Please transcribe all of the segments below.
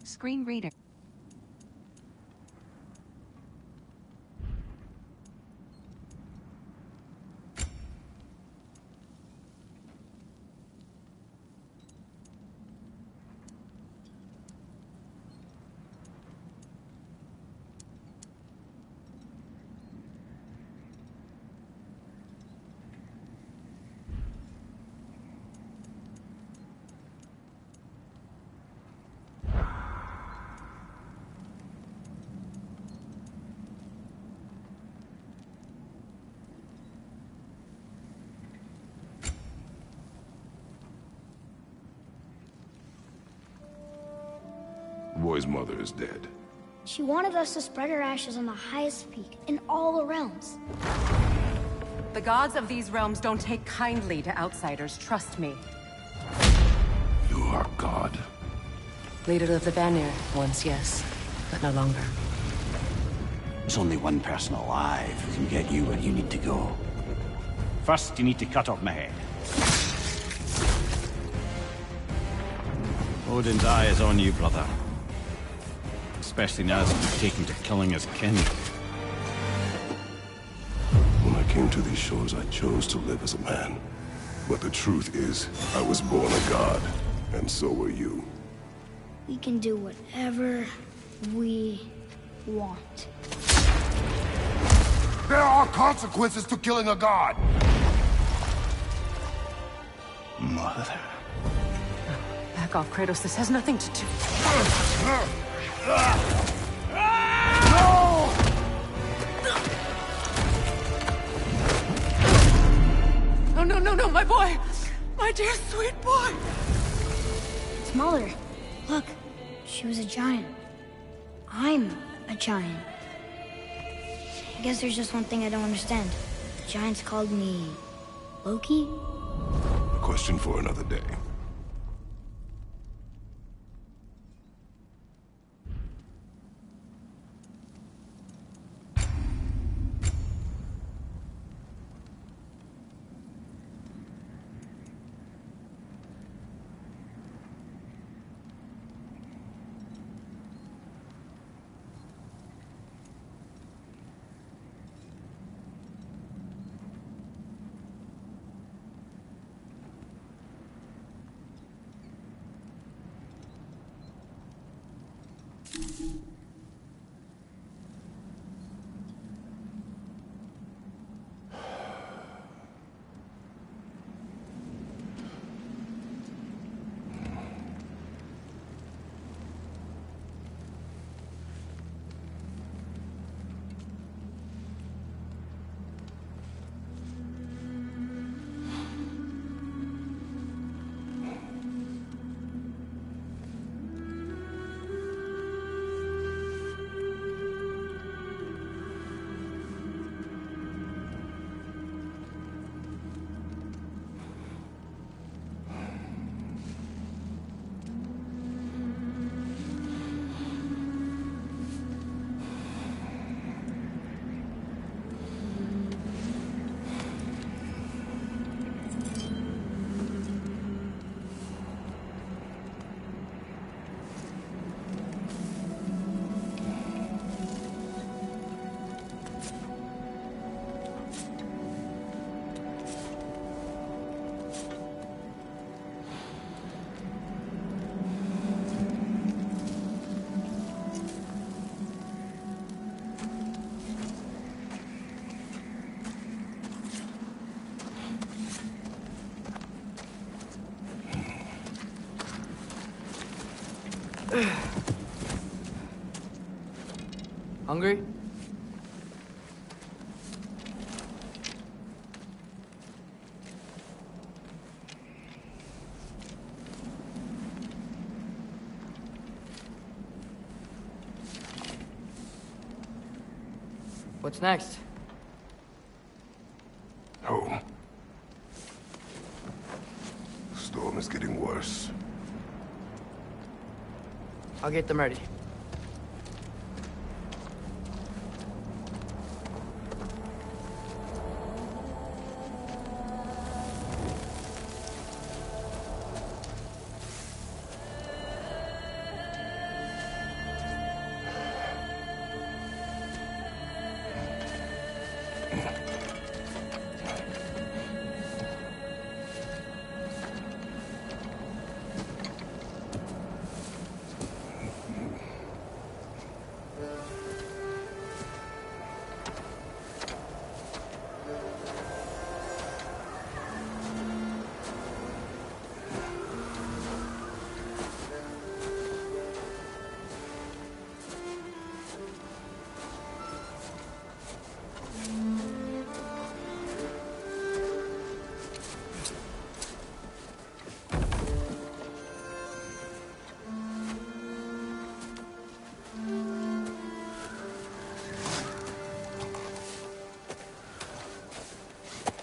Screen reader. The boy's mother is dead. She wanted us to spread her ashes on the highest peak in all the realms. The gods of these realms don't take kindly to outsiders, trust me. You are God. Leader of the Vanir, once yes, but no longer. There's only one person alive who can get you where you need to go. First, you need to cut off my head. Odin's eye is on you, brother. Especially now that you've taken to killing his kin. When I came to these shores, I chose to live as a man. But the truth is, I was born a god, and so were you. We can do whatever we want. There are consequences to killing a god! Mother. Back off, Kratos. This has nothing to do... No! No, my boy! My dear, sweet boy! It's Mother. Look, she was a giant. I'm a giant. I guess there's just one thing I don't understand. The giants called me... Loki? A question for another day. Hungry? What's next? Home. The storm is getting worse. I'll get them ready.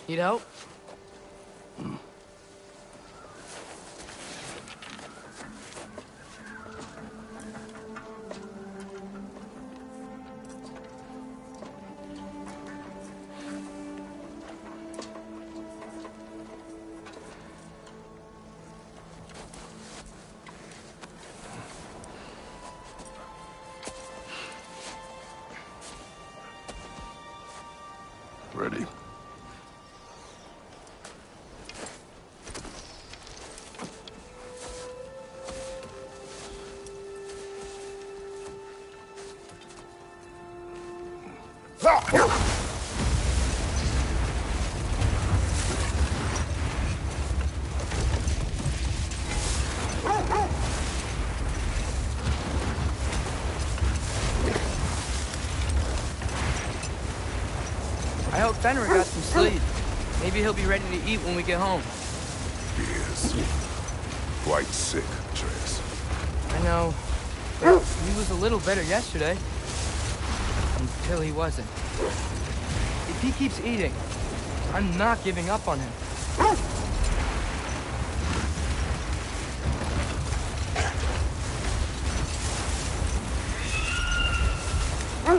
Need help? Ready? I hope Fenrir got some sleep. Maybe he'll be ready to eat when we get home. He is quite sick, Trace. I know. But he was a little better yesterday. Until he wasn't. If he keeps eating, I'm not giving up on him.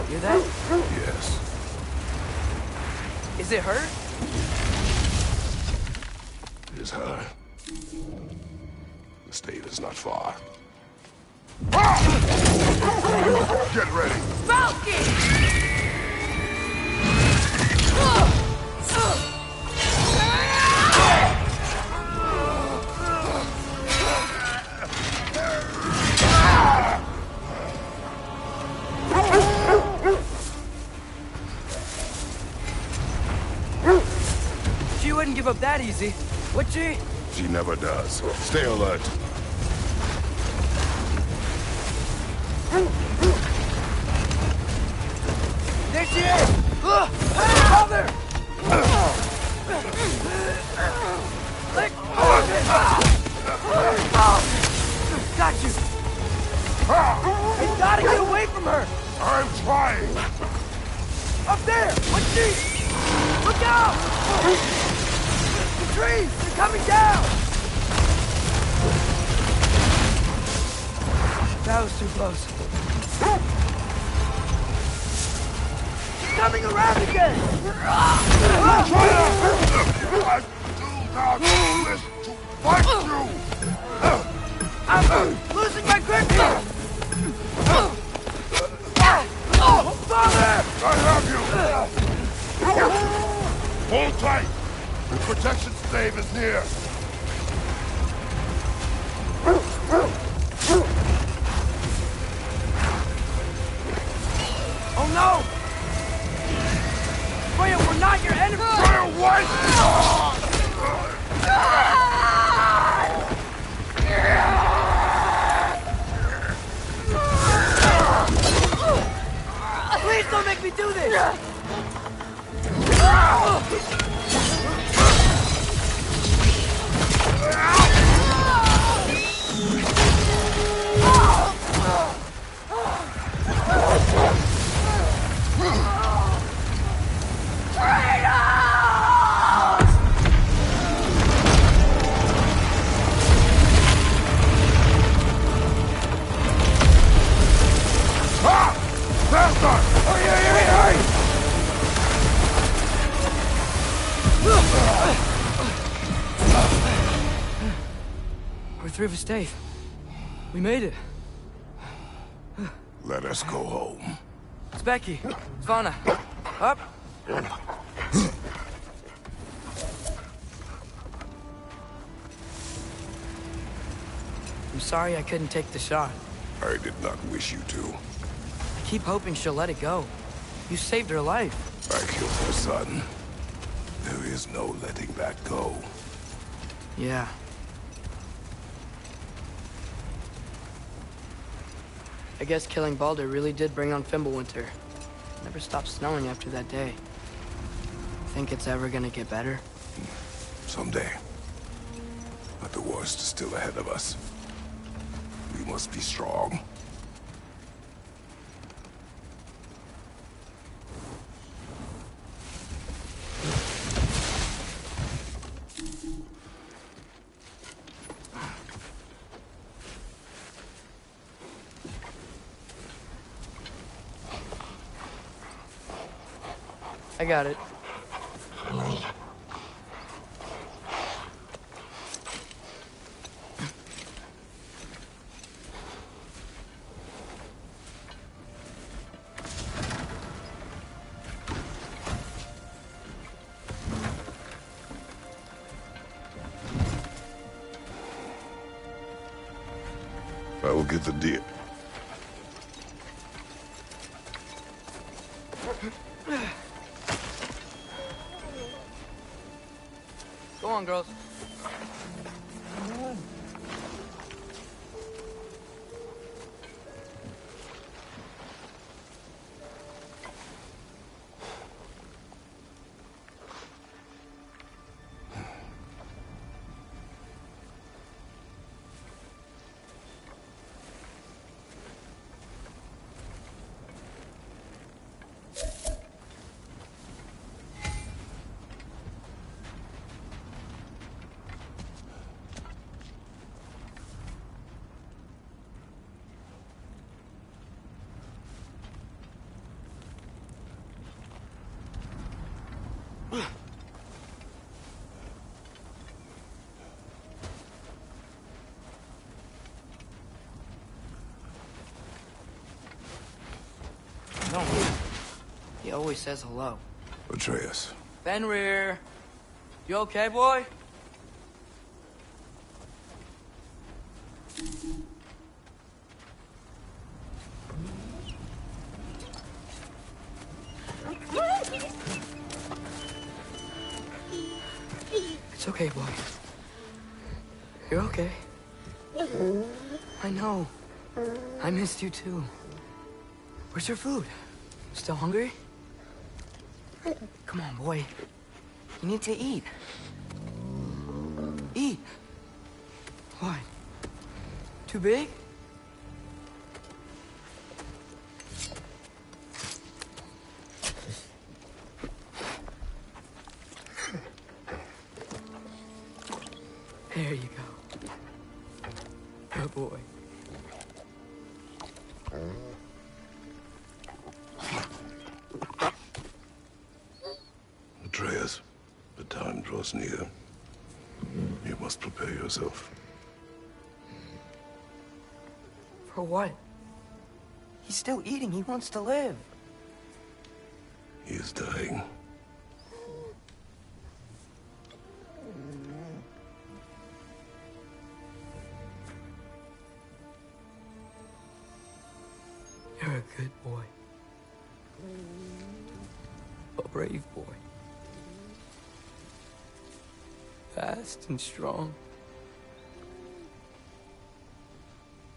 Hear that? Yes. Is it her? It is her. The state is not far. Get ready! Falcon! She wouldn't give up that easy, would she? She never does. Stay alert. There she is! Mother! Let go of it! Got you! I gotta get away from her! I'm trying! Up there! What's she? Look out! The trees! They're coming down! That was too close. Coming around again! I do not wish to fight you! I'm losing my grip here! Father! I have you! Hold tight! The protection stave is near! Oh no! Freya, we're not your enemy! Fire what? We're through Stave. We made it. Let us go home. It's Becky. Svana. Up. I'm sorry I couldn't take the shot. I did not wish you to. I keep hoping she'll let it go. You saved her life. I killed her son. There is no letting that go. Yeah. I guess killing Baldur really did bring on Fimbulwinter. Never stopped snowing after that day. Think it's ever gonna get better? Someday. But the worst is still ahead of us. We must be strong. I got it. I will get the deer. Go on, girls. No. He always says hello. Atreus. Fenrir. You okay, boy? It's okay, boy. You're okay. I know. I missed you too. Where's your food? Still hungry? Come on, boy. You need to eat. Eat. What? Too big? There you go. Good boy. Atreus, the time draws near. You must prepare yourself. For what? He's still eating. He wants to live. He is dying. You're a good boy. A brave boy. Fast and strong.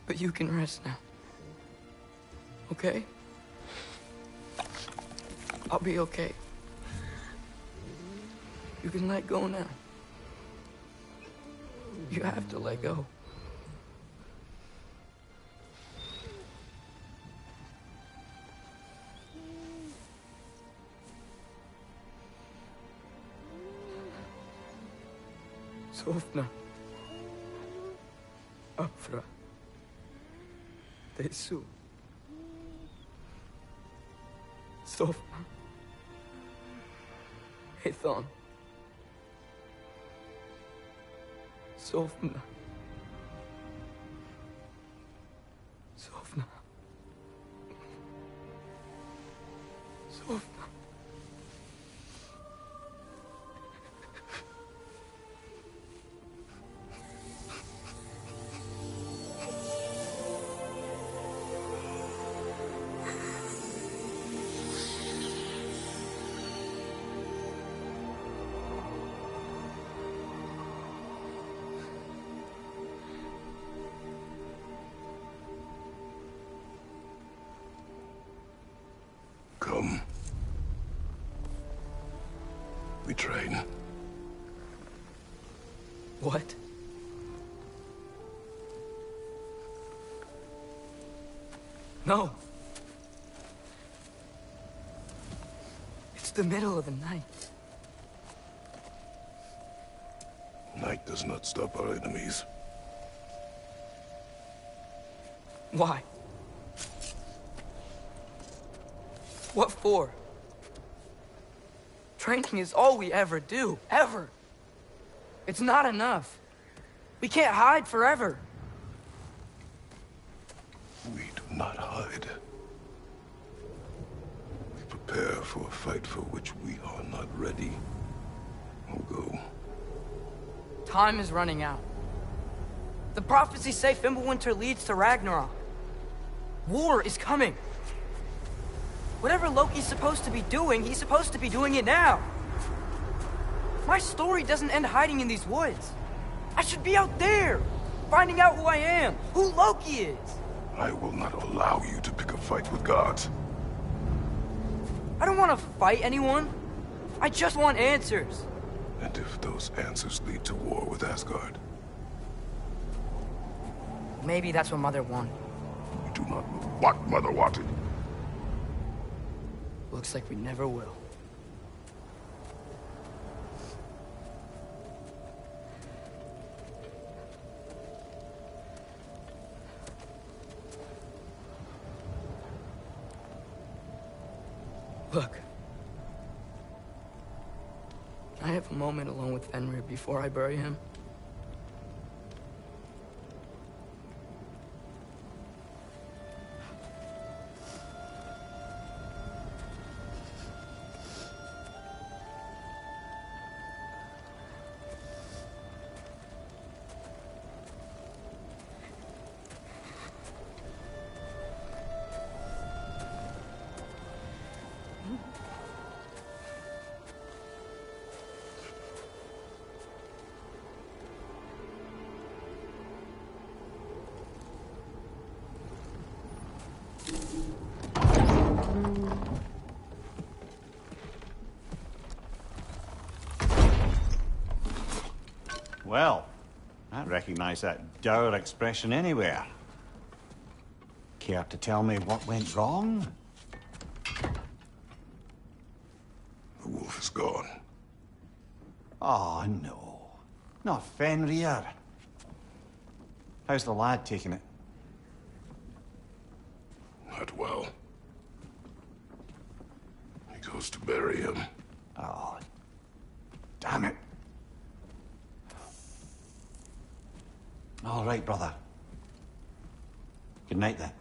But you can rest now. Okay? I'll be okay. You can let go now. You have to let go. Sofna. Afra. Tesu. Sofna. Ethon. Sofna. Sofna. Sofna. Come. We train. What? No. It's the middle of the night. Night does not stop our enemies. Why? What for? Training is all we ever do, ever. It's not enough. We can't hide forever. We do not hide. We prepare for a fight for which we are not ready. We'll go. Time is running out. The prophecies say Fimbulwinter leads to Ragnarok. War is coming. Whatever Loki's supposed to be doing, he's supposed to be doing it now. My story doesn't end hiding in these woods. I should be out there, finding out who I am, who Loki is. I will not allow you to pick a fight with gods. I don't want to fight anyone. I just want answers. And if those answers lead to war with Asgard? Maybe that's what Mother wanted. We do not know what Mother wanted. Looks like we never will. Look. Can I have a moment alone with Fenrir before I bury him? Well, I recognize that dour expression anywhere. Care to tell me what went wrong? The wolf is gone. Oh, no. Not Fenrir. How's the lad taking it? Not well. He goes to bury him. Oh, damn it. All right, brother. Good night, then.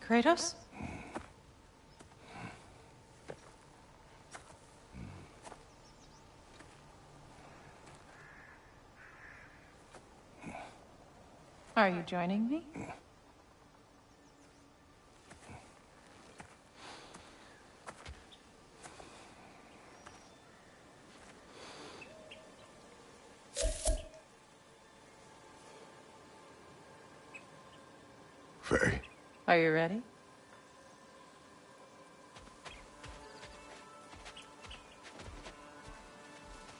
Kratos? Are you joining me? Faye. Are you ready?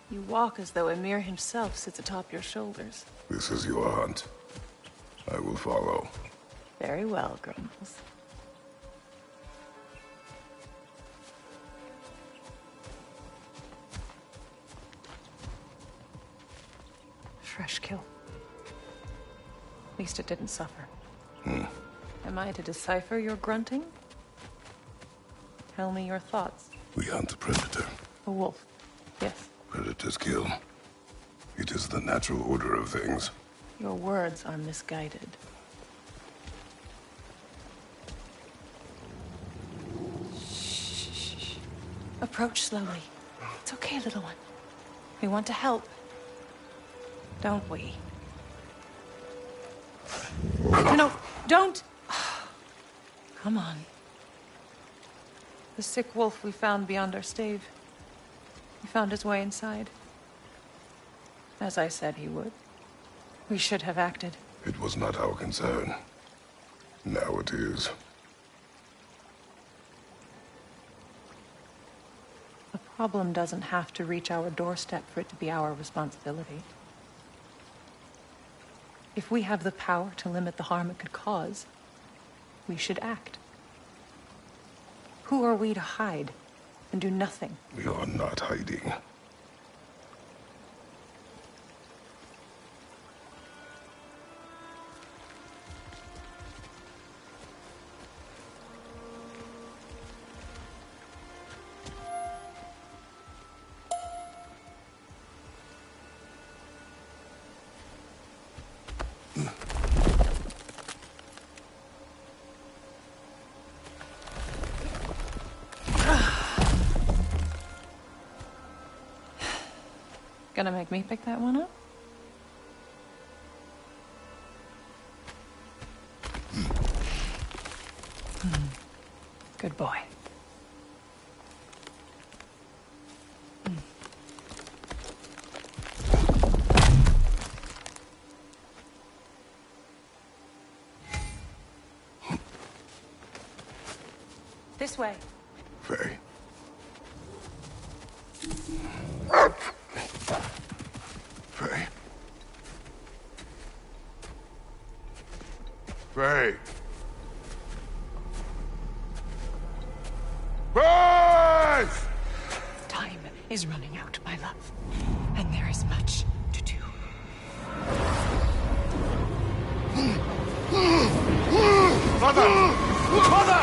You walk as though Emir himself sits atop your shoulders. This is your hunt. I will follow. Very well, Grumbles. Fresh kill. At least it didn't suffer. Am I to decipher your grunting? Tell me your thoughts. We hunt the predator. A wolf. Yes. Predators kill. It is the natural order of things. Your words are misguided. Shh. Approach slowly. It's okay, little one. We want to help. Don't we? No, don't! Come on. The sick wolf we found beyond our stave. He found his way inside. As I said he would. We should have acted. It was not our concern. Now it is. The problem doesn't have to reach our doorstep for it to be our responsibility. If we have the power to limit the harm it could cause, we should act. Who are we to hide and do nothing? We are not hiding. Gonna make me pick that one up? Good boy. This way. Faye. Faye. Faye! Faye! Time is running out, my love. And there is much to do. Mother! Mother!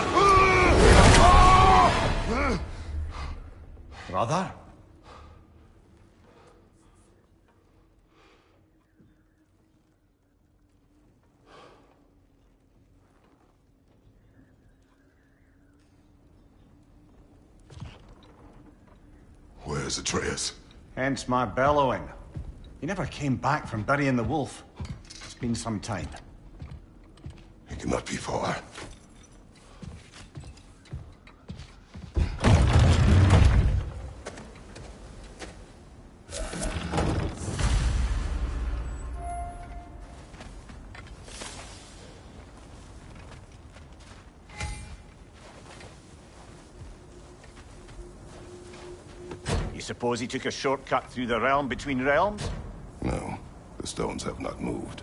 Brother? Where's Atreus? Hence my bellowing. He never came back from burying the wolf. It's been some time. He cannot be far. You suppose he took a shortcut through the realm between realms? No, the stones have not moved.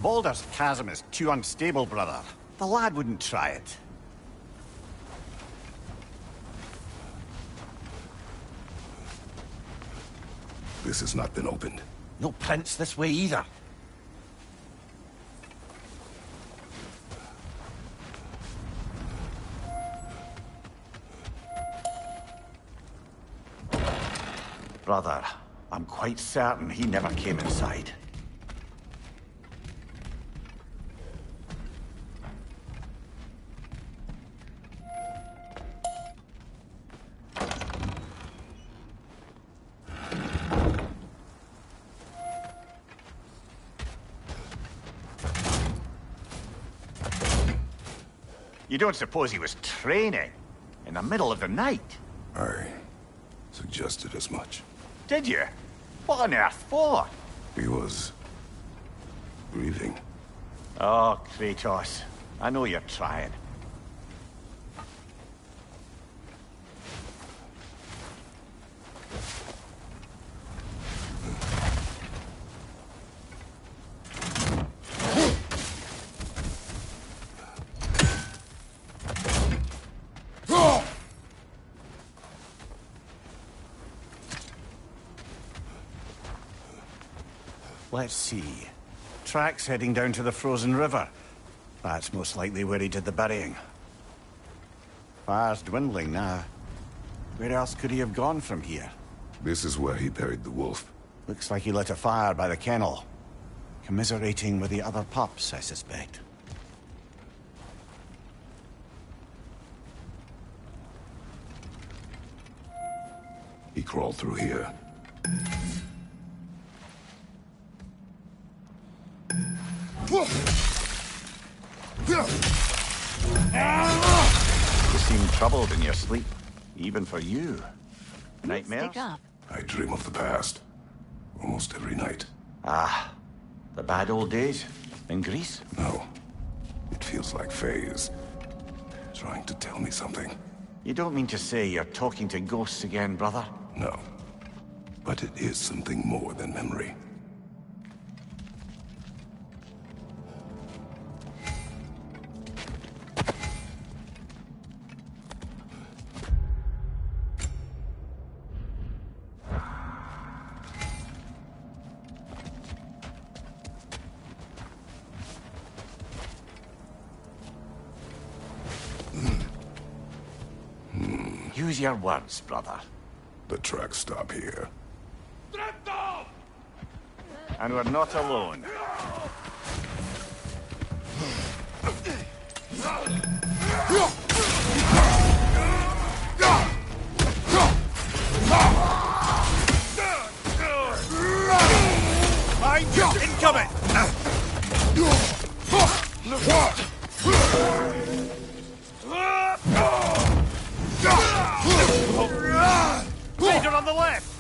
Baldur's chasm is too unstable, brother. The lad wouldn't try it. This has not been opened. No prints this way either. Brother, I'm quite certain he never came inside. You don't suppose he was training in the middle of the night? I suggested as much. Did you? What on earth for? He was grieving. Oh, Kratos. I know you're trying. Let's see. Tracks heading down to the frozen river. That's most likely where he did the burying. Fire's dwindling now. Where else could he have gone from here? This is where he buried the wolf. Looks like he lit a fire by the kennel. Commiserating with the other pups, I suspect. He crawled through here. You seem troubled in your sleep, even for you. Nightmares? Stick up. I dream of the past. Almost every night. Ah, the bad old days in Greece? No. It feels like Faye is trying to tell me something. You don't mean to say you're talking to ghosts again, brother? No. But it is something more than memory. Use your words, brother. The tracks stop here. And we're not alone. Mind you, incoming! Raider on the left!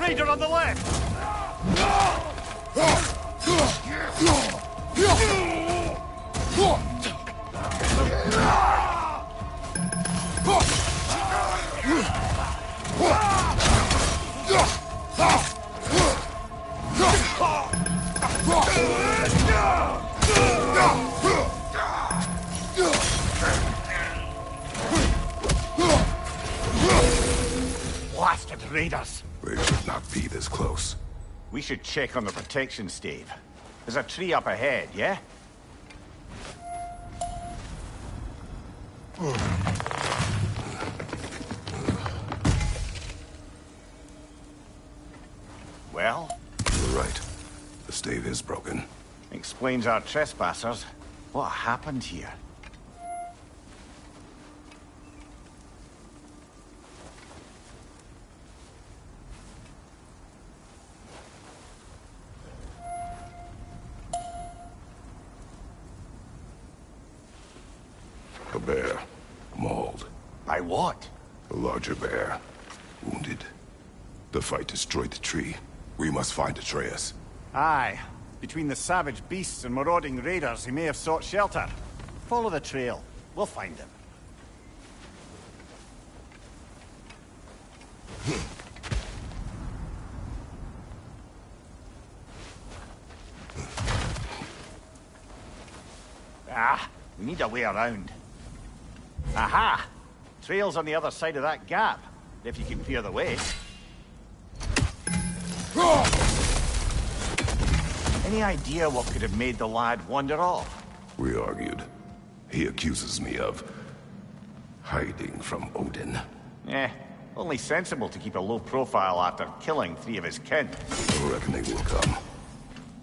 Raider on the left! Blasted raiders! They should not be this close. We should check on the protection stave. There's a tree up ahead, yeah? Well? You're right. The stave is broken. Explains our trespassers. What happened here? A bear. Mauled. By what? A larger bear. Wounded. The fight destroyed the tree. We must find Atreus. Aye. Between the savage beasts and marauding raiders, he may have sought shelter. Follow the trail. We'll find him. We need a way around. Aha! Trail's on the other side of that gap, if you can clear the way. Any idea what could have made the lad wander off? We argued. He accuses me of hiding from Odin. Only sensible to keep a low profile after killing 3 of his kin. The reckoning will come.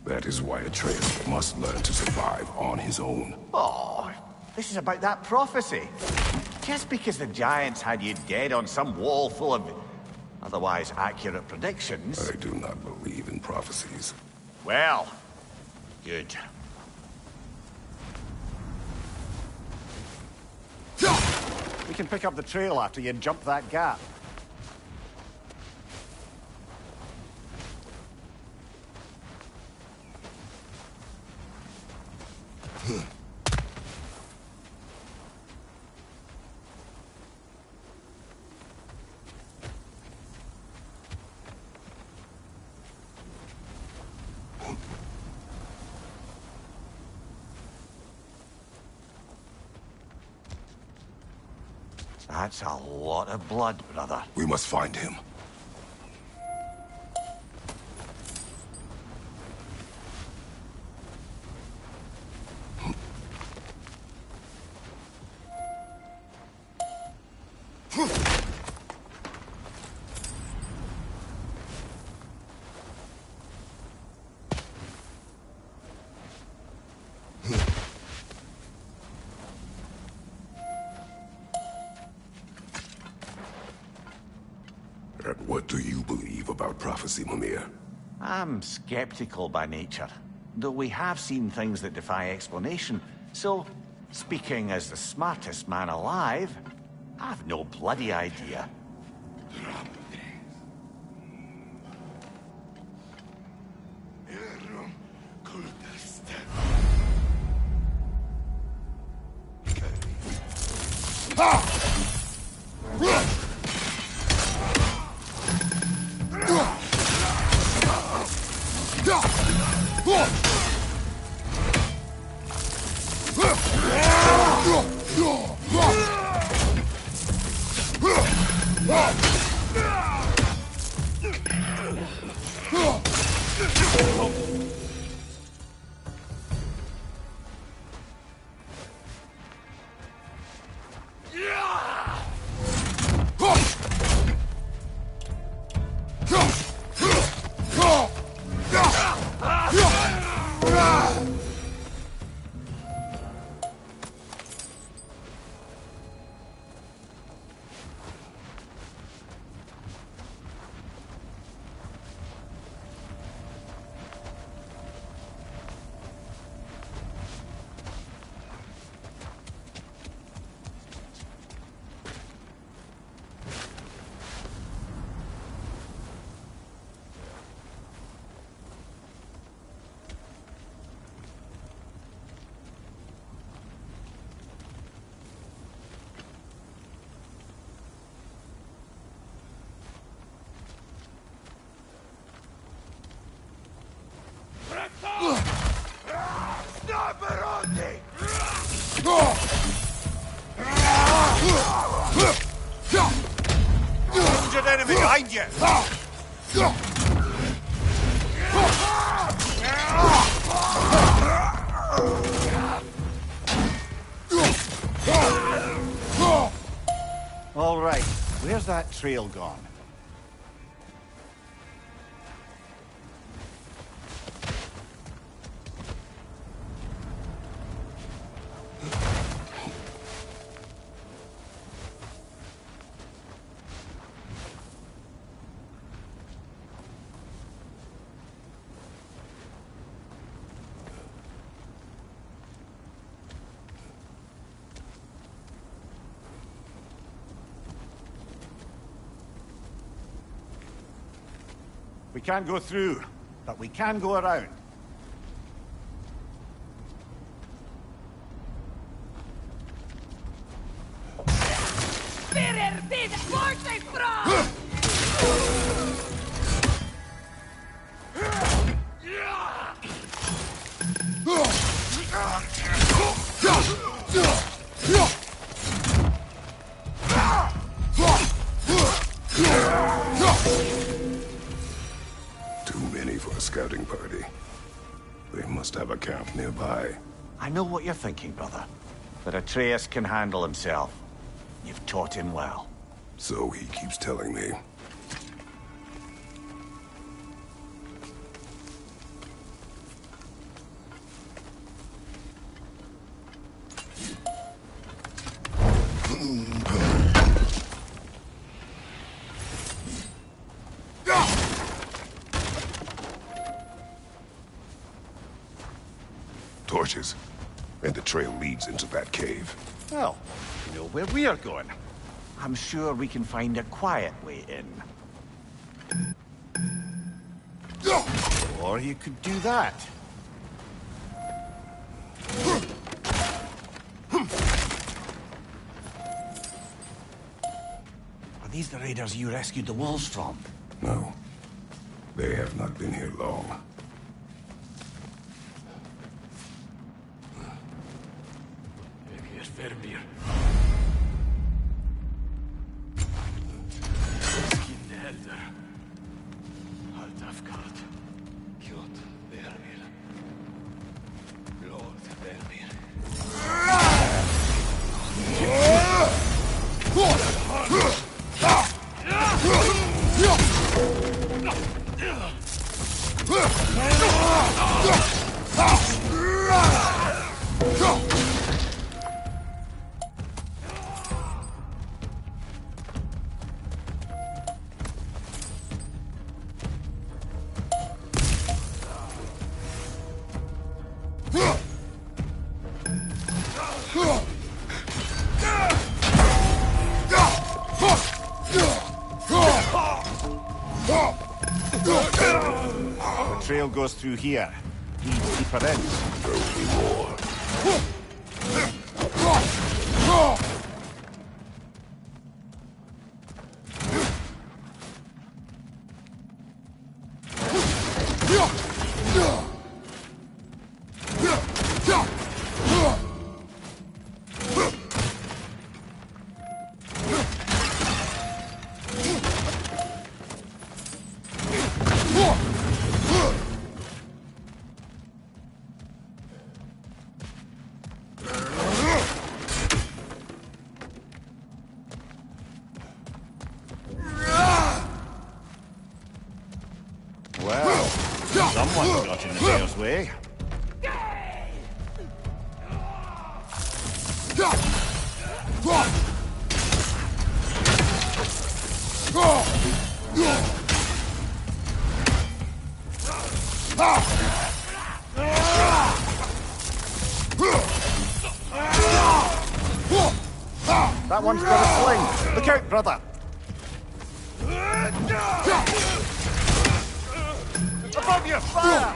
That is why Atreus must learn to survive on his own. Oh, this is about that prophecy. Just because the giants had you dead on some wall full of otherwise accurate predictions... I do not believe in prophecies. Well, good. We can pick up the trail after you jump that gap. That's a lot of blood, brother. We must find him. And what do you believe about prophecy, Mimir? I'm skeptical by nature, though we have seen things that defy explanation. So, speaking as the smartest man alive, I've no bloody idea. Injured enemy behind you! All right, where's that trail gone? We can't go through, but we can go around. Too many for a scouting party. They must have a camp nearby. I know what you're thinking, brother. But Atreus can handle himself. You've taught him well. So he keeps telling me. Torches. And the trail leads into that cave. Well, you know where we're going. I'm sure we can find a quiet way in. Or you could do that. Are these the raiders you rescued the wolves from? No. They have not been here long. The trail goes through here. Leads deeper in. There will be more. Well, someone got in the bear's way. That one's got a sling. Look out, brother. Above you, fire!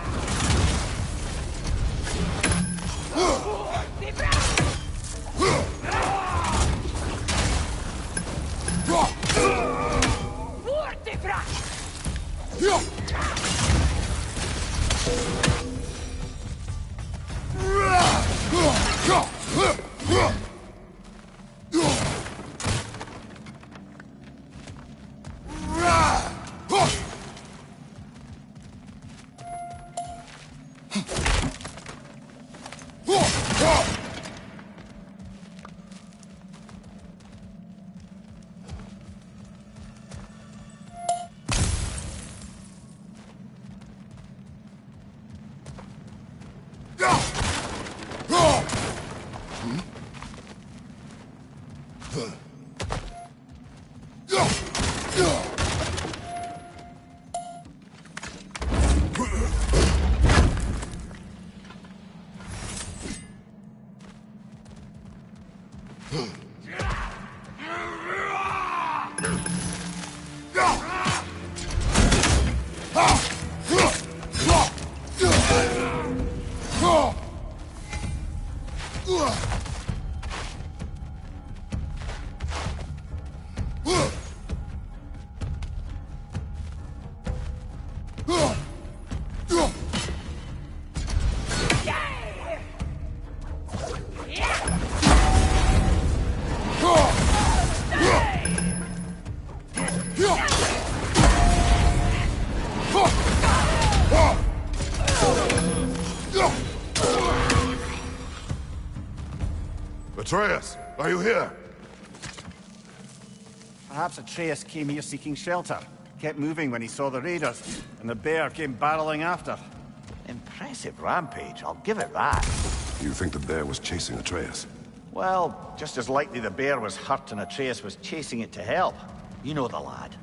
Atreus, are you here? Perhaps Atreus came here seeking shelter. Kept moving when he saw the raiders, and the bear came barreling after. Impressive rampage, I'll give it that. You think the bear was chasing Atreus? Well, just as likely the bear was hurt and Atreus was chasing it to help. You know the lad.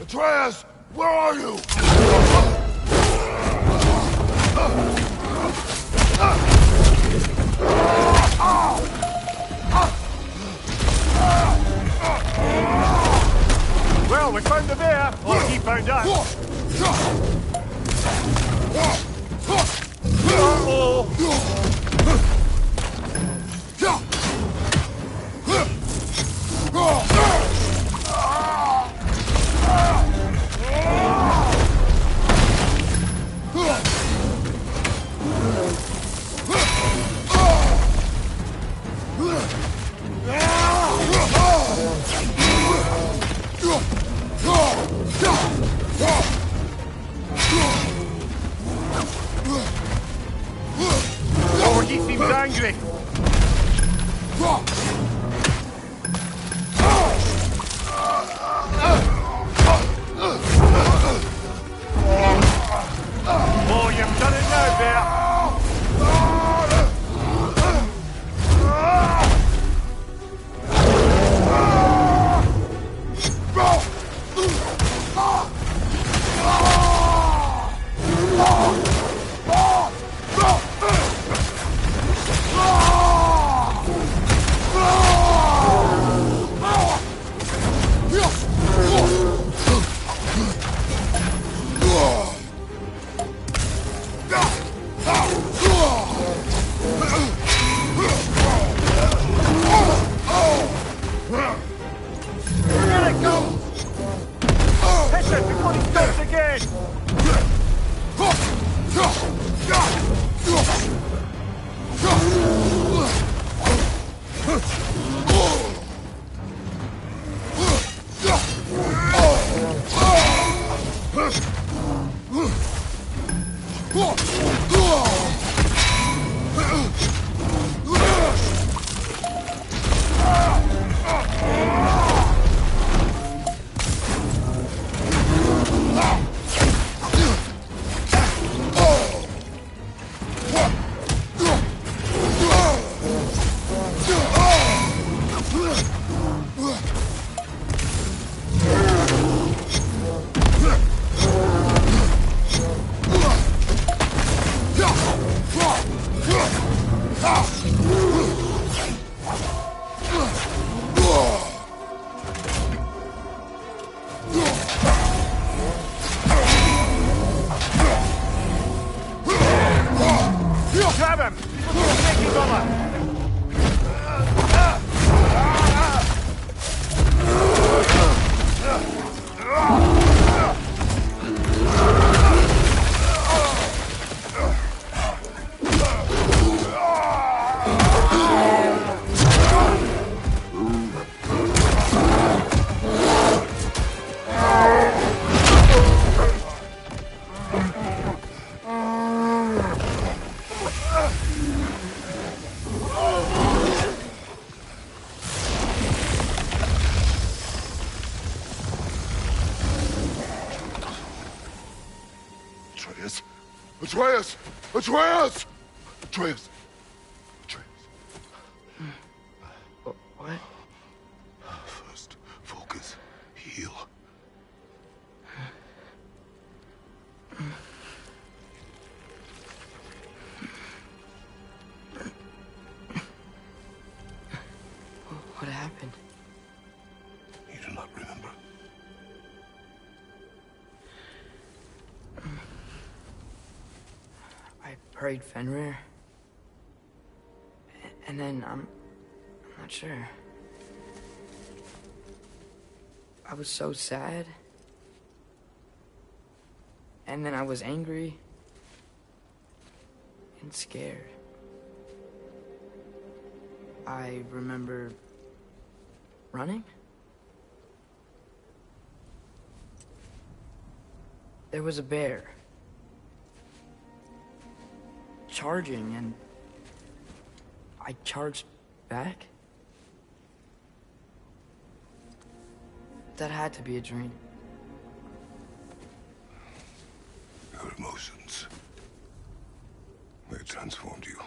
Atreus, where are you? Well, we found the bear, or he found us. Oh, he seems angry. Oh, you've done it now, bear. Grab him! Take his armor! Atreus! Atreus! Atreus! Atreus! Atreus! What? First, focus. Heal. What happened? You do not remember. I prayed Fenrir. And then I'm not sure. I was so sad. And then I was angry. And scared. I remember running. There was a bear. charging, and I charged back? That had to be a dream. Your emotions. They transformed you.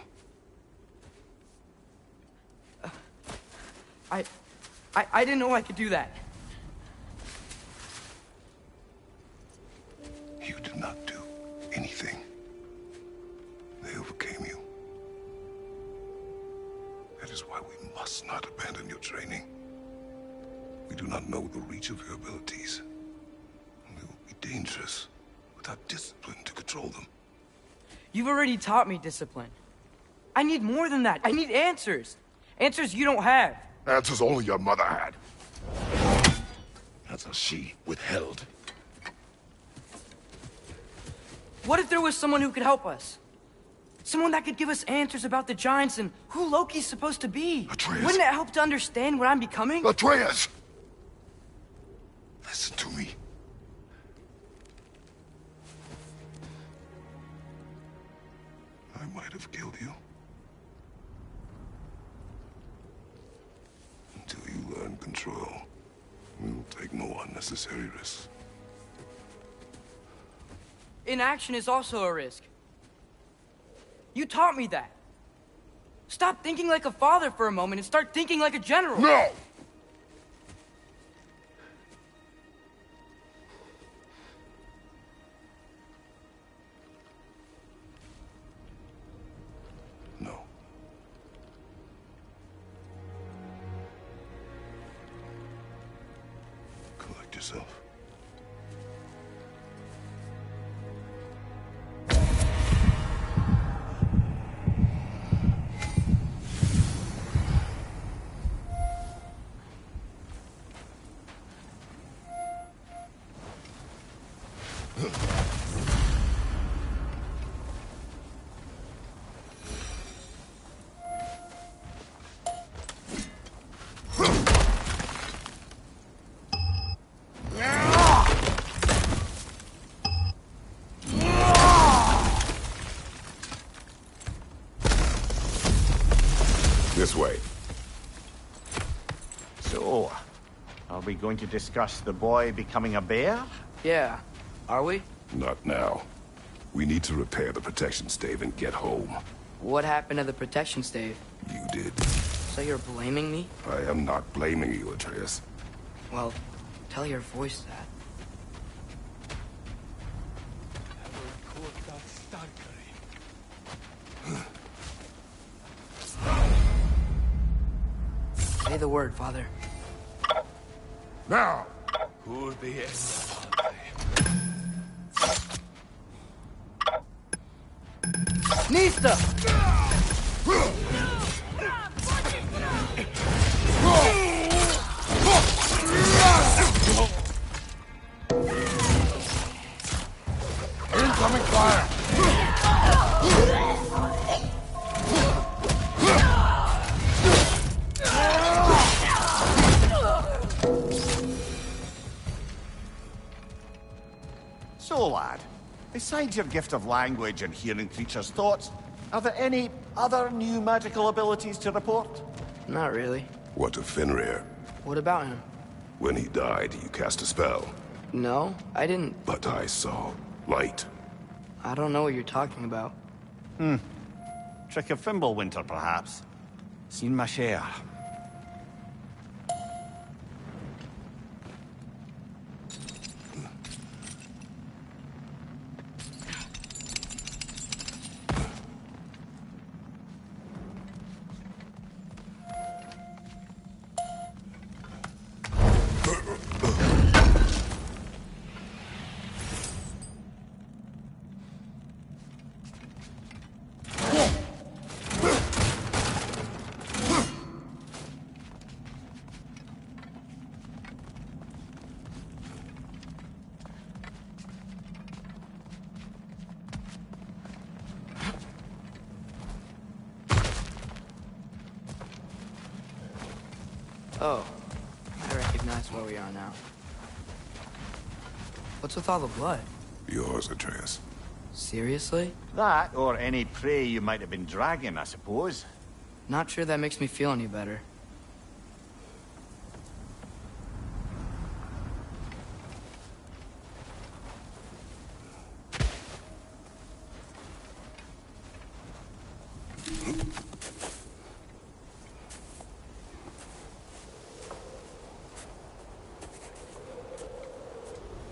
I didn't know I could do that. You did not do anything. They overcame you. That is why we must not abandon your training. We do not know the reach of your abilities. They will be dangerous without discipline to control them. You've already taught me discipline. I need more than that. I need answers. Answers you don't have. Answers only your mother had. Answers she withheld. What if there was someone who could help us? Someone that could give us answers about the Giants and who Loki's supposed to be. Atreus. Wouldn't it help to understand what I'm becoming? Atreus! Listen to me. I might have killed you. Until you learn control, we will take no unnecessary risks. Inaction is also a risk. You taught me that. Stop thinking like a father for a moment and start thinking like a general. No! No. Collect yourself. This way. So, are we going to discuss the boy becoming a bear? Yeah, are we? Not now. We need to repair the protection stave and get home. What happened to the protection stave? You did. So you're blaming me? I am not blaming you, Atreus. Well, tell your voice that. Say the word, Father. Now! Nista! Incoming fire! So, lad, besides your gift of language and hearing creatures' thoughts, are there any other new magical abilities to report? Not really. What of Fenrir? What about him? When he died, you cast a spell. No, I didn't. But I saw light. I don't know what you're talking about. Trick of Fimbulwinter, perhaps? Seen my share. Oh, I recognize where we are now. What's with all the blood? Yours, Atreus. Seriously? That, or any prey you might have been dragging, I suppose. Not sure that makes me feel any better.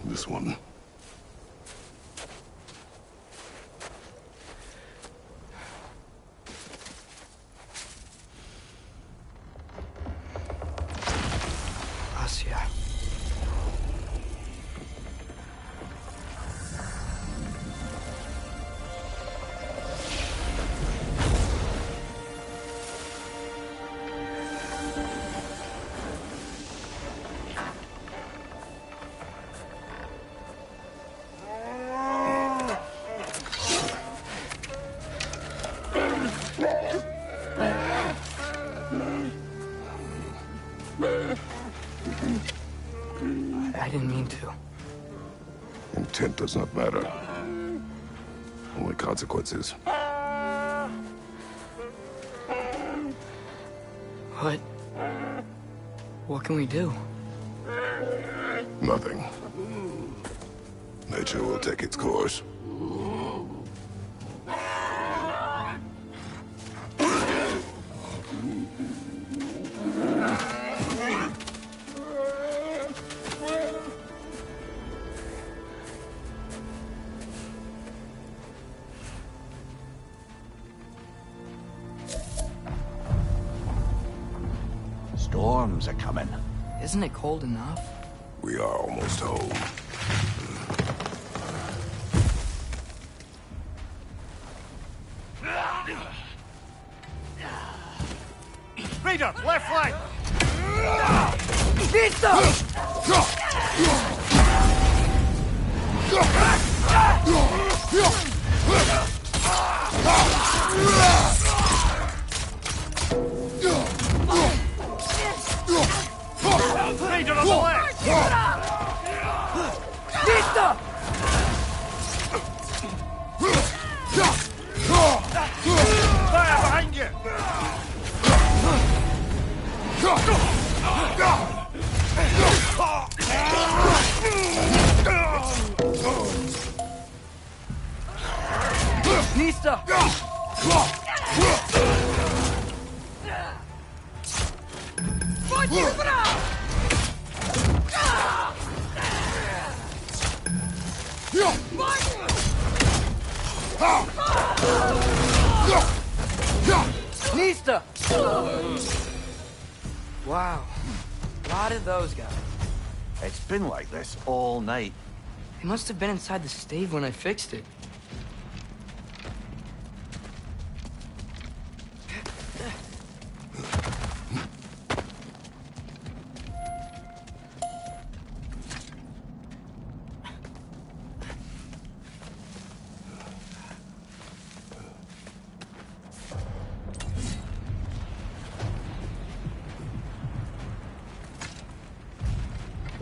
This one. Asia. I didn't mean to. Intent does not matter. Only consequences. What? What can we do? Nothing. Nature will take its course. Storms are coming. Isn't it cold enough? We are almost home. Raider, left flank! Raider on the left! Fire behind you! Nista! Nista! Wow. A lot of those guys. It's been like this all night. They must have been inside the stave when I fixed it.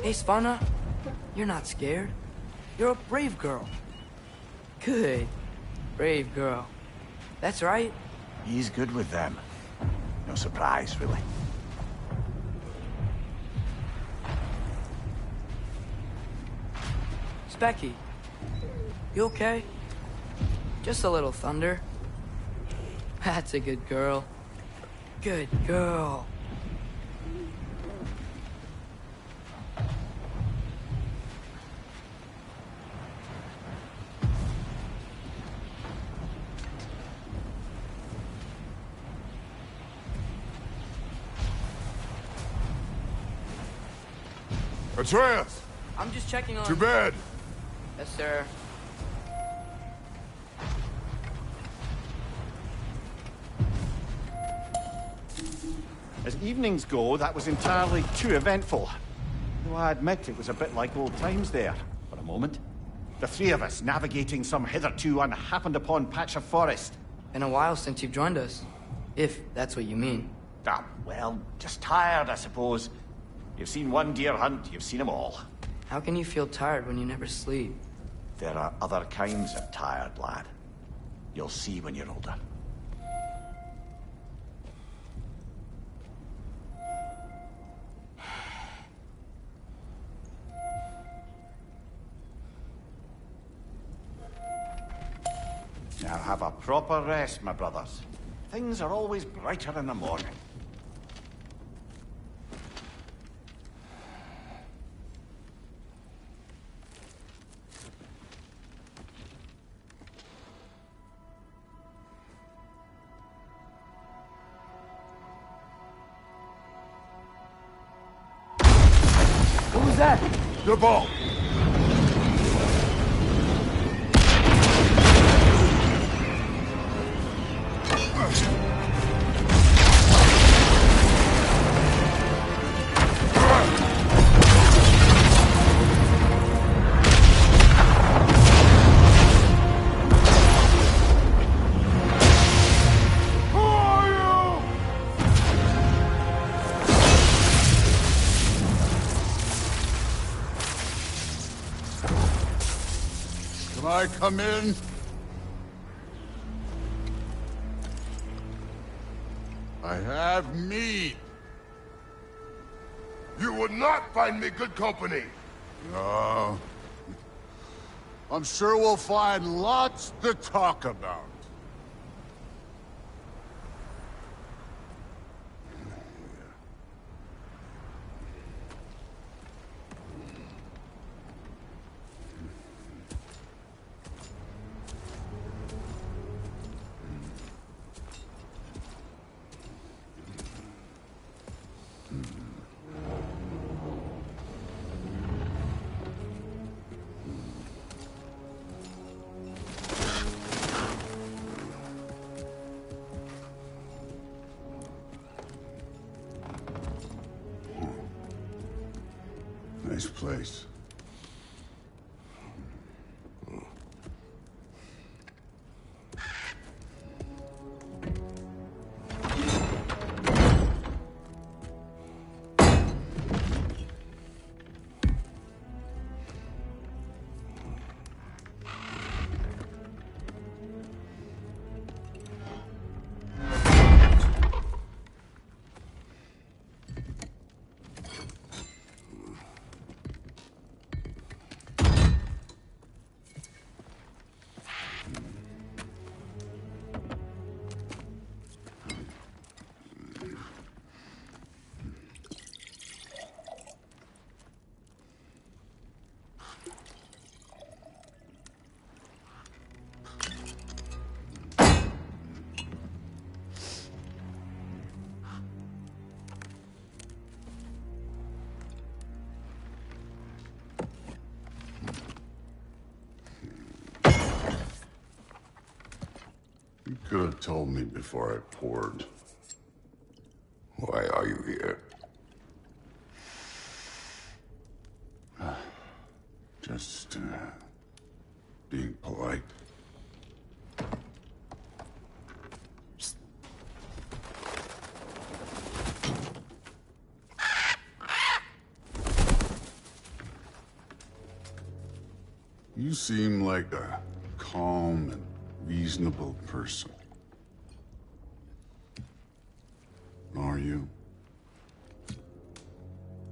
Hey, Svanna, you're not scared. You're a brave girl. Good. Brave girl. That's right. He's good with them. No surprise, really. Specky, you okay? Just a little thunder. That's a good girl. Good girl. Atreus! I'm just checking on... To bed! Yes, sir. As evenings go, that was entirely too eventful. Though I admit it was a bit like old times there, for a moment. The three of us navigating some hitherto unhappened-upon patch of forest. Been a while since you've joined us. If that's what you mean. Ah, well, just tired, I suppose. You've seen one deer hunt, you've seen them all. How can you feel tired when you never sleep? There are other kinds of tired, lad. You'll see when you're older. Now have a proper rest, my brothers. Things are always brighter in the morning. What was that? The ball! Can I come in? I have meat. You would not find me good company. No. I'm sure we'll find lots to talk about. Nice place. You could have told me before I poured. Why are you here? Just, being polite. You seem like a calm and reasonable person. Are you?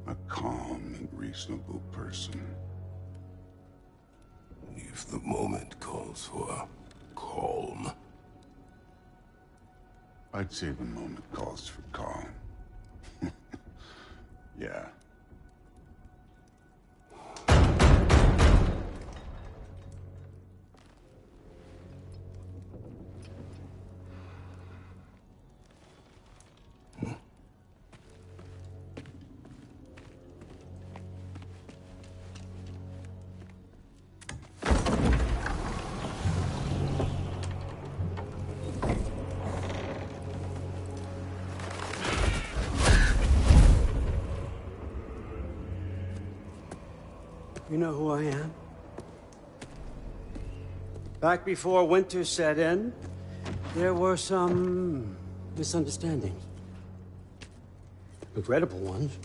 A calm and reasonable person. If the moment calls for calm. I'd say the moment calls for calm. Yeah. You know who I am? Back before winter set in, there were some misunderstandings. Regrettable ones.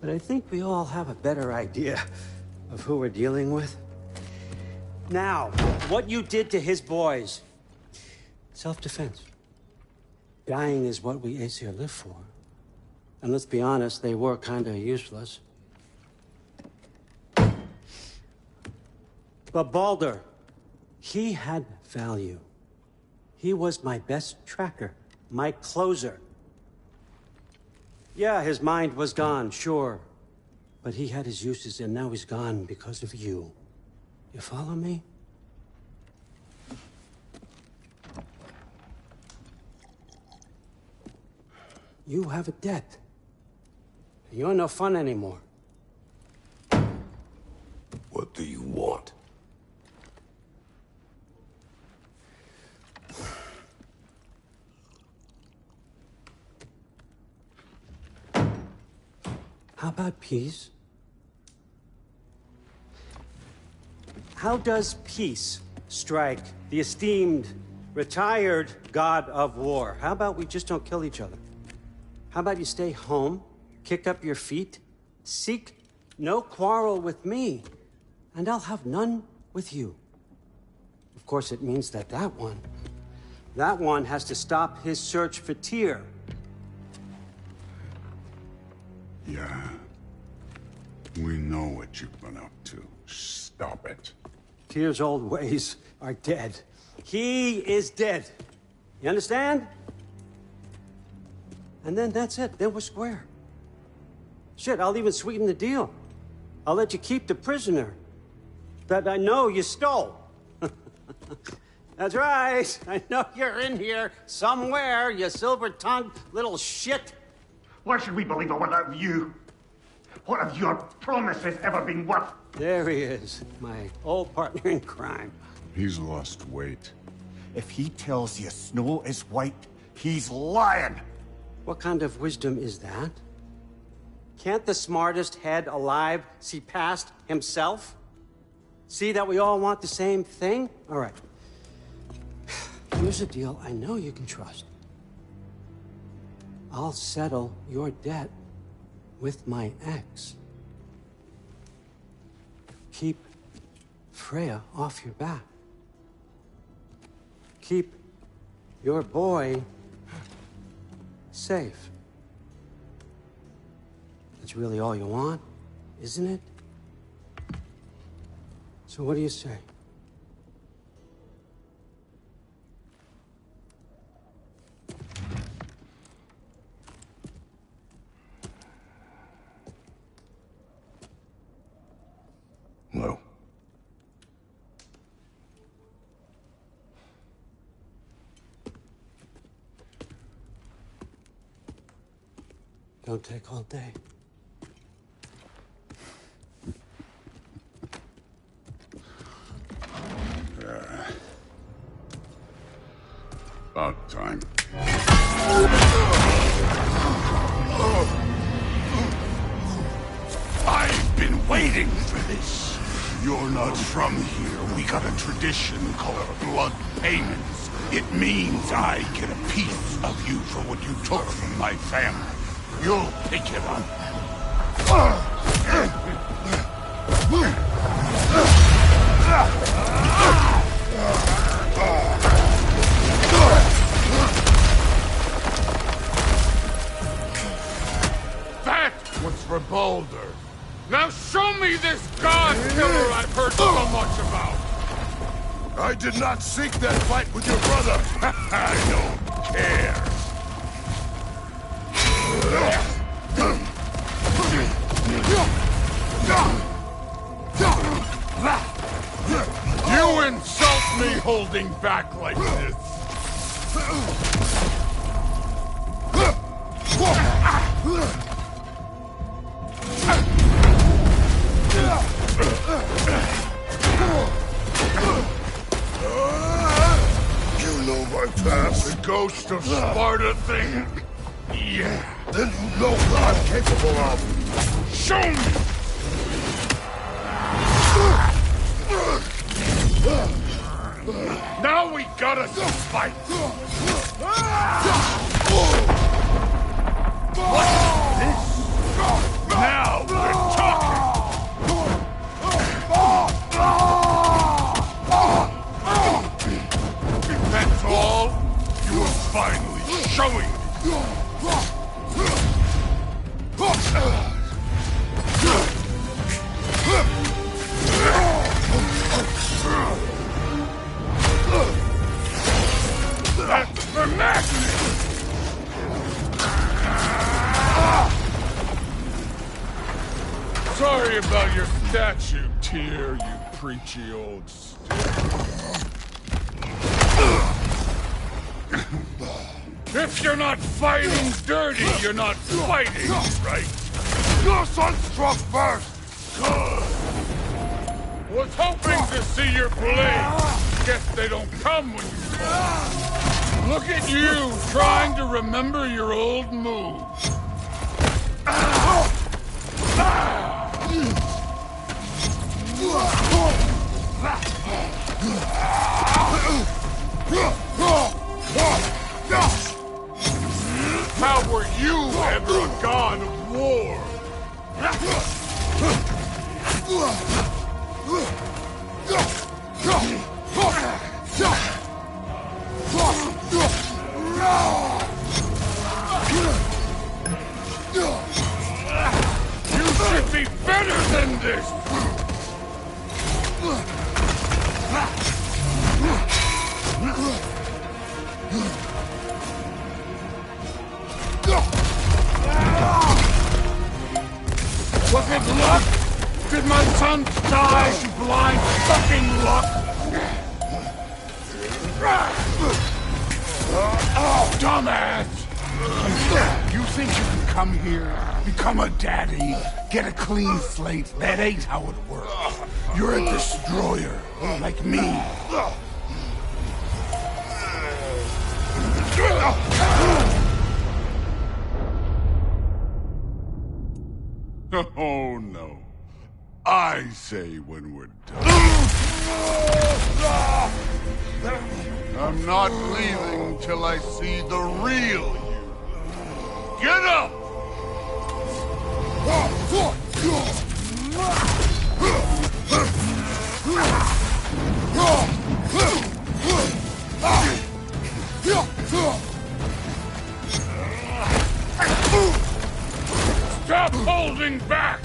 But I think we all have a better idea of who we're dealing with. now. What you did to his boys. Self-defense. Dying is what we Aesir live for. And let's be honest, they were kind of useless. But Baldur, he had value. He was my best tracker, my closer. Yeah, his mind was gone, sure. But he had his uses, and now he's gone because of you. You follow me? You have a debt. You're no fun anymore. What do you want? How about peace? How does peace strike the esteemed, retired god of war? How about we just don't kill each other? How about you stay home, kick up your feet, seek no quarrel with me, and I'll have none with you. Of course, it means that that one has to stop his search for Tyr. Yeah. We know what you've been up to. Stop it. Tyr's old ways are dead. He is dead. You understand? And then that's it. Then we're square. Shit, I'll even sweeten the deal. I'll let you keep the prisoner that I know you stole. That's right. I know you're in here somewhere, you silver-tongued little shit. Why should we believe a word of you? What have your promises ever been worth? There he is, my old partner in crime. He's lost weight. If he tells you snow is white, he's lying. What kind of wisdom is that? Can't the smartest head alive see past himself? See that we all want the same thing? All right. Here's a deal I know you can trust. I'll settle your debt with my ex. Keep Freya off your back. Keep your boy safe. That's really all you want, isn't it? So what do you say? No. Don't take all day. About time. I've been waiting for this. You're not from here. We got a tradition called blood payments. It means I get a piece of you for what you took from my family. You'll pick it up. That was for Baldur. Now show me this god killer I've heard so much about. I did not seek that fight with your brother. I don't care. You insult me holding back like this. You know my past. The ghost of Sparta thing? Yeah. Then you know what I'm capable of. Show me! Now we gotta fight! What's this? Now we're talking! Sorry about your statue, Tyr, you preachy old If you're not fighting dirty, you're not fighting, right? Your son struck first! Good. Was hoping to see your blade. Guess they don't come when you call. Look at you, trying to remember your old moves. How were you ever a god of war? You should be better than this! Was it luck? Did my son die to blind fucking luck? Oh, dumbass! You think you can come here, become a daddy, get a clean slate? That ain't how it works. You're a destroyer, like me. Oh, no. I say when we're done. I'm not leaving till I see the real you. Get up! Stop holding back!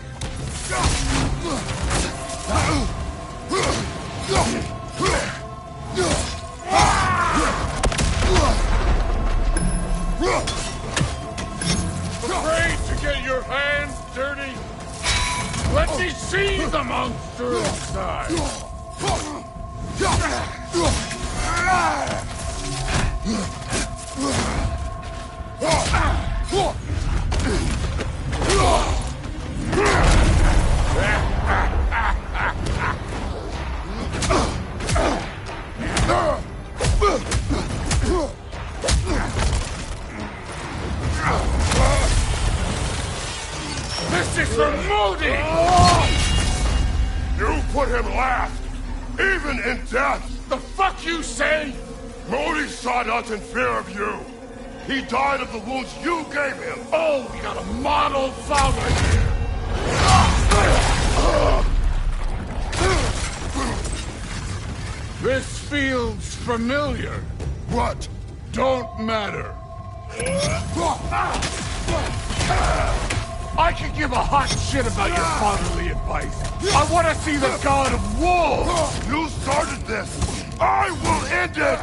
Afraid to get your hands dirty? Let me see the monster inside! This is for Modi! You put him last, even in death! The fuck you say? Modi sought us in fear of you. He died of the wounds you gave him. Oh, we got a model father here! This feels familiar. What? Don't matter. I can give a hot shit about your fatherly advice. I want to see the god of war! You started this! I will end it!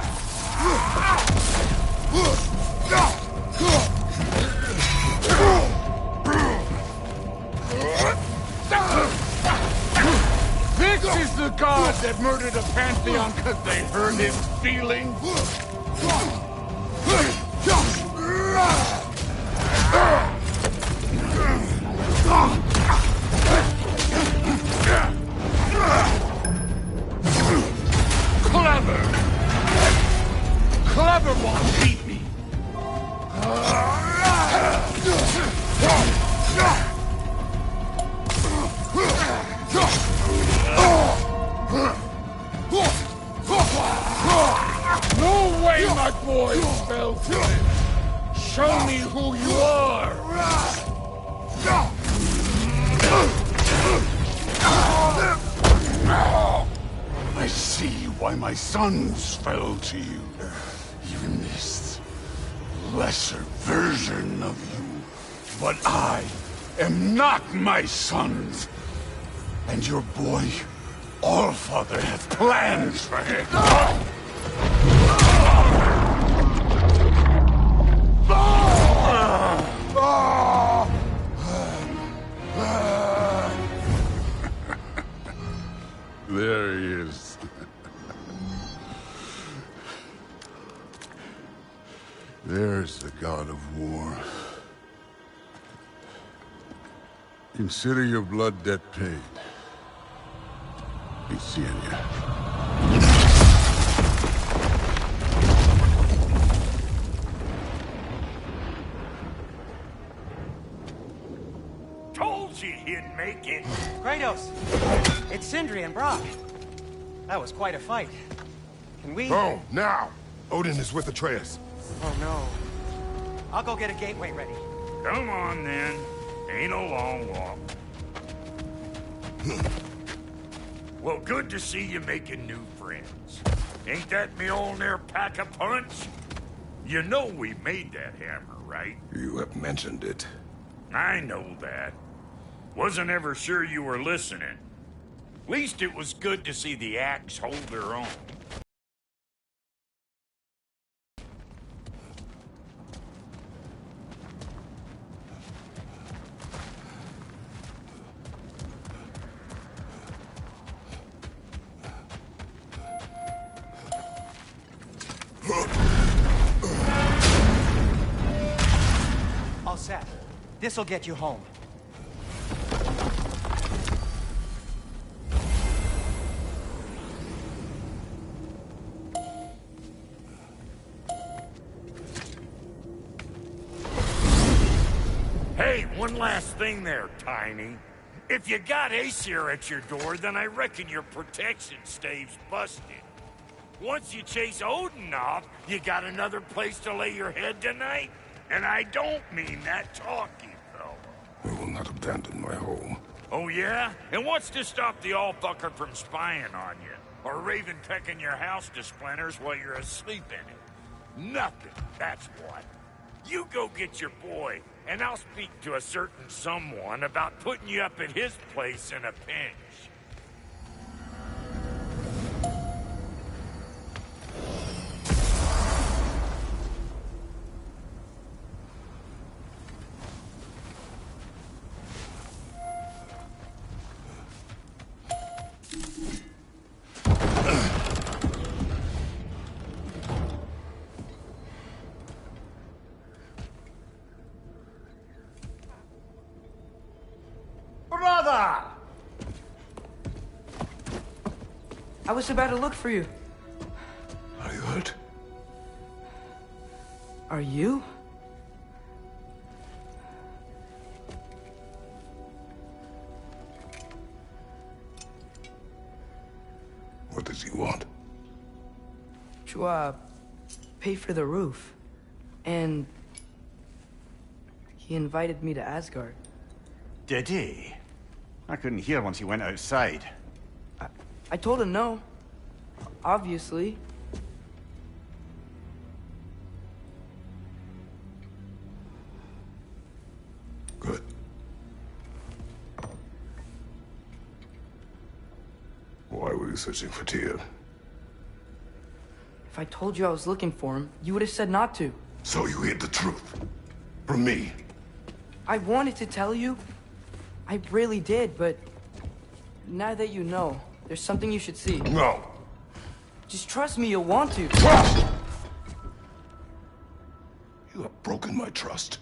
This is the god that murdered a pantheon because they hurt his feelings? Clever! Clever won't beat me! No way my boy fell to it! Show me who you are! I see why my sons fell to you. Even this lesser version of you. But I am not my sons. And your boy, Allfather, has plans for him. Consider your blood debt paid. Be seeing ya. Told you he'd make it. Kratos! It's Sindri and Brock. That was quite a fight. Can we... Go, now! Odin is with Atreus. Oh, no. I'll go get a gateway ready. Come on, then. Ain't a long walk. Well, good to see you making new friends. Ain't that Mjolnir pack a punch? You know we made that hammer, right? You have mentioned it. I know that. Wasn't ever sure you were listening. Least it was good to see the axe hold their own. All set. This'll get you home. Hey, one last thing there, Tiny. If you got Aesir at your door, then I reckon your protection stave's busted. Once you chase Odin off, you got another place to lay your head tonight? And I don't mean that talky fella. I will not abandon my home. Oh yeah? And what's to stop the all-fucker from spying on you? Or Raven pecking your house to splinters while you're asleep in it? Nothing, that's what. You go get your boy, and I'll speak to a certain someone about putting you up at his place in a pinch. Brother! I was about to look for you. Are you hurt? Are you? What does he want? To, pay for the roof. And... he invited me to Asgard. Did he? I couldn't hear once he went outside. I told him no. Obviously. Good. Why were you searching for Tyr? If I told you I was looking for him, you would have said not to. So you hid the truth. From me. I wanted to tell you. I really did, but... now that you know, there's something you should see. No. Just trust me, you'll want to. Trust! You have broken my trust.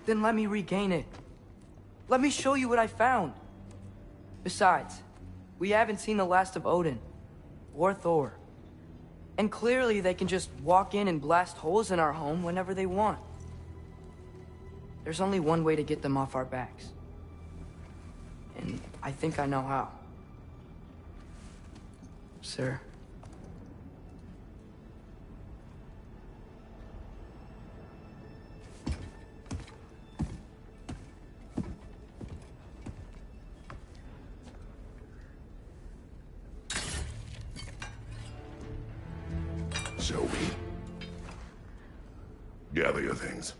Then let me regain it. Let me show you what I found. Besides, we haven't seen the last of Odin. Or Thor. And clearly they can just walk in and blast holes in our home whenever they want. There's only one way to get them off our backs. And I think I know how. Sir. Shall we? Gather your things.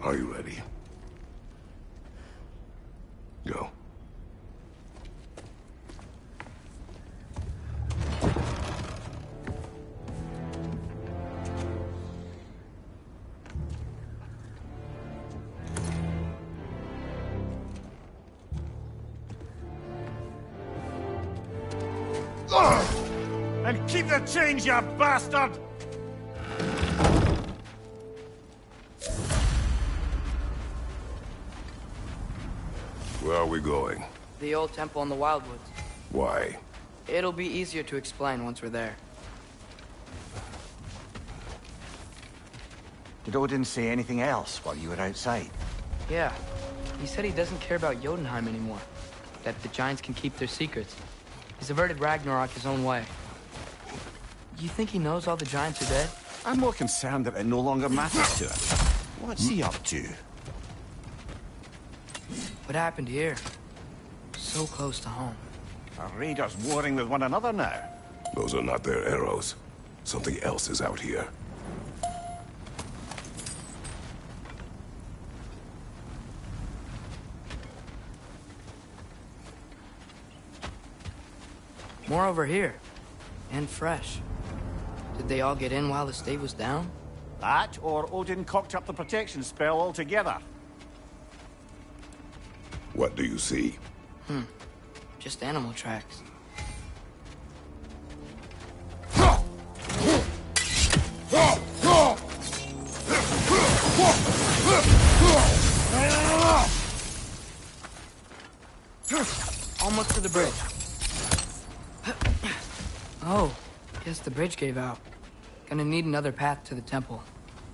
Are you ready? Go. And keep the change, you bastard! Where are we going? The old temple in the Wildwoods. Why? It'll be easier to explain once we're there. Did Odin say anything else while you were outside? Yeah. He said he doesn't care about Jotunheim anymore. That the giants can keep their secrets. He's averted Ragnarok his own way. You think he knows all the giants are dead? I'm more concerned that it no longer matters to him. What's he up to? What happened here? So close to home. Are raiders warring with one another now? Those are not their arrows. Something else is out here. More over here. And fresh. Did they all get in while the stave was down? That, or Odin cocked up the protection spell altogether. What do you see? Just animal tracks. Almost to the bridge. Oh, guess the bridge gave out. Gonna need another path to the temple.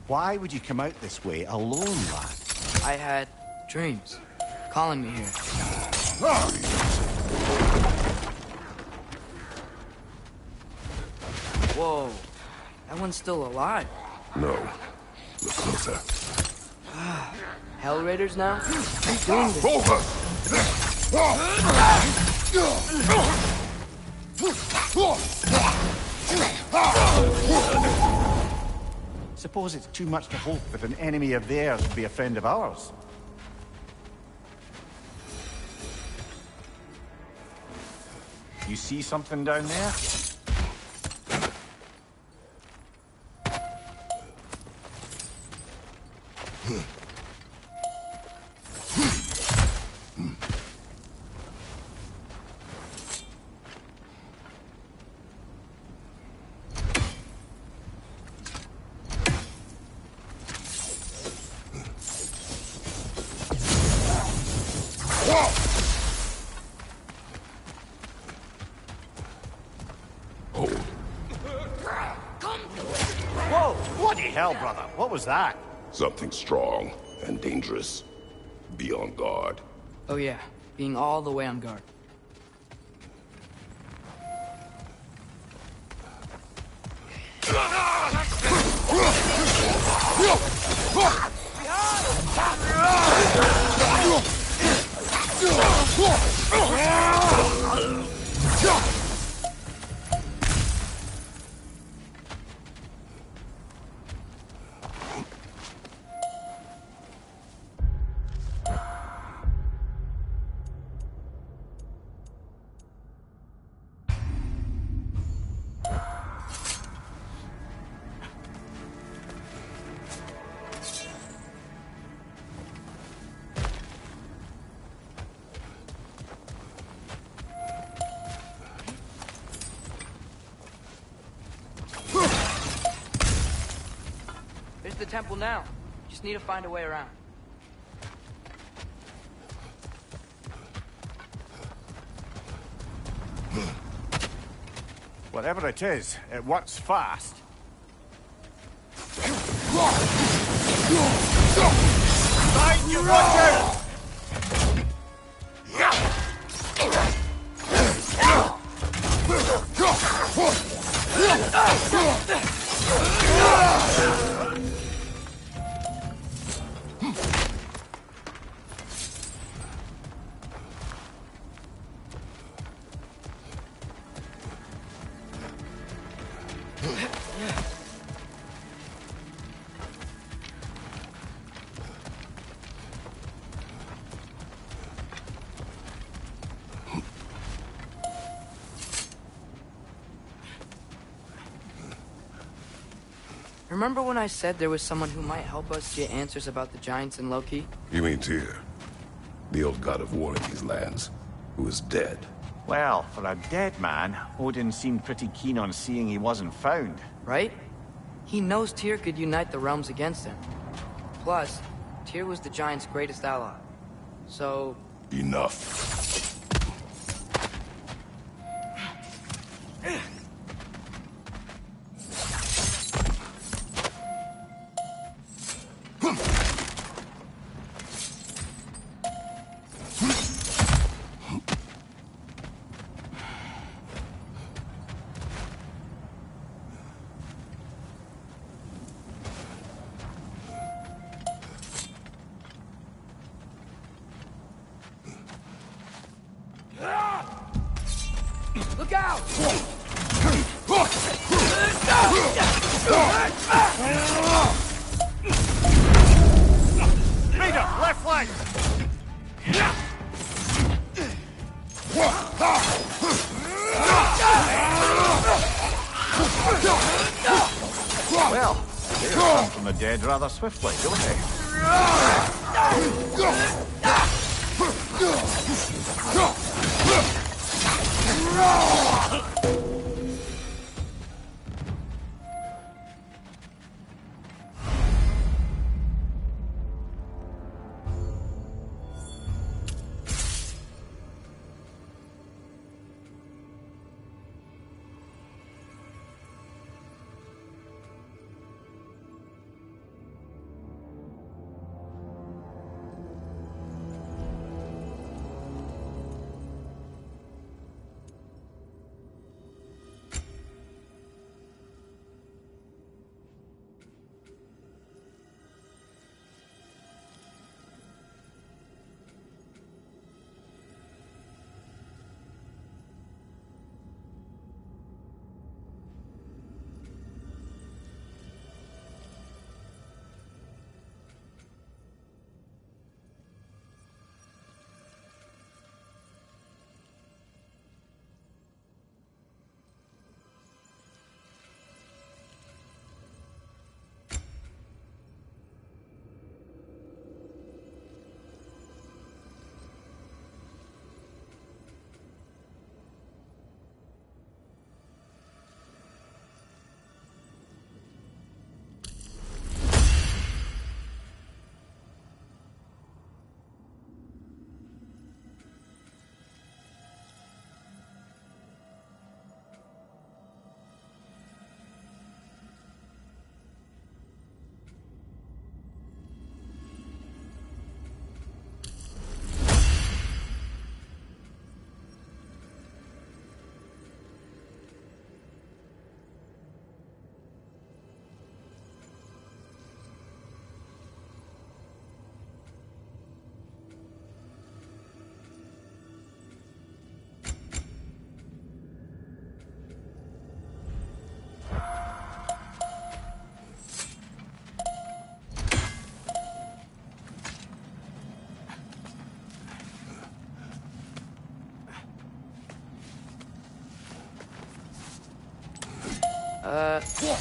Why would you come out this way alone, lad? I had dreams calling me here. Whoa, that one's still alive. No. Look closer. Hell Raiders now? Who's doing this? Suppose it's too much to hope that an enemy of theirs would be a friend of ours. You see something down there? Hell, brother, what was that? Something strong and dangerous. Be on guard. Oh yeah, being all the way on guard. There's the temple now. Just need to find a way around. Whatever it is, it works fast. Right, you watch out! Remember when I said there was someone who might help us get answers about the giants and Loki? You mean Tyr, the old god of war in these lands, who is dead? Well, for a dead man, Odin seemed pretty keen on seeing he wasn't found. Right? He knows Tyr could unite the realms against him. Plus, Tyr was the giants' greatest ally. So... Enough. Look out! Raider, left flank! Well, they come from the dead rather swiftly, don't they?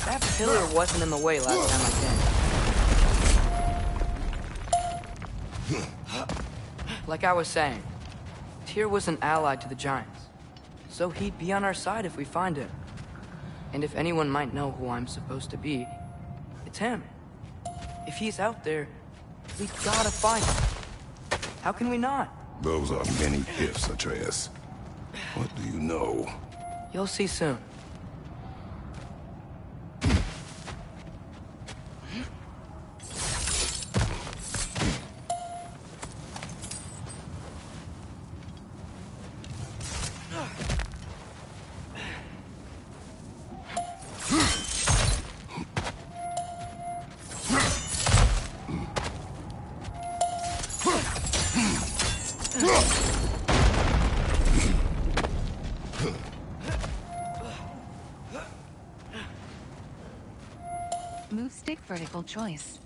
That pillar wasn't in the way last time I came. Like I was saying, Tyr was an ally to the giants, so he'd be on our side if we find him. And if anyone might know who I'm supposed to be, it's him. If he's out there, we gotta find him. How can we not? Those are many ifs, Atreus. What do you know? You'll see soon. Move stick vertical choice.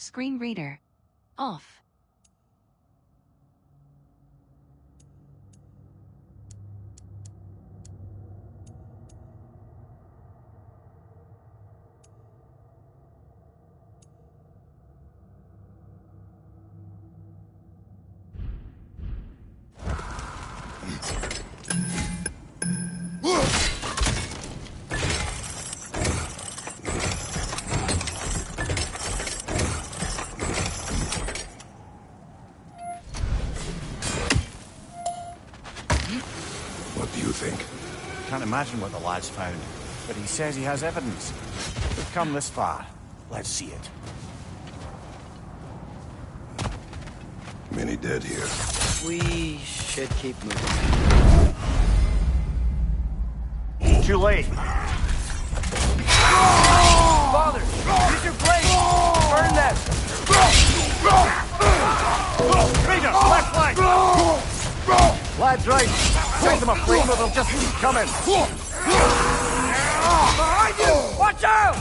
Screen reader. Off. What do you think? Can't imagine what the lad's found, but he says he has evidence. We've come this far. Let's see it. Many dead here. We should keep moving. Too late. Father, use your blade! Burn them! Raider, left flank! Lad's right. Send them a flame or they'll just keep coming. Behind you! Watch out!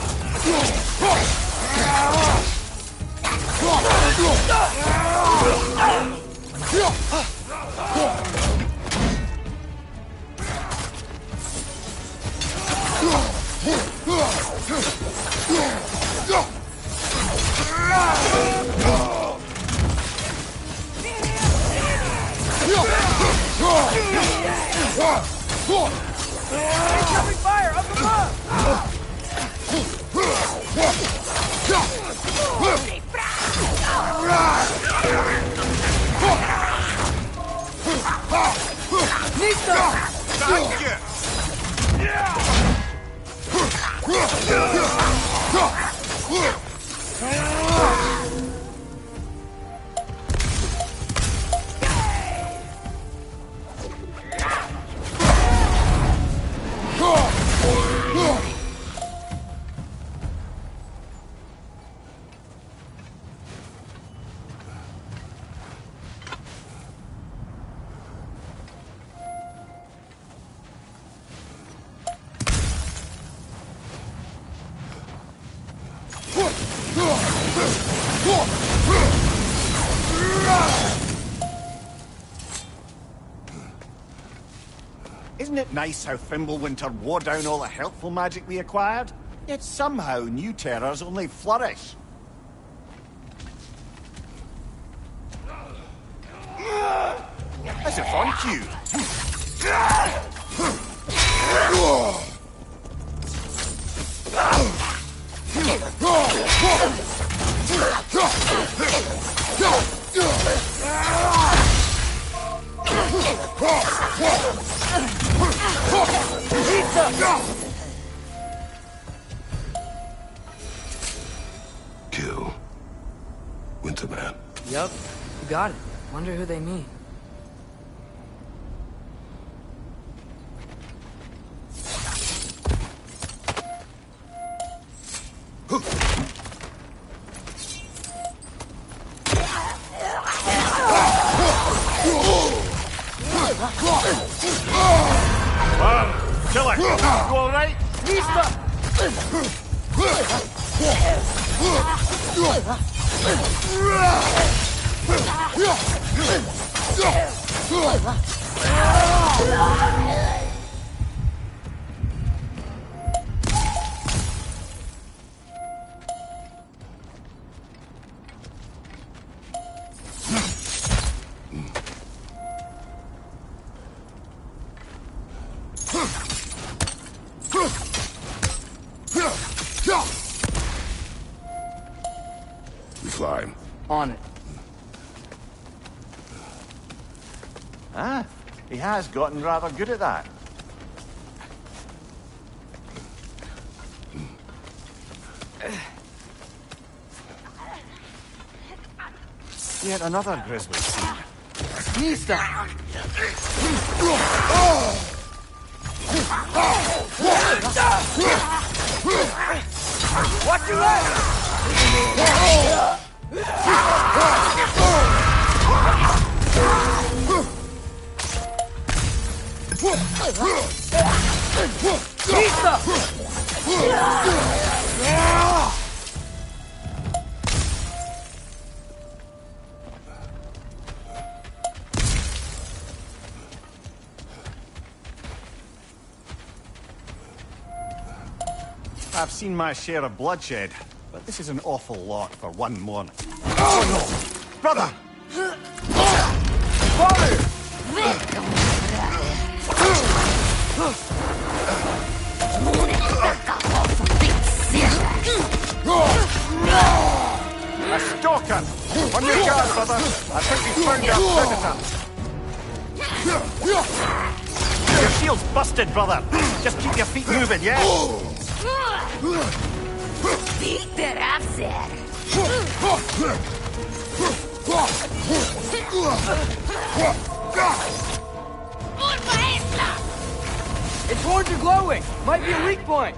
Incoming fire up above! Isn't it nice how Fimbulwinter wore down all the helpful magic we acquired? Yet somehow new terrors only flourish. As if on cue. Kill. Winterman. Yup, you got it. Wonder who they mean. Killer! You alright? We climb. On it. Ah, he has gotten rather good at that. Yet another grisly scene. Nista! Watch your left! I've seen my share of bloodshed, but this is an awful lot for one morning. Oh no! Brother! Father! A stalker! On your guard, brother! I think we found our predator! Your shield's busted, brother! Just keep your feet moving, yeah? Its horns are glowing! Might be a weak point!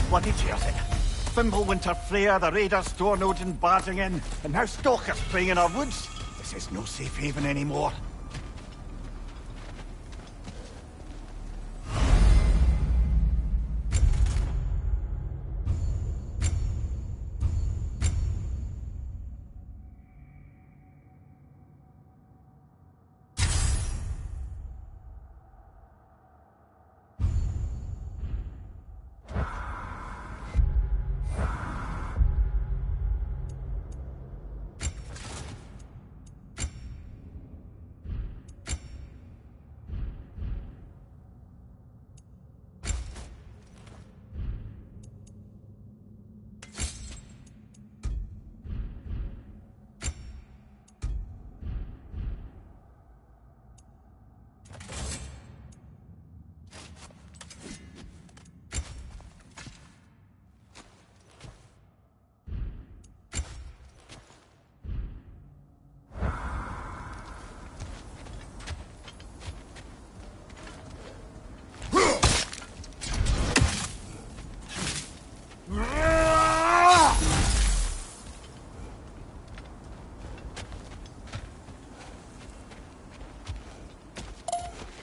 Bloody tears it. Fimbulwinter Freya, the raiders, Stornodin barging in, and now stalkers preying in our woods. This is no safe haven anymore.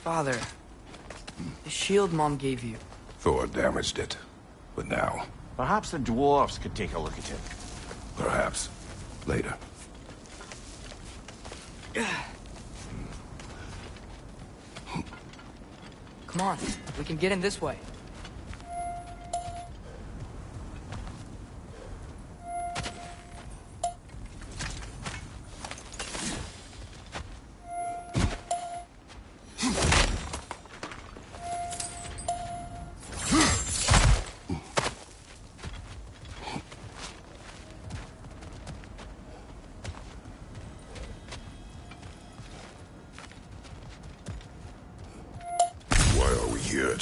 Father, the shield Mom gave you. Thor damaged it. But now, Perhaps the dwarves could take a look at it. perhaps, later. Come on, we can get in this way.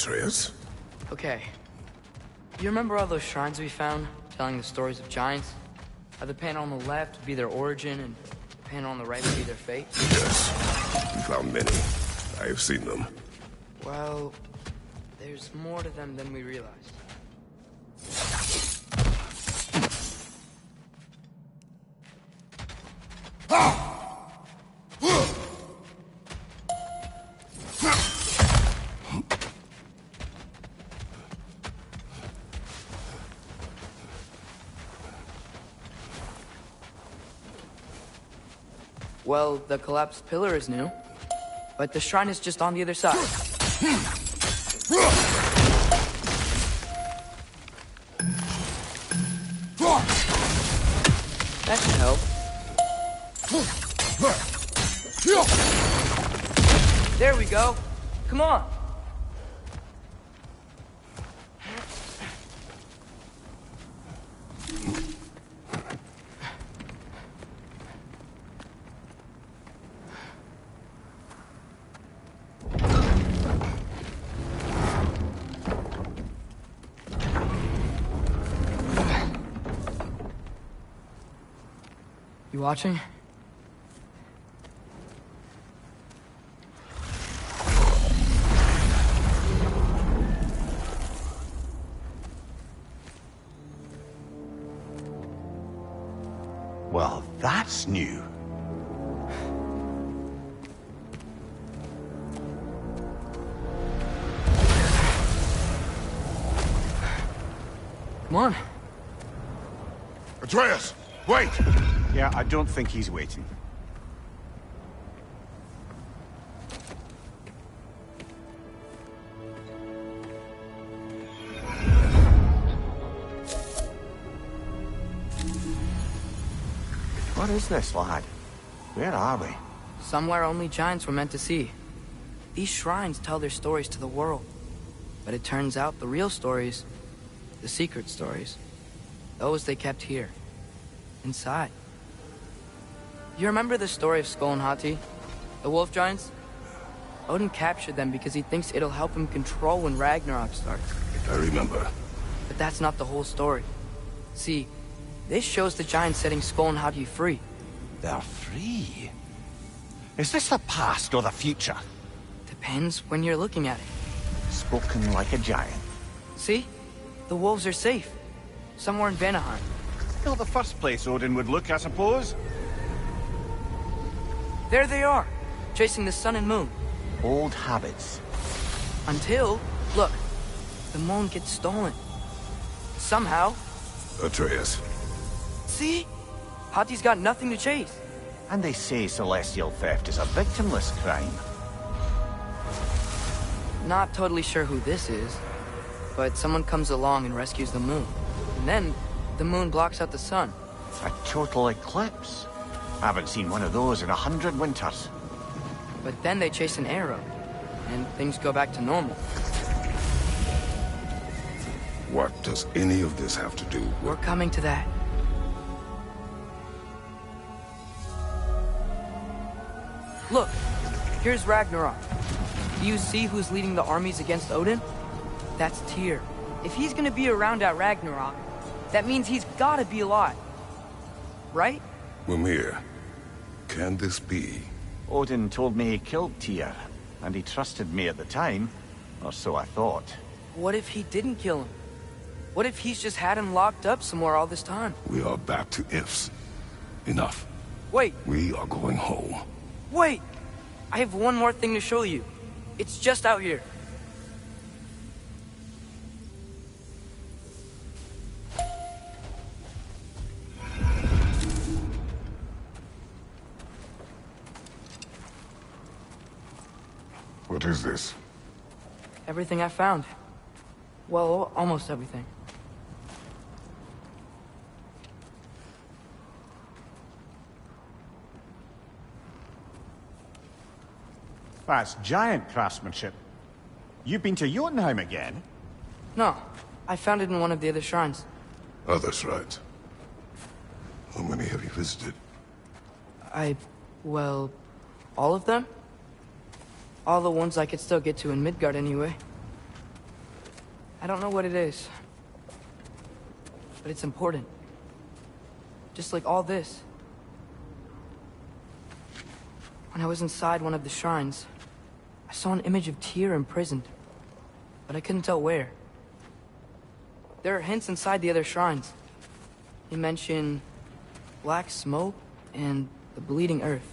Atreus? Okay. You remember all those shrines we found, telling the stories of giants? How the panel on the left would be their origin, and the panel on the right would be their fate? Yes. We found many. I have seen them. Well, there's more to them than we realized. Well, the collapsed pillar is new, but the shrine is just on the other side. That should help. There we go. Come on. You watching? Well, that's new. Come on. Atreus, wait! Yeah, I don't think he's waiting. What is this, lad? Where are we? Somewhere only giants were meant to see. These shrines tell their stories to the world. But it turns out the real stories, the secret stories, those they kept here, inside. You remember the story of Skull and Hati, the wolf giants? Odin captured them because he thinks it'll help him control when Ragnarok starts. I remember. But that's not the whole story. See, this shows the giants setting Skull and Hati free. They're free? Is this the past or the future? Depends when you're looking at it. Spoken like a giant. See? The wolves are safe. Somewhere in Vanaheim. Not the first place Odin would look, I suppose. There they are, chasing the sun and moon. Old habits. Until, look, the moon gets stolen. Somehow. Atreus. See? Hati's got nothing to chase. And they say celestial theft is a victimless crime. Not totally sure who this is, but someone comes along and rescues the moon. And then, the moon blocks out the sun. A total eclipse. I haven't seen one of those in 100 winters. But then they chase an arrow, and things go back to normal. What does any of this have to do with... We're coming to that. Look, here's Ragnarok. Do you see who's leading the armies against Odin? That's Tyr. If he's gonna be around at Ragnarok, that means he's gotta be alive. Right? Mimir, can this be? Odin told me he killed Tyr, and he trusted me at the time, or so I thought. What if he didn't kill him? What if he's just had him locked up somewhere all this time? We are back to ifs. Enough. Wait. We are going home. Wait! I have one more thing to show you. It's just out here. What is this? Everything I found. Well, almost everything. That's giant craftsmanship. You've been to Jotunheim again? No, I found it in one of the other shrines. Other shrines? How many have you visited? Well, all of them? All the ones I could still get to in Midgard anyway. I don't know what it is. But it's important. Just like all this. When I was inside one of the shrines, I saw an image of Tyr imprisoned, but I couldn't tell where. There are hints inside the other shrines. They mention black smoke and the bleeding earth.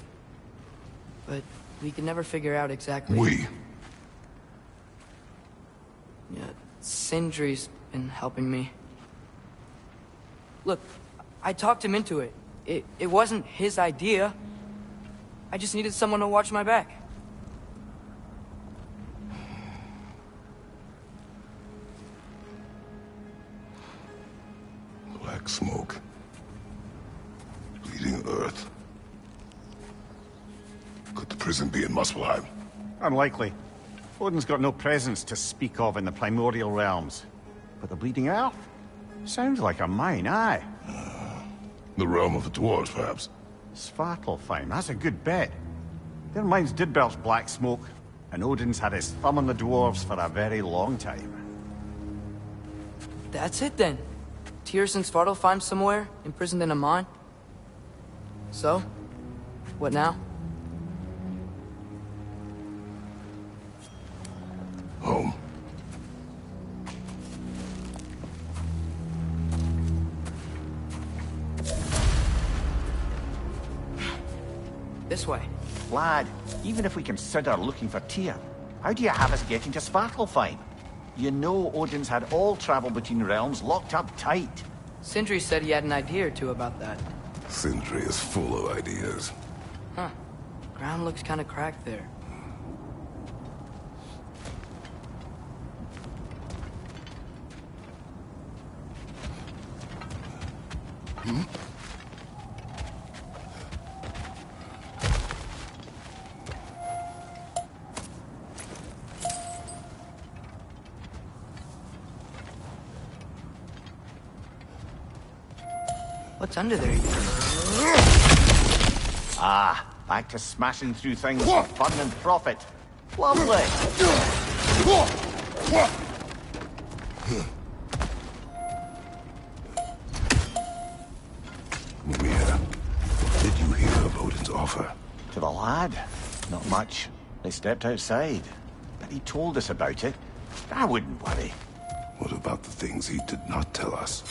But we could never figure out exactly... We? Yeah, Sindri's been helping me. Look, I talked him into it. It wasn't his idea. I just needed someone to watch my back. Black smoke. Bleeding earth. Could the prison be in Muspelheim? Unlikely. Odin's got no presence to speak of in the primordial realms. But the Bleeding Earth? Sounds like a mine, aye. The realm of the dwarves, perhaps? Svartalfheim, that's a good bet. Their mines did belch black smoke, and Odin's had his thumb on the dwarves for a very long time. That's it then. Tyr's in Svartalfheim somewhere, imprisoned in a mine. So? What now? Home. This way. Lad, even if we consider looking for Tyr, how do you have us getting to Svartalfheim? You know Odin's had all travel between realms locked up tight. Sindri said he had an idea or two about that. Sindri is full of ideas. Huh. Ground looks kind of cracked there. What's under there? Ah, back to smashing through things for fun and profit. Lovely. Mimir, did you hear of Odin's offer? To the lad? Not much. They stepped outside. But he told us about it. I wouldn't worry. What about the things he did not tell us?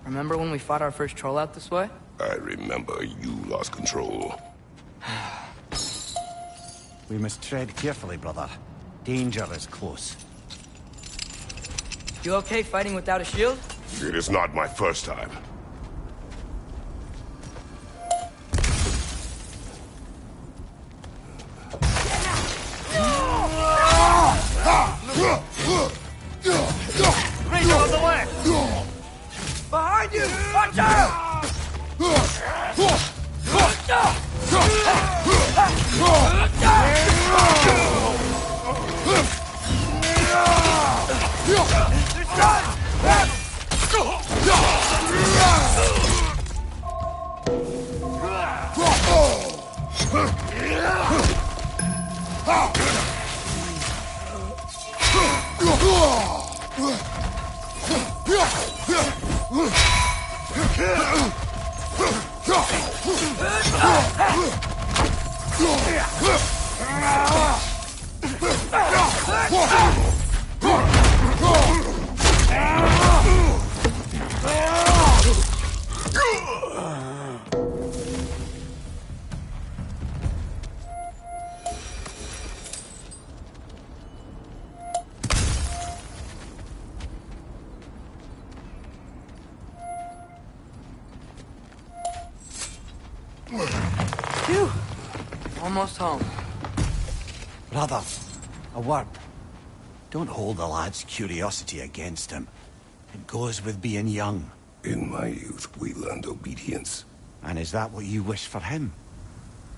Remember when we fought our first troll out this way? I remember you lost control. We must tread carefully, brother. Danger is close. You okay fighting without a shield? It is not my first time. Ranger on the left! Behind you! Watch out! Phew. Almost home. Brother, a word. Don't hold the lad's curiosity against him. It goes with being young. In my youth, we learned obedience. And is that what you wish for him?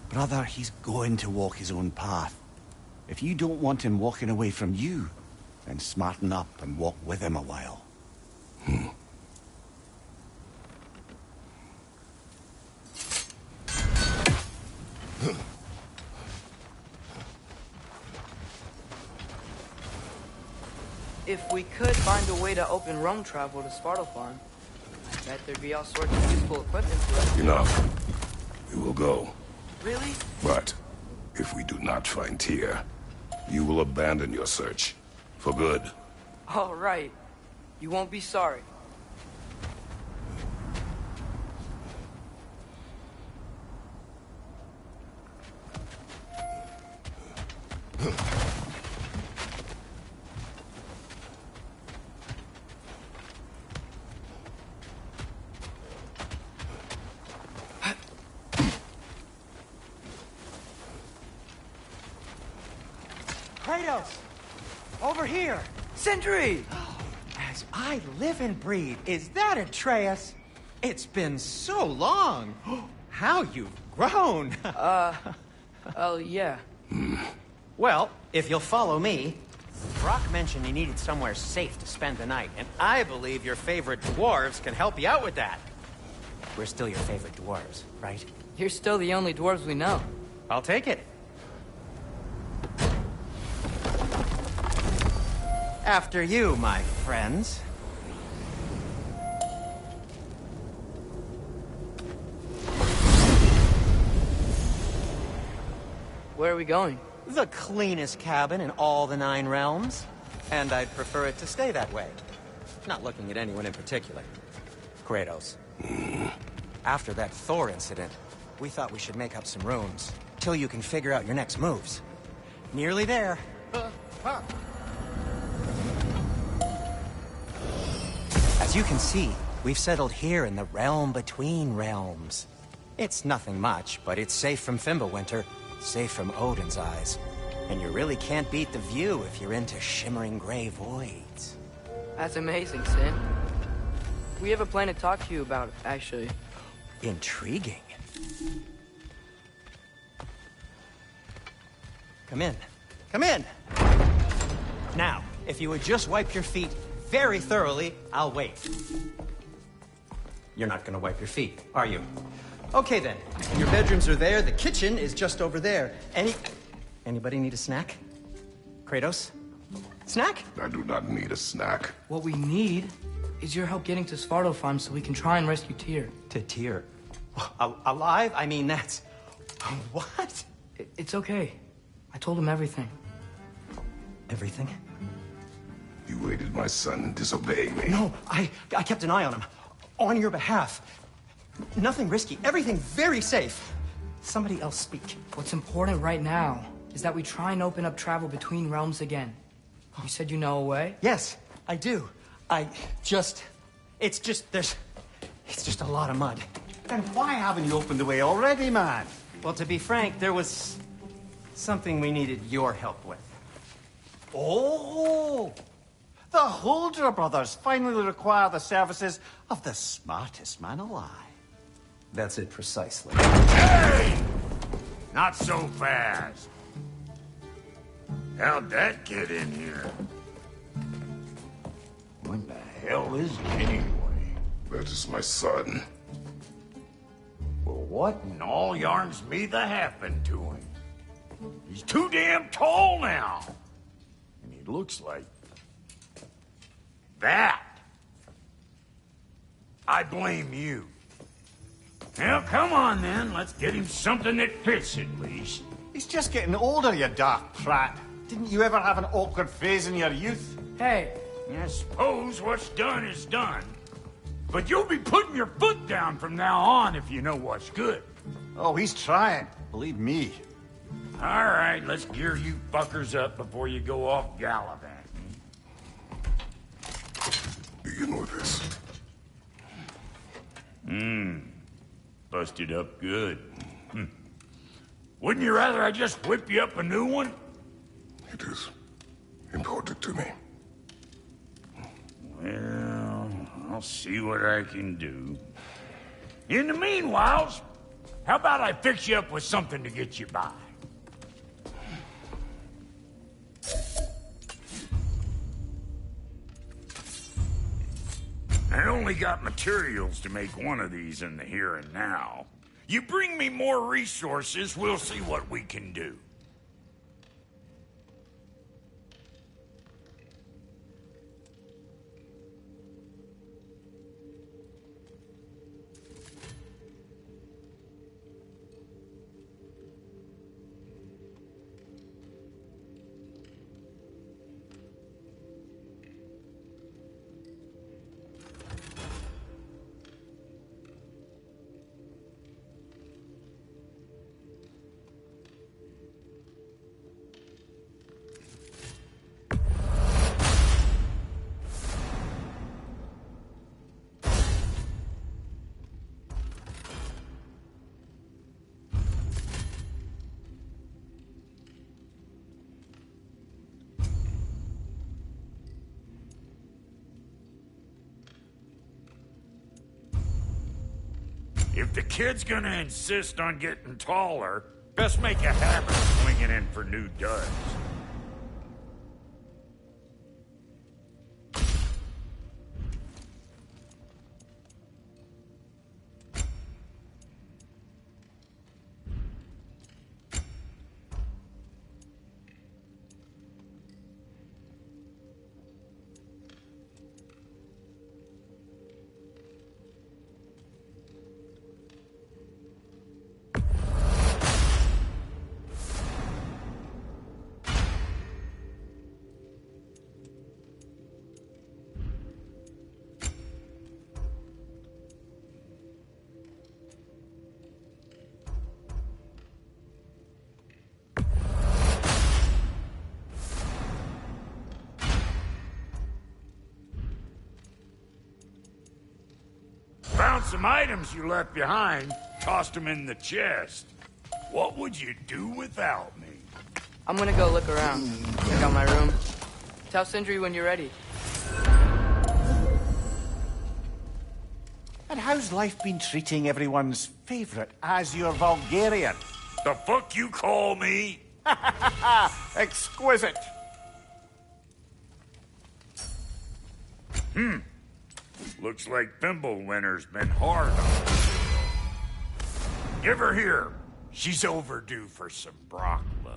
Brother, he's going to walk his own path. If you don't want him walking away from you, then smarten up and walk with him a while. If we could find a way to open roam travel to Svartalfheim, I bet there'd be all sorts of useful equipment for us. Enough. We will go. Really? But if we do not find Tyr, you will abandon your search. For good. All right. You won't be sorry. Kratos! Over here! Sindri! As I live and breathe, is that Atreus? It's been so long! How you've grown! Oh, yeah. Well, if you'll follow me, Brock mentioned you needed somewhere safe to spend the night, and I believe your favorite dwarves can help you out with that. We're still your favorite dwarves, right? You're still the only dwarves we know. I'll take it. After you, my friends. Where are we going? The cleanest cabin in all the 9 realms. And I'd prefer it to stay that way. Not looking at anyone in particular. Kratos. After that Thor incident, we thought we should make up some rooms. Till you can figure out your next moves. Nearly there. As you can see, we've settled here in the realm between realms. It's nothing much, but it's safe from Fimbulwinter, safe from Odin's eyes. And you really can't beat the view if you're into shimmering gray voids. That's amazing, Sin. We have a plan to talk to you about, actually. Intriguing. Come in. Come in! Now, if you would just wipe your feet very thoroughly, I'll wait. You're not gonna wipe your feet, are you? Okay then. Your bedrooms are there, the kitchen is just over there. Anybody need a snack? Kratos? Snack? I do not need a snack. What we need is your help getting to Svartalfheim so we can try and rescue Tyr. To Tyr? Alive? I mean, that's... What? It's okay. I told him everything. Everything? You aided my son disobeying me. No, I kept an eye on him. On your behalf. Nothing risky. Everything very safe. Somebody else speak. What's important right now is that we try and open up travel between realms again. You said you know a way? Yes, I do. It's just a lot of mud. Then why haven't you opened the way already, man? Well, to be frank, there was something we needed your help with. Oh! The Holder brothers finally require the services of the smartest man alive. That's it precisely. Hey! Not so fast. How'd that get in here? What the hell is it anyway? That is my son. Well, what in all yarns me the happened to him? He's too damn tall now. And he looks like... that. I blame you. Well, come on then. Let's get him something that fits at least. He's just getting older, you daft prat. Didn't you ever have an awkward phase in your youth? Hey. I suppose what's done is done. But you'll be putting your foot down from now on if you know what's good. Oh, he's trying. Believe me. All right, let's gear you fuckers up before you go off gallivanting. Begin with this. Busted up good. Wouldn't you rather I just whip you up a new one? It is important to me. Well, I'll see what I can do. In the meanwhile, how about I fix you up with something to get you by? I only got materials to make one of these in the here and now. You bring me more resources, we'll see what we can do. If the kid's gonna insist on getting taller, best make a habit of swinging in for new duds. Found some items you left behind, tossed them in the chest. What would you do without me? I'm gonna go look around. Check out my room. Tell Sindri when you're ready. And how's life been treating everyone's favorite Azure Vulgarian? The fuck you call me? Exquisite. Looks like Thimblewinter's been hard on her. Give her here. She's overdue for some Brock love.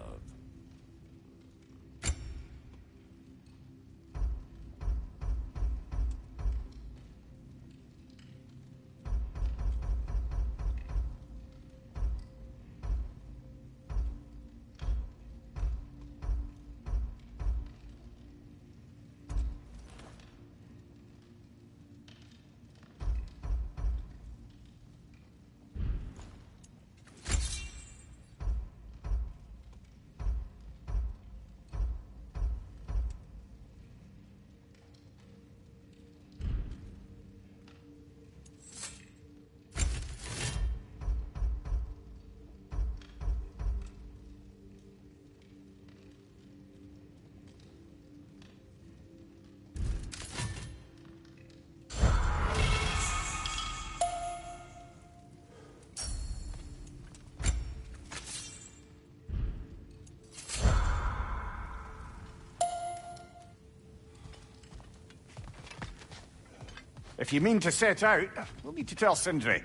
If you mean to set out, we'll need to tell Sindri.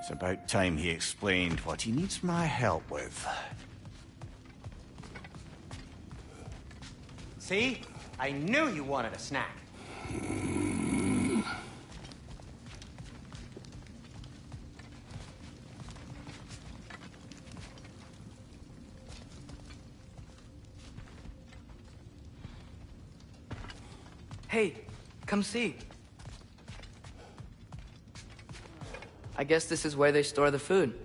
It's about time he explained what he needs my help with. See? I knew you wanted a snack. Hey, come see. I guess this is where they store the food.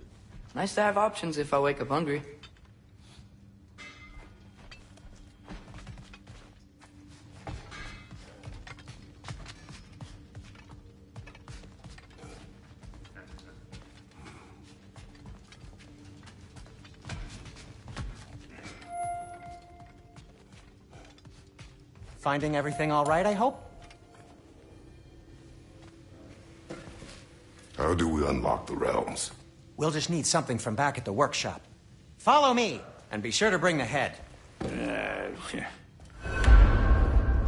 Nice to have options if I wake up hungry. Finding everything all right, I hope? How do we unlock the realms? We'll just need something from back at the workshop. Follow me, and be sure to bring the head.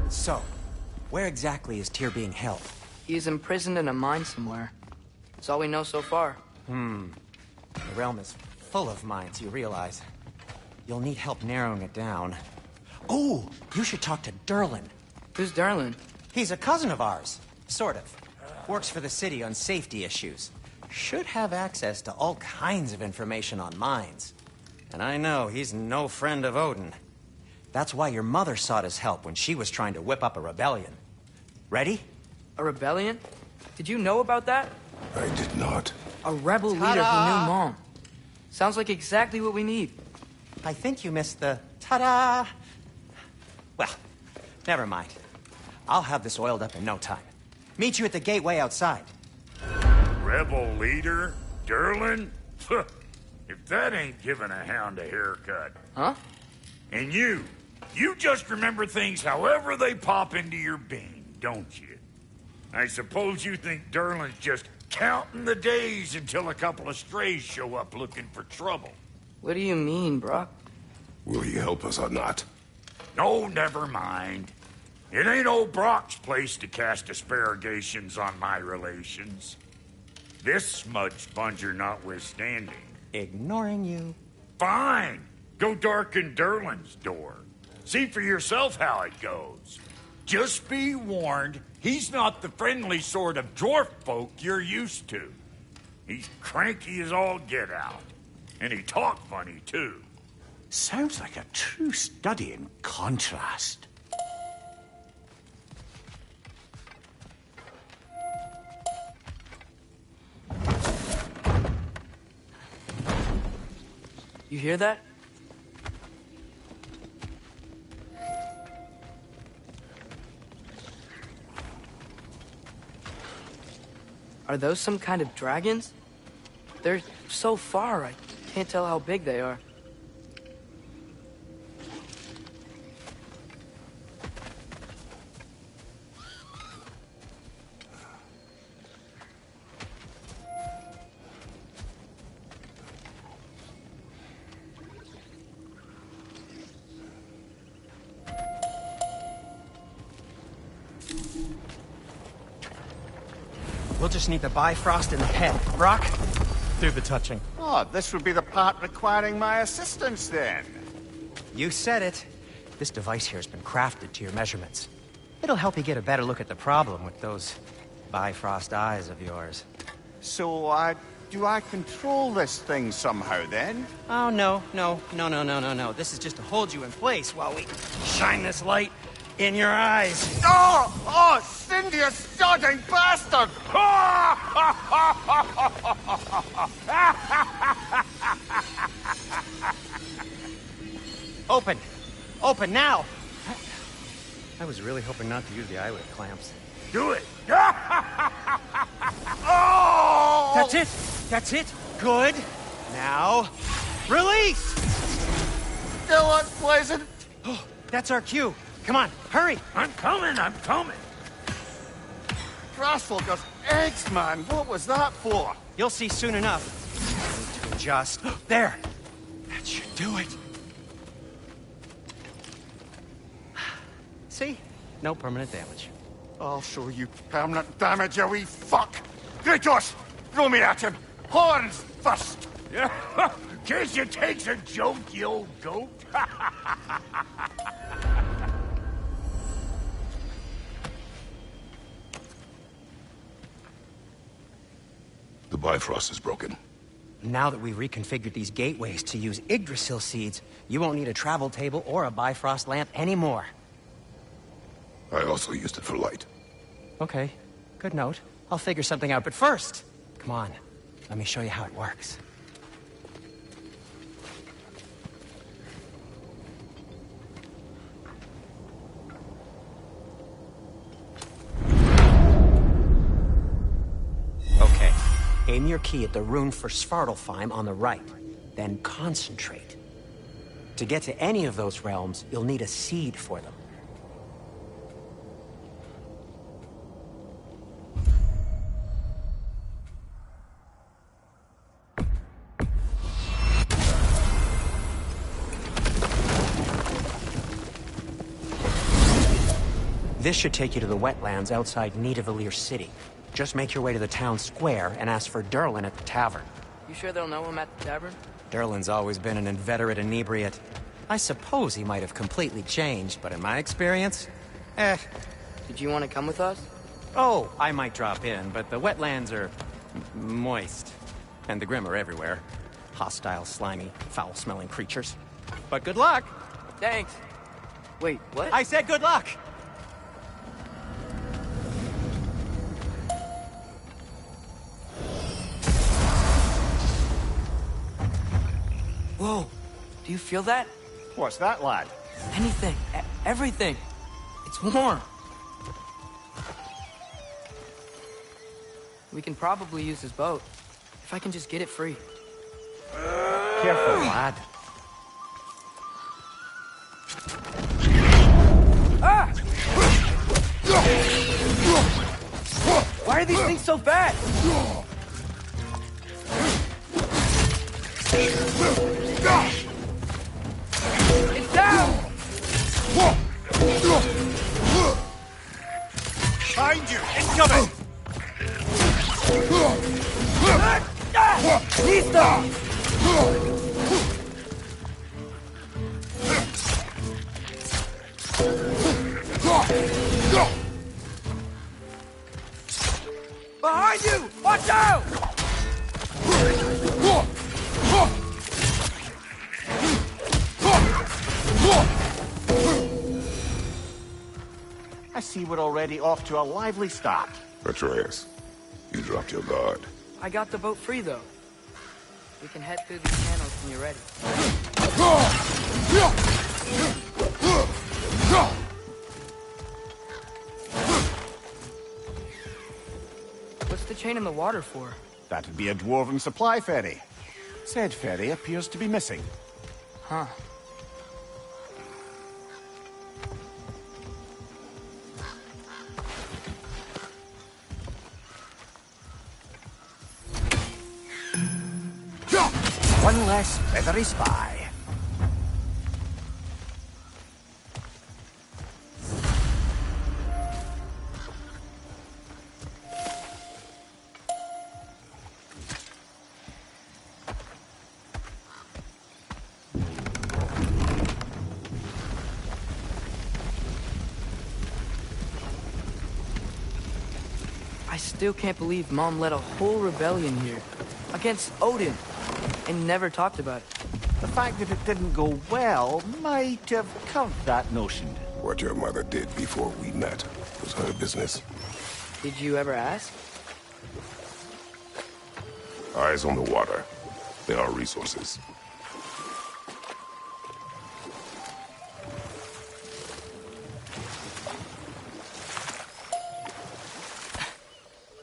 So, where exactly is Tyr being held? He's imprisoned in a mine somewhere. That's all we know so far. The realm is full of mines, you realize. You'll need help narrowing it down. Oh, you should talk to Derlin. Who's Derlin? He's a cousin of ours. Sort of. Works for the city on safety issues. Should have access to all kinds of information on mines. And I know he's no friend of Odin. That's why your mother sought his help when she was trying to whip up a rebellion. Ready? A rebellion? Did you know about that? I did not. A rebel leader who knew Mom. Sounds like exactly what we need. I think you missed the ta-da. Well, never mind. I'll have this oiled up in no time. Meet you at the gateway outside. Rebel leader? Derlin? If that ain't giving a hound a haircut. Huh? And you just remember things however they pop into your being, don't you? I suppose you think Derlin's just Counting the days until a couple of strays show up looking for trouble. What do you mean, Brock? Will you help us or not? No, never mind. It ain't old Brock's place to cast asparagations on my relations. This smudge sponger notwithstanding. Ignoring you. Fine. Go darken Derlin's door. See for yourself how it goes. Just be warned, he's not the friendly sort of dwarf folk you're used to. He's cranky as all get out. And he talk funny, too. Sounds like a true study in contrast. You hear that? Are those some kind of dragons? They're so far, I can't tell how big they are. We'll just need the Bifrost in the head. Brock, do the touching. Oh, this would be the part requiring my assistance, then. You said it. This device here has been crafted to your measurements. It'll help you get a better look at the problem with those Bifrost eyes of yours. So, do I control this thing somehow, then? Oh, no. This is just to hold you in place while we shine this light in your eyes. Oh, Cindy, you sodding bastard! Open now! I was really hoping not to use the eyelid clamps. Do it! Oh! That's it! Good! Now, release! Still unpleasant. Oh, that's our cue. Come on, hurry! I'm coming! Grasshopper's eggs, man. What was that for? You'll see soon enough. I need to adjust. There! That should do it. See? No permanent damage. I'll show you permanent damage, you wee fuck! Kratos! Throw me at him! Horns first! Yeah, case you takes a joke, you old goat. The Bifrost is broken. Now that we've reconfigured these gateways to use Yggdrasil seeds, you won't need a travel table or a Bifrost lamp anymore. I also used it for light. Okay, good note. I'll figure something out, but first, come on, let me show you how it works. Okay, aim your key at the rune for Svartalfheim on the right, then concentrate. To get to any of those realms, you'll need a seed for them. This should take you to the wetlands outside Nidavellir City. Just make your way to the town square and ask for Derlin at the tavern. You sure they'll know him at the tavern? Derlin's always been an inveterate inebriate. I suppose he might have completely changed, but in my experience, Did you want to come with us? Oh, I might drop in, but the wetlands are moist. And the Grim are everywhere. Hostile, slimy, foul-smelling creatures. But good luck! Thanks. Wait, what? I said good luck! Whoa, do you feel that? What's that, lad? Anything, everything. It's warm. We can probably use his boat, if I can just get it free. Careful, lad. Ah! Why are these things so fast? It's down! Behind you! Incoming! Listo! Behind you! Watch out! I see we're already off to a lively start. Atreus, you dropped your guard. I got the boat free, though. We can head through these channels when you're ready. What's the chain in the water for? That'd be a dwarven supply ferry. Said ferry appears to be missing. Huh. One less feathery spy. I still can't believe Mom led a whole rebellion here. Against Odin. And never talked about it. The fact that it didn't go well might have curved that notion. What your mother did before we met was her business. Did you ever ask? Eyes on the water. There are resources.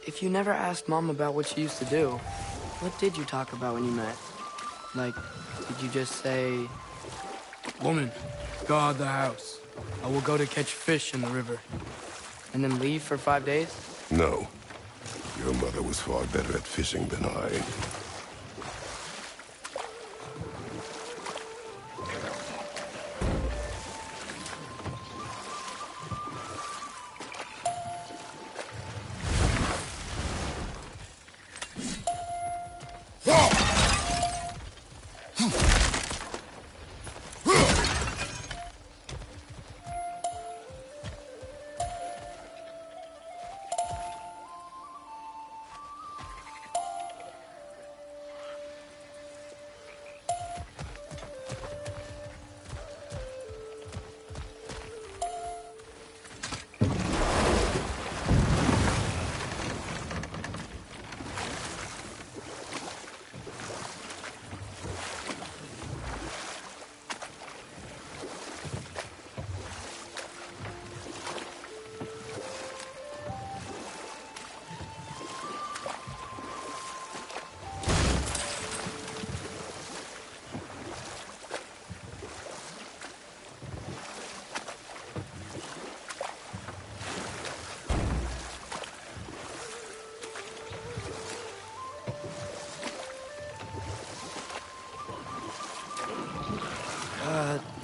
If you never asked Mom about what she used to do, what did you talk about when you met? Like, did you just say... Woman, guard the house. I will go to catch fish in the river. And then leave for 5 days? No. Your mother was far better at fishing than I.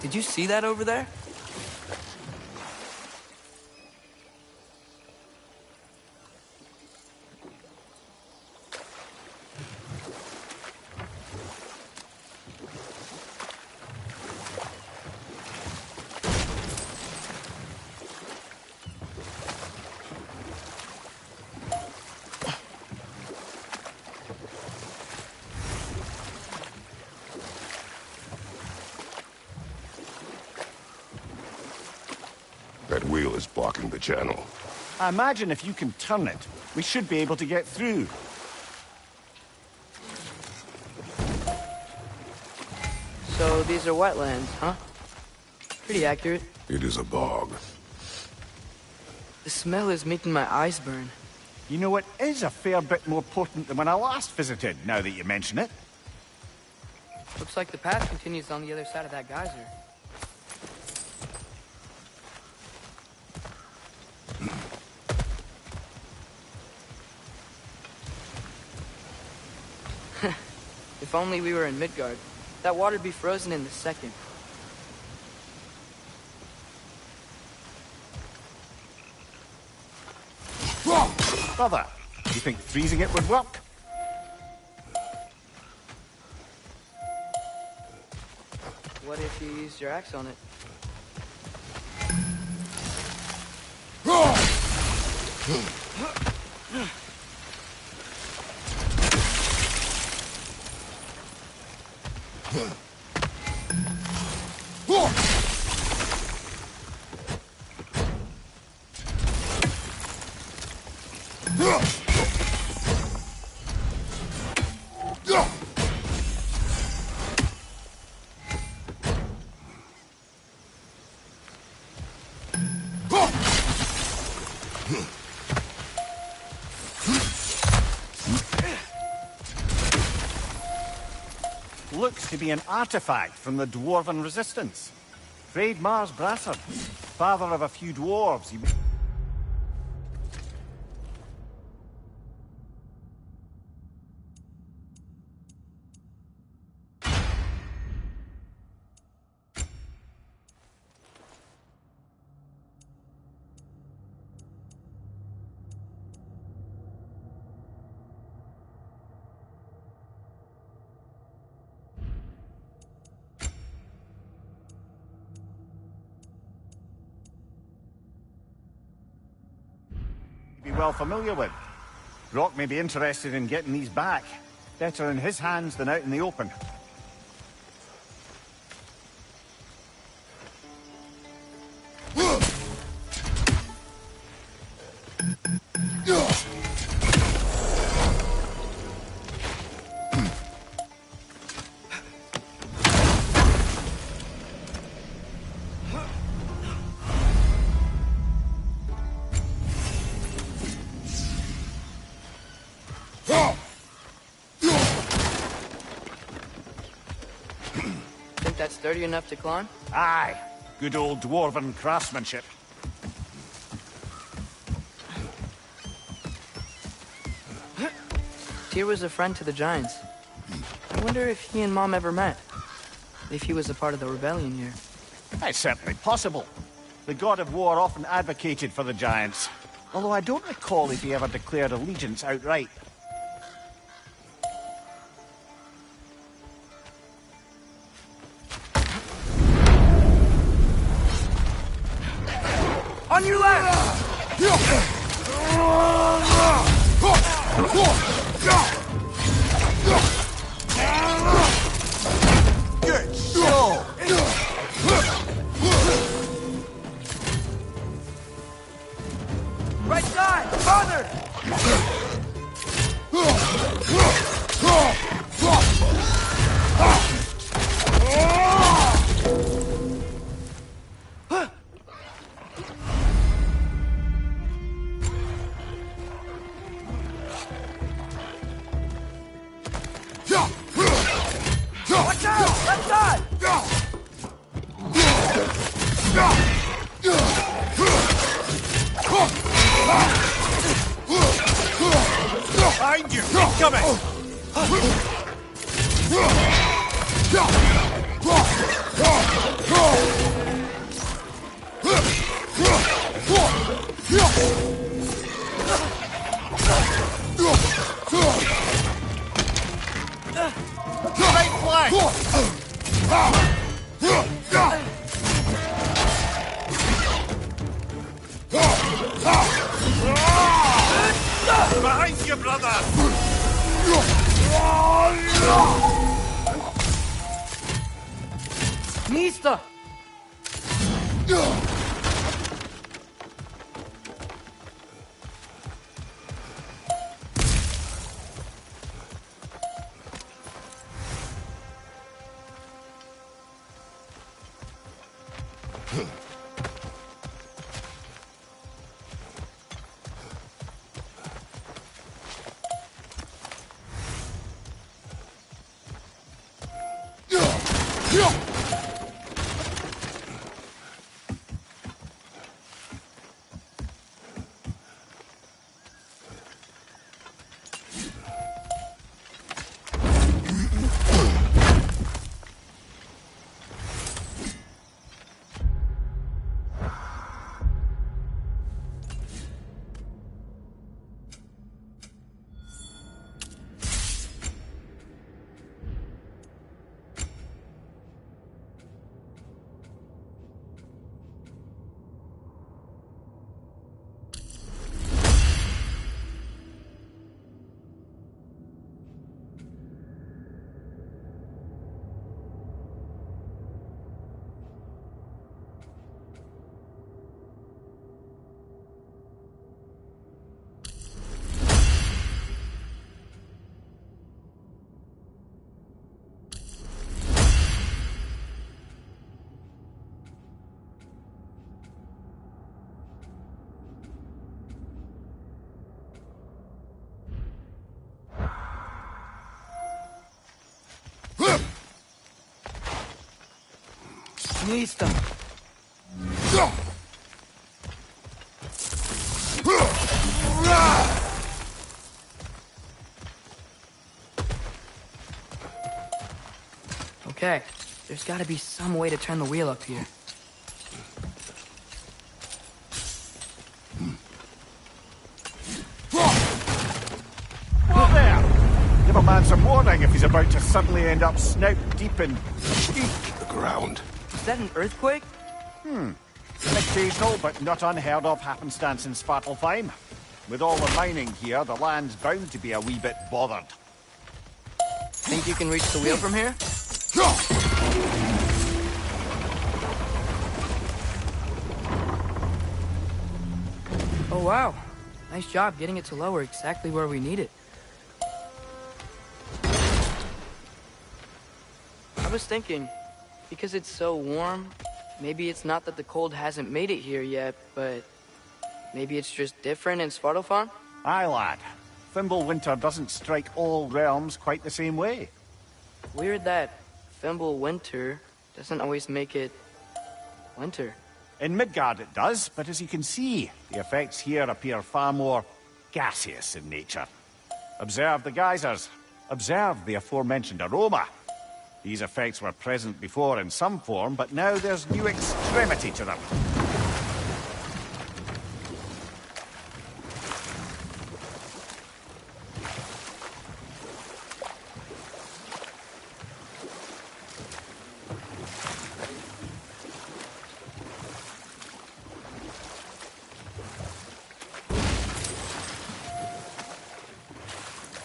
Did you see that over there? That wheel is blocking the channel. I imagine if you can turn it, we should be able to get through. So these are wetlands, huh? Pretty accurate. It is a bog. The smell is making my eyes burn. You know, it is a fair bit more potent than when I last visited, now that you mention it. Looks like the path continues on the other side of that geyser. If only we were in Midgard. That water'd be frozen in a second. Brother, you think freezing it would work? What if you used your axe on it? Looks to be an artifact from the Dwarven Resistance. Freyd Mars Brasser, father of a few dwarves. Be well familiar with. Rock may be interested in getting these back. Better in his hands than out in the open. Think that's sturdy enough to climb? Aye. Good old dwarven craftsmanship. Tyr was a friend to the Giants. I wonder if he and Mom ever met. If he was a part of the rebellion here. It's certainly possible. The god of war often advocated for the Giants. Although I don't recall if he ever declared allegiance outright. On your left! Good show! Right side! Farther! Watch out! Left side! Behind you! Incoming! Right flank! Behind you, brother! Mista! Listo. Okay, there's gotta be some way to turn the wheel up here. Whoa there! Give a man some warning if he's about to suddenly end up snout deep in the ground. Is that an earthquake? An occasional but not unheard of happenstance in Svartalfheim. With all the mining here, the land's bound to be a wee bit bothered. Think you can reach the wheel from here? Oh wow, nice job getting it to lower exactly where we need it. I was thinking, because it's so warm, maybe it's not that the cold hasn't made it here yet, but maybe it's just different in Svartalfheim? Aye, lad. Fimbulwinter doesn't strike all realms quite the same way. Weird that Fimbulwinter doesn't always make it winter. In Midgard it does, but as you can see, the effects here appear far more gaseous in nature. Observe the geysers. Observe the aforementioned aroma. These effects were present before in some form, but now there's new extremity to them.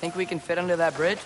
Think we can fit under that bridge?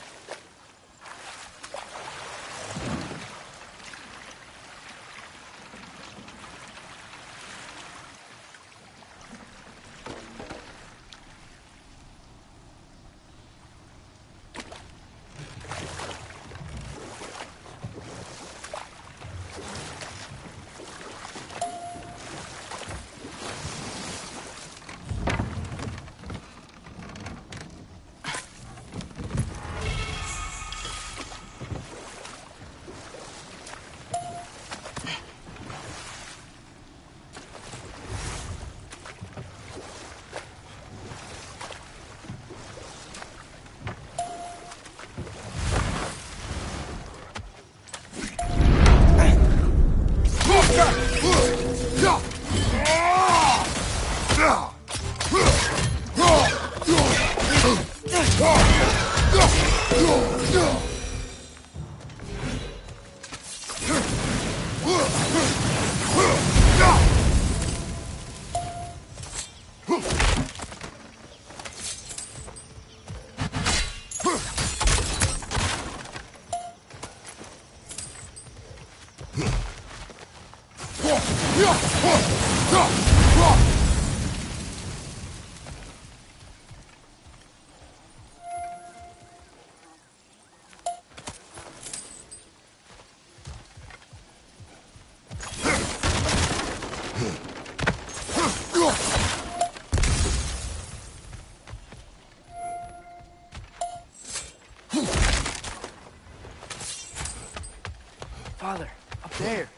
Father, up there.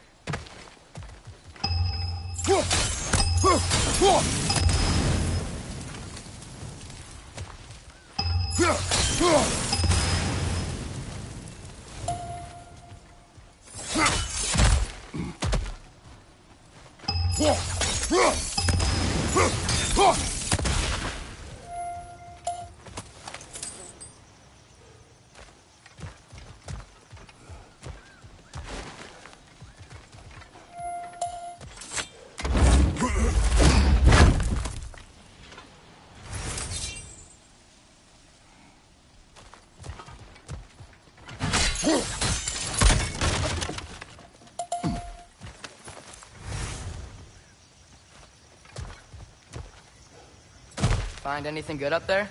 Find anything good up there?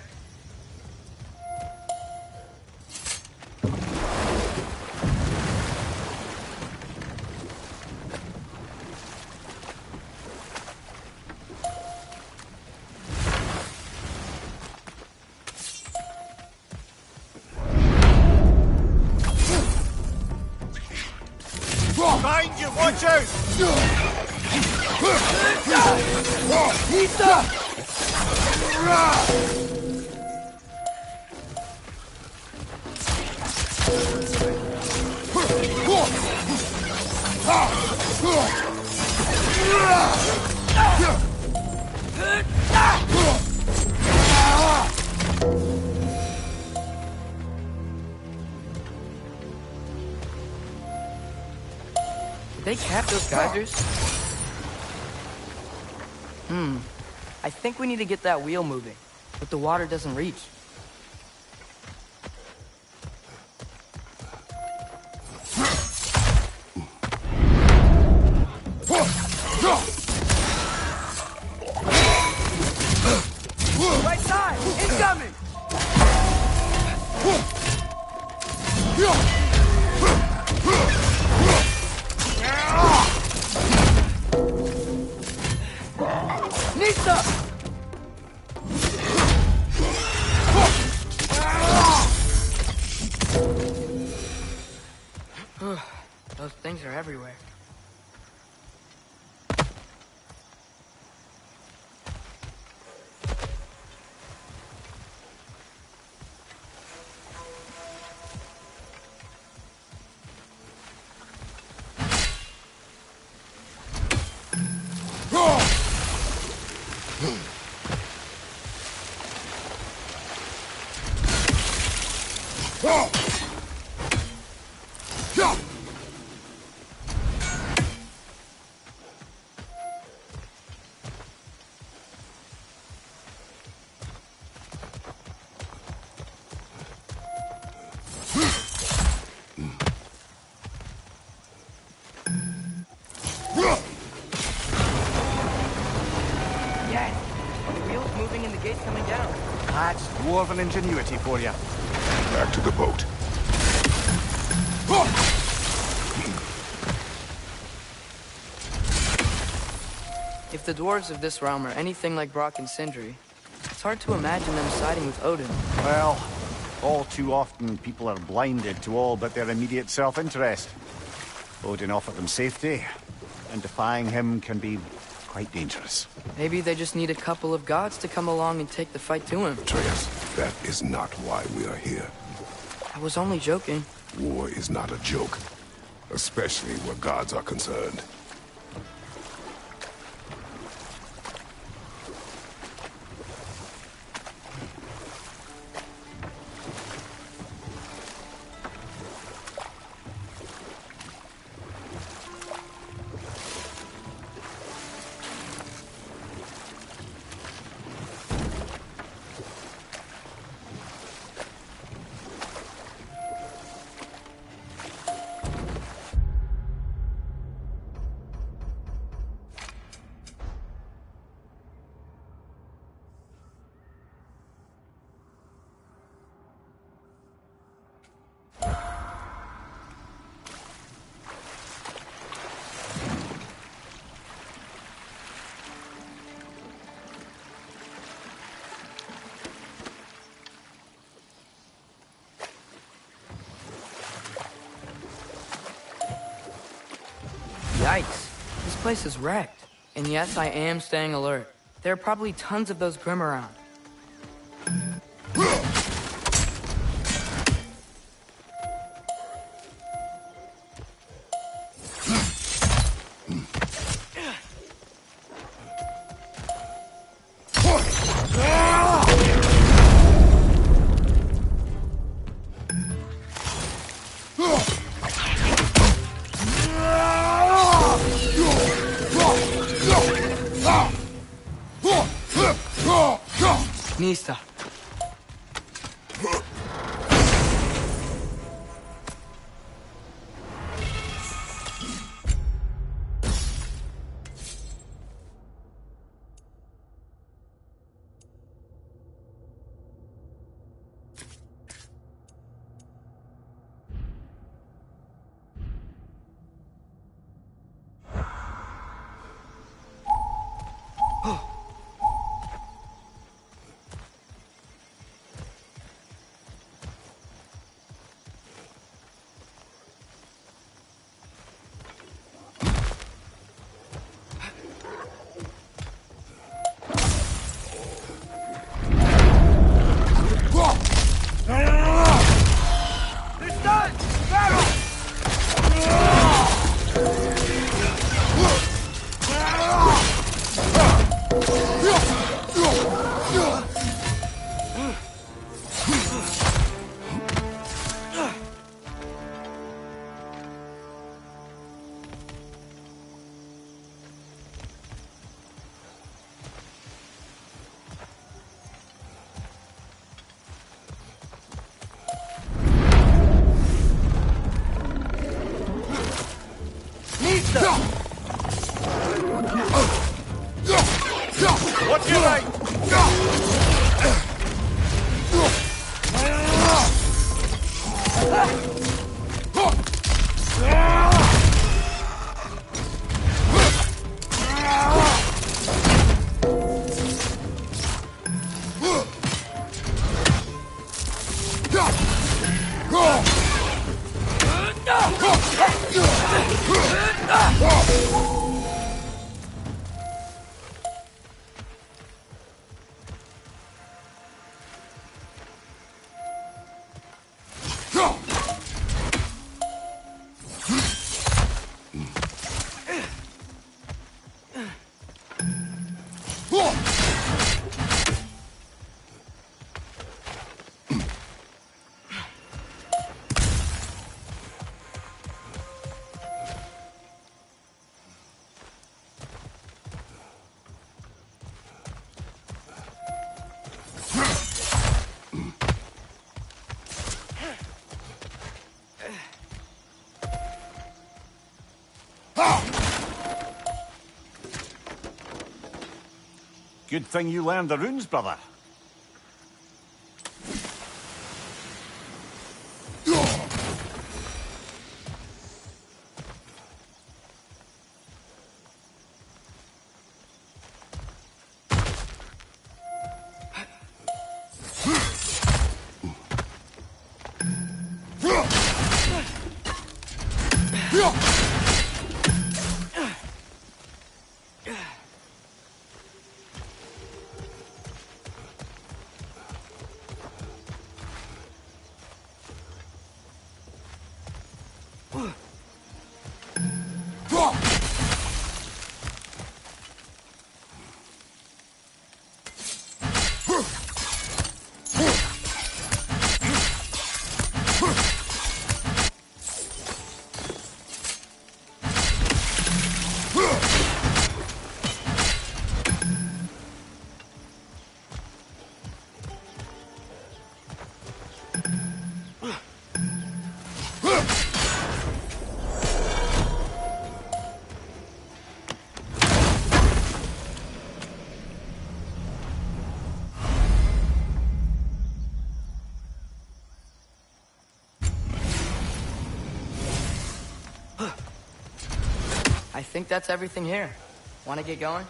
Behind you, Watch out! Did they cap those geysers? I think we need to get that wheel moving, but the water doesn't reach. Right side! Incoming! Nista! Those things are everywhere. That's dwarven ingenuity for you. Back to the boat. If the dwarves of this realm are anything like Brock and Sindri, it's hard to imagine them siding with Odin. Well, all too often people are blinded to all but their immediate self-interest. Odin offered them safety, and defying him can be quite dangerous. Maybe they just need a couple of gods to come along and take the fight to him. Atreus, that is not why we are here. I was only joking. War is not a joke, especially where gods are concerned. Yikes. This place is wrecked. And yes, I am staying alert. There are probably tons of those Grim around. Nista. Good thing you learned the runes, brother. I think that's everything here. Want to get going?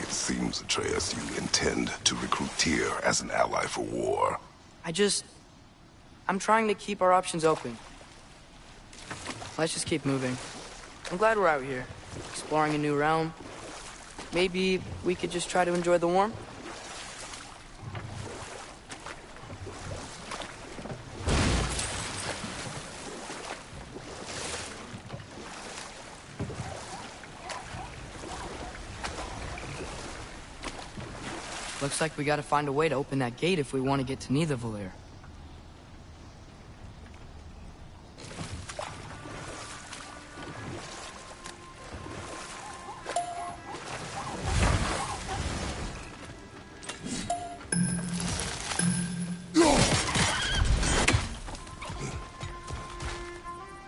Seems, Atreus, you intend to recruit Tyr as an ally for war. I'm trying to keep our options open. Let's just keep moving. I'm glad we're out here, exploring a new realm. Maybe we could just try to enjoy the warmth? Looks like we gotta find a way to open that gate if we want to get to Nidavellir.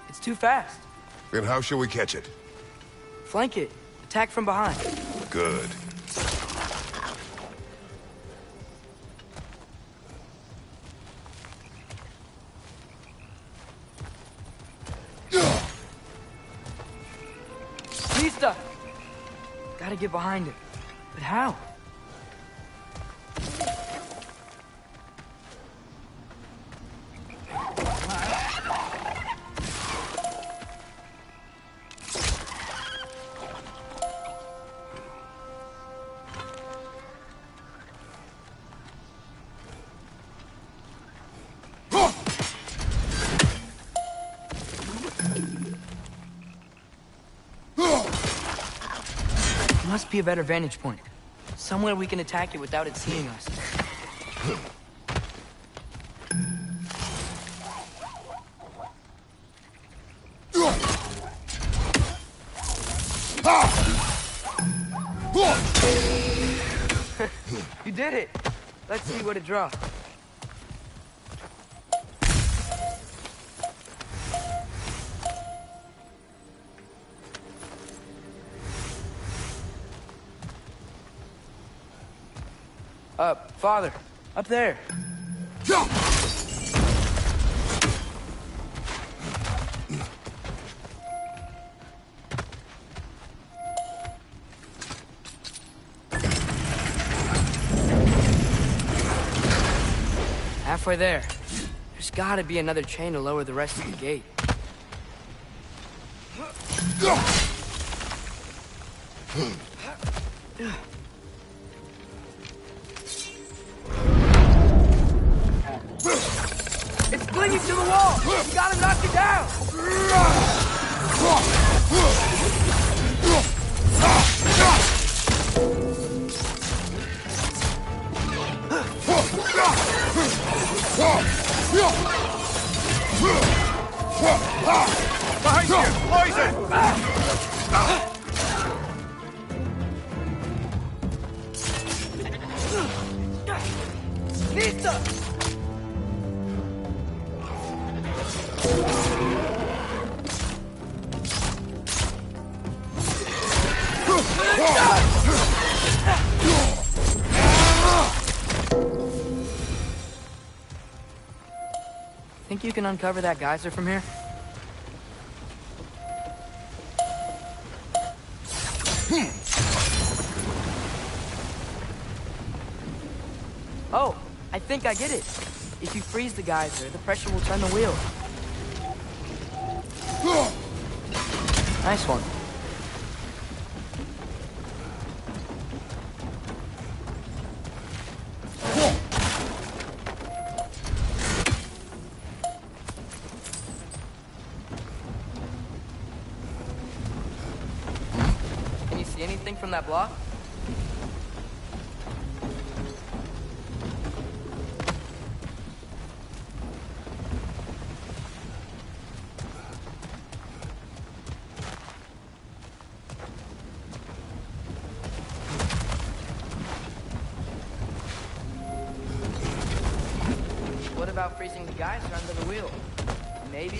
It's too fast. Then how shall we catch it? Flank it. Attack from behind. Good. Gotta get behind it. But how? Must be a better vantage point. Somewhere we can attack it without it seeing us. You did it! Let's see what it draws. Father, up there. Halfway there. There's gotta be another chain to lower the rest of the gate. clinging to the wall! You gotta knock it down! Behind you! Poison! Lisa! Think you can uncover that geyser from here? Oh, I think I get it. If you freeze the geyser, the pressure will turn the wheel. Nice one. Can you see anything from that block? What about freezing the geyser under the wheel? Maybe.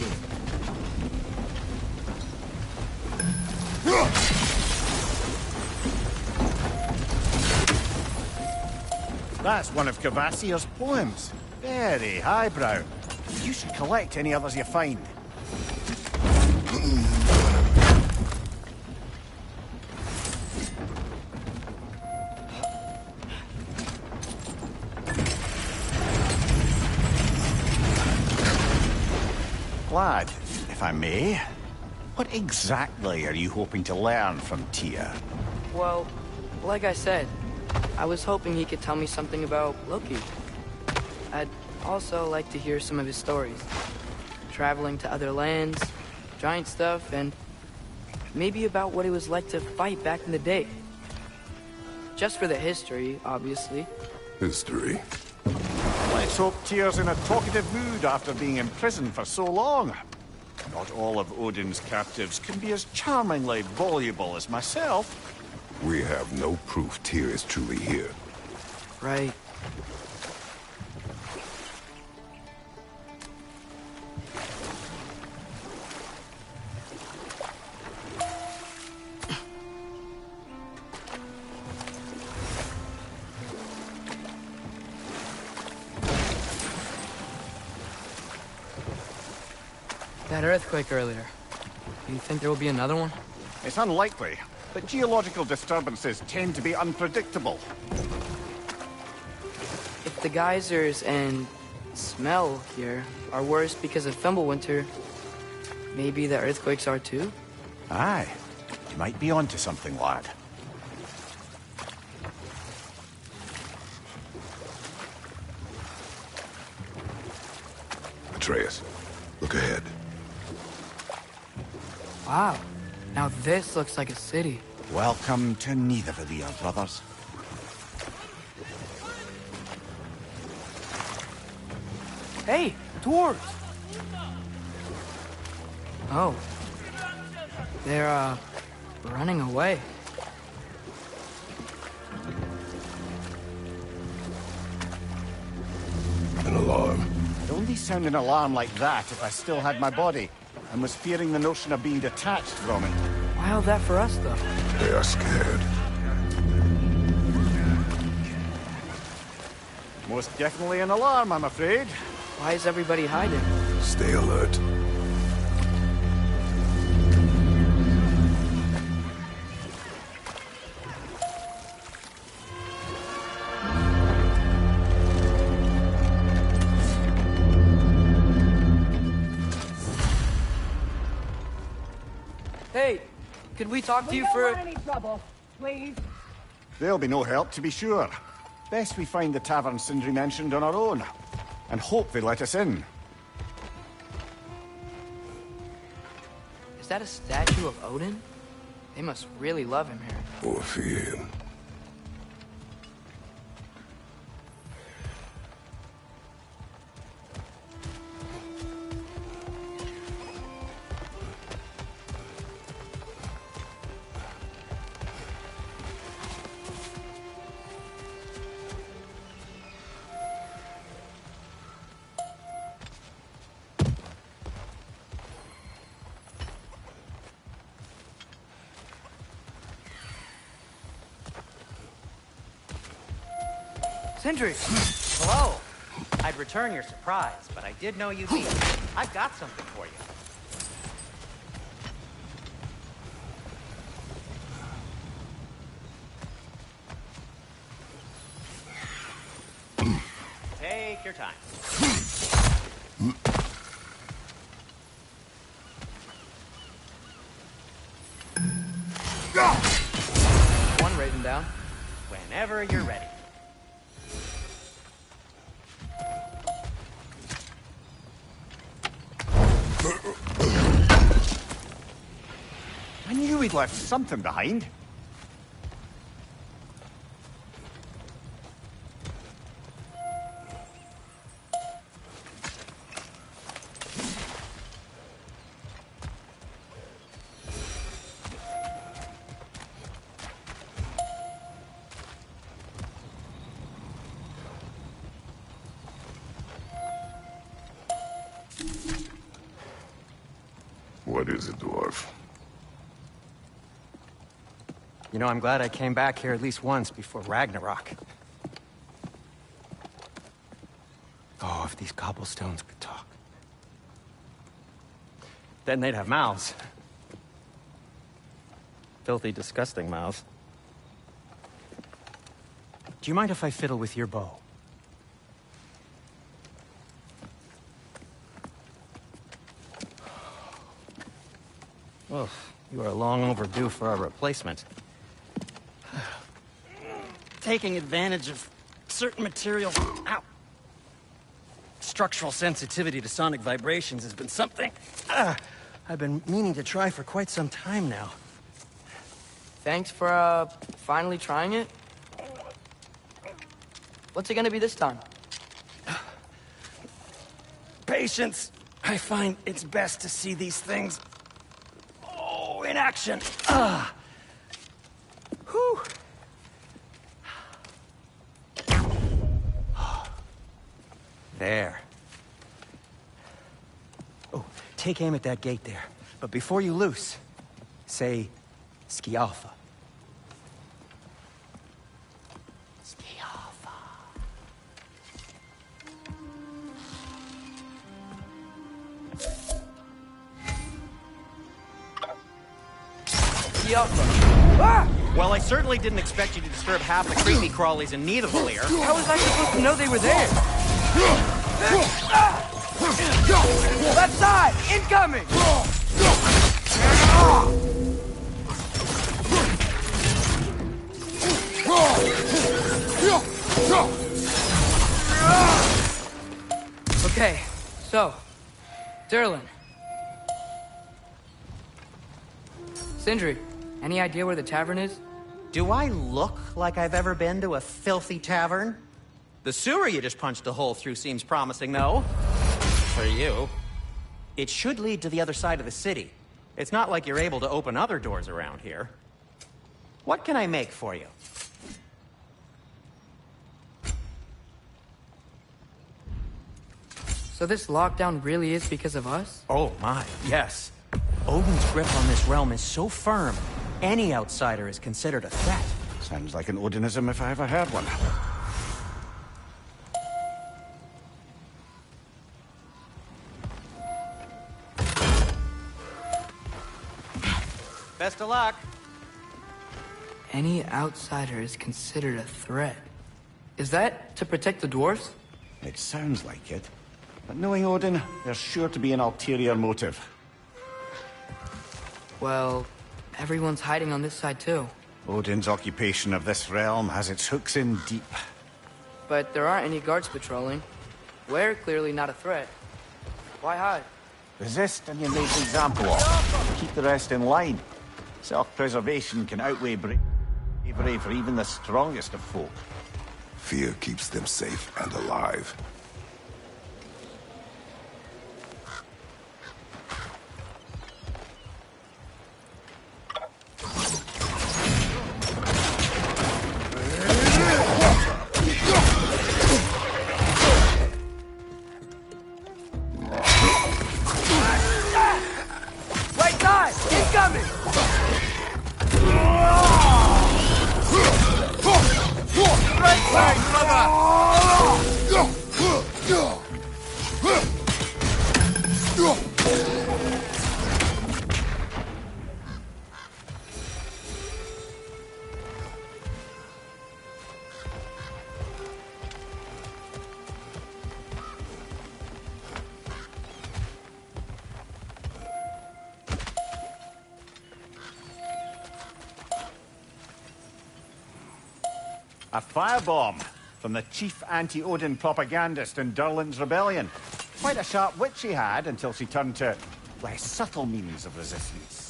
That's one of Cavassier's poems. Very highbrow. You should collect any others you find. Lad, if I may, what exactly are you hoping to learn from Tyr? Well, like I said, I was hoping he could tell me something about Loki. I'd also like to hear some of his stories. Traveling to other lands, giant stuff, and maybe about what it was like to fight back in the day. Just for the history, obviously. History? Let's hope Tyr's in a talkative mood after being imprisoned for so long. Not all of Odin's captives can be as charmingly voluble as myself. We have no proof Tyr is truly here. Right. That earthquake earlier. Do you think there will be another one? It's unlikely, but geological disturbances tend to be unpredictable. If the geysers and smell here are worse because of Fimbulwinter, maybe the earthquakes are too? Aye. You might be onto something, lad. Atreus, look ahead. Wow. Now this looks like a city. Welcome to Nidavellir, brothers. Hey, dwarves! Oh. They're, running away. An alarm. I'd only sound an alarm like that if I still had my body, and was fearing the notion of being detached from it. Why all that for us, though? They are scared. Most definitely an alarm, I'm afraid. Why is everybody hiding? Stay alert. Hey, could we talk to you for... any trouble, please. There'll be no help, to be sure. Best we find the tavern Sindri mentioned on our own, and hope they let us in. Is that a statue of Odin? They must really love him here. Or fear him. Sindri! Hello. I'd return your surprise, but I did know you'd be. I've got something for you. Take your time. One raven down. Whenever you're ready. I knew he'd left something behind. What is it, dwarf? You know, I'm glad I came back here at least once before Ragnarok. Oh, if these cobblestones could talk. Then they'd have mouths. Filthy, disgusting mouths. Do you mind if I fiddle with your bow? Oh, you are long overdue for a replacement. Taking advantage of certain materials. Ow! Structural sensitivity to sonic vibrations has been something I've been meaning to try for quite some time now. Thanks for, finally trying it. What's it gonna be this time? Patience. I find it's best to see these things, in action. Whew. There. Oh, take aim at that gate there. But before you loose, say, Skialfa. Skialfa. Ah! Well, I certainly didn't expect you to disturb half the creepy crawlies in Nidavellir. How was I supposed to know they were there? Left side! Incoming! Okay, so, Durlin. Sindri, any idea where the tavern is? Do I look like I've ever been to a filthy tavern? The sewer you just punched a hole through seems promising, though. For you. It should lead to the other side of the city. It's not like you're able to open other doors around here. What can I make for you? So this lockdown really is because of us? Oh my, yes. Odin's grip on this realm is so firm, any outsider is considered a threat. Sounds like an Odinism if I ever heard one. Best of luck. Any outsider is considered a threat. Is that to protect the dwarves? It sounds like it. But knowing Odin, there's sure to be an ulterior motive. Well, everyone's hiding on this side too. Odin's occupation of this realm has its hooks in deep. But there aren't any guards patrolling. We're clearly not a threat. Why hide? Resist and you make an example of. Keep the rest in line. Self-preservation can outweigh bravery for even the strongest of folk. Fear keeps them safe and alive. Right side! Incoming! Right side, A firebomb from the chief anti-Odin propagandist in Durlin's rebellion. Quite a sharp wit she had until she turned to less subtle means of resistance.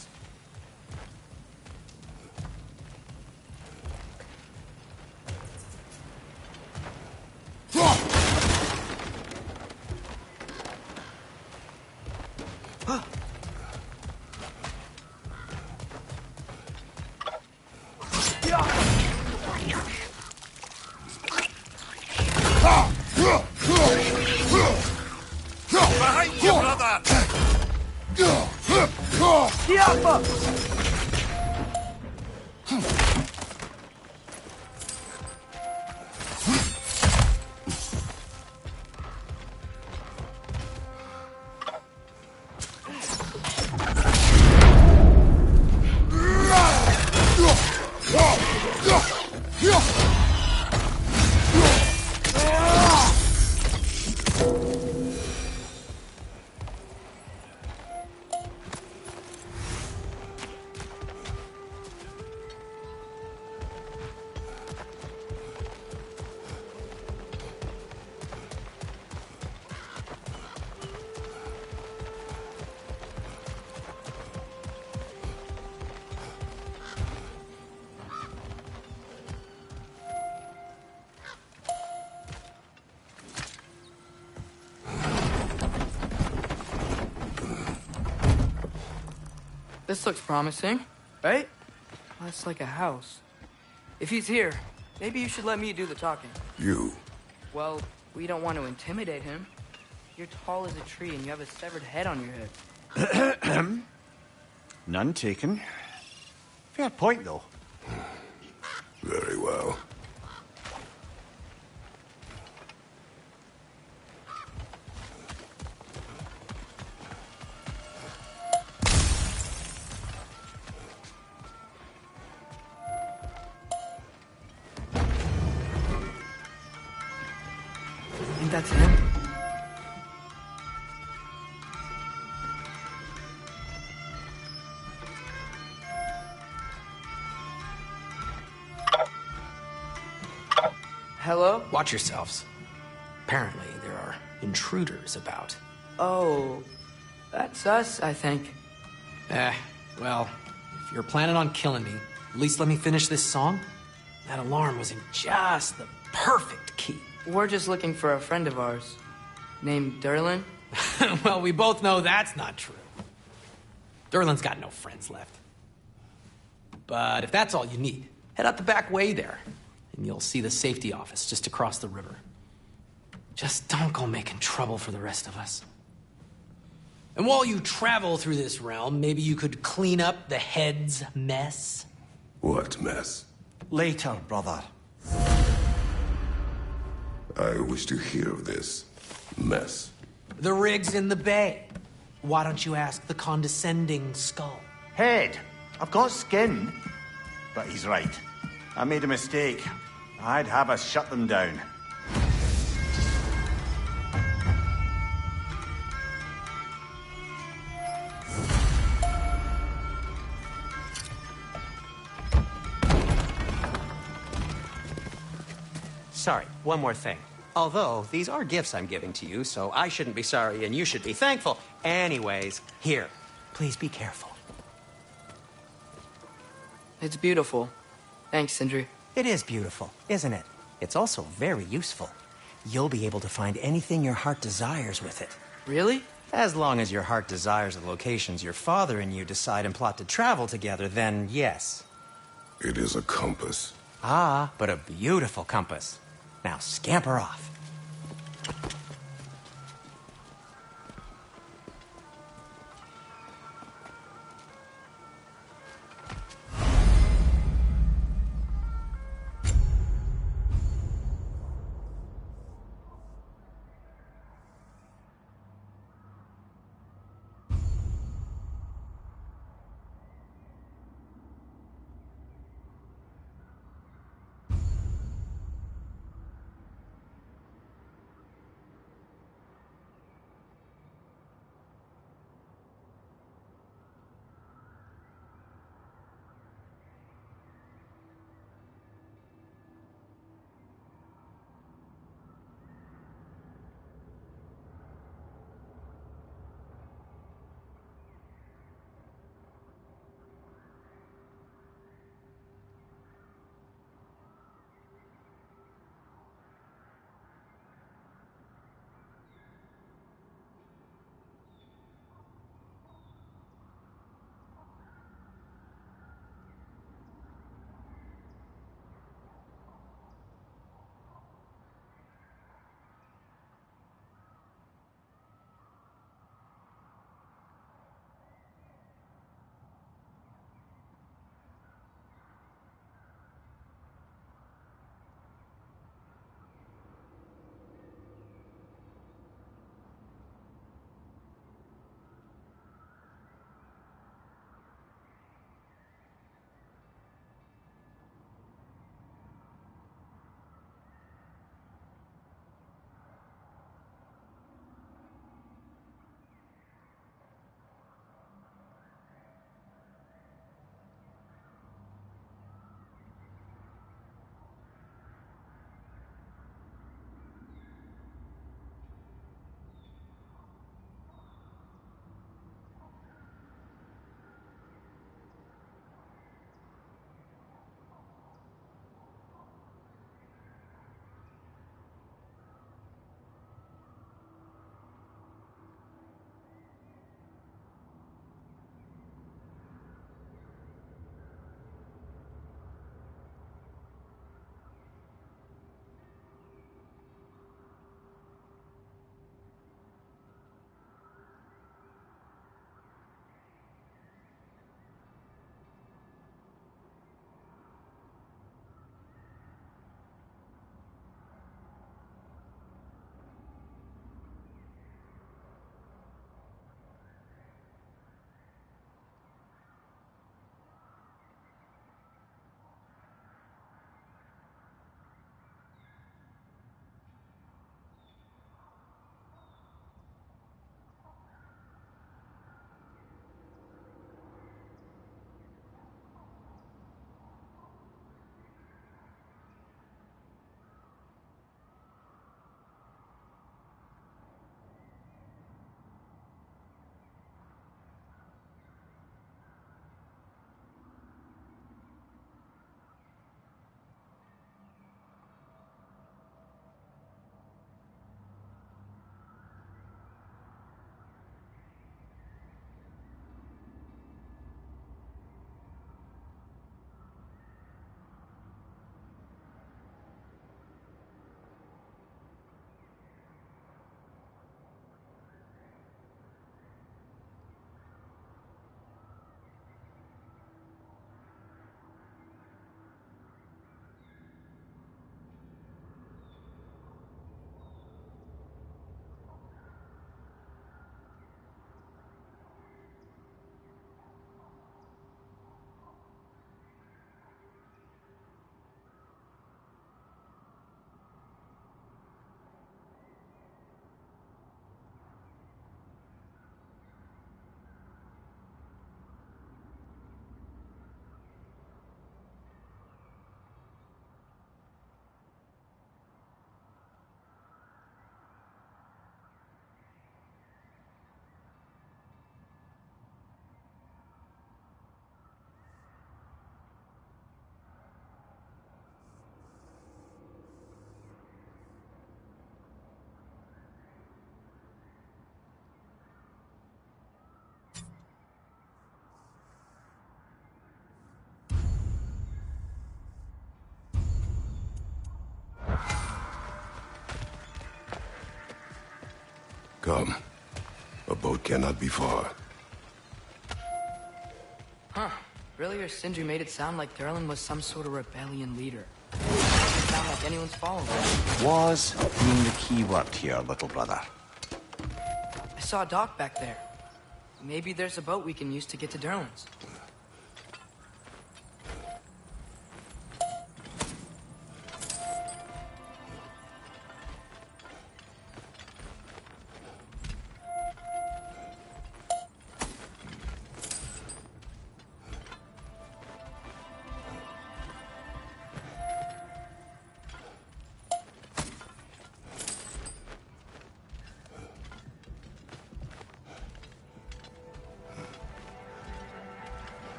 Behind you, brother! This looks promising, right? That's like a house. If he's here, maybe you should let me do the talking. You. Well, we don't want to intimidate him. You're tall as a tree and you have a severed head on your head. None taken. Fair point, though. Very well. Think that's him? Hello? Watch yourselves. Apparently, there are intruders about. Oh, that's us, I think. Well, if you're planning on killing me, at least let me finish this song. That alarm was in just the perfect key. We're just looking for a friend of ours, named Durlin. Well, we both know that's not true. Durlin's got no friends left. But if that's all you need, head out the back way there, and you'll see the safety office just across the river. Just don't go making trouble for the rest of us. And while you travel through this realm, maybe you could clean up the head's mess? What mess? Later, brother. I wish to hear of this mess. The rig's in the bay. Why don't you ask the condescending skull? Head. I've got skin. But he's right. I made a mistake. I'd have us shut them down. Sorry, one more thing. Although, these are gifts I'm giving to you, so I shouldn't be sorry and you should be thankful. Anyways, here, please be careful. It's beautiful. Thanks, Sindri. It is beautiful, isn't it? It's also very useful. You'll be able to find anything your heart desires with it. Really? As long as your heart desires the locations your father and you decide and plot to travel together, then yes. It is a compass. Ah, but a beautiful compass. Now scamper off. Come. A boat cannot be far. Huh. Earlier, Sindri made it sound like Durlin was some sort of rebellion leader. It doesn't sound like anyone's following him. Was being the key word here, little brother. I saw a dock back there. Maybe there's a boat we can use to get to Durlin's.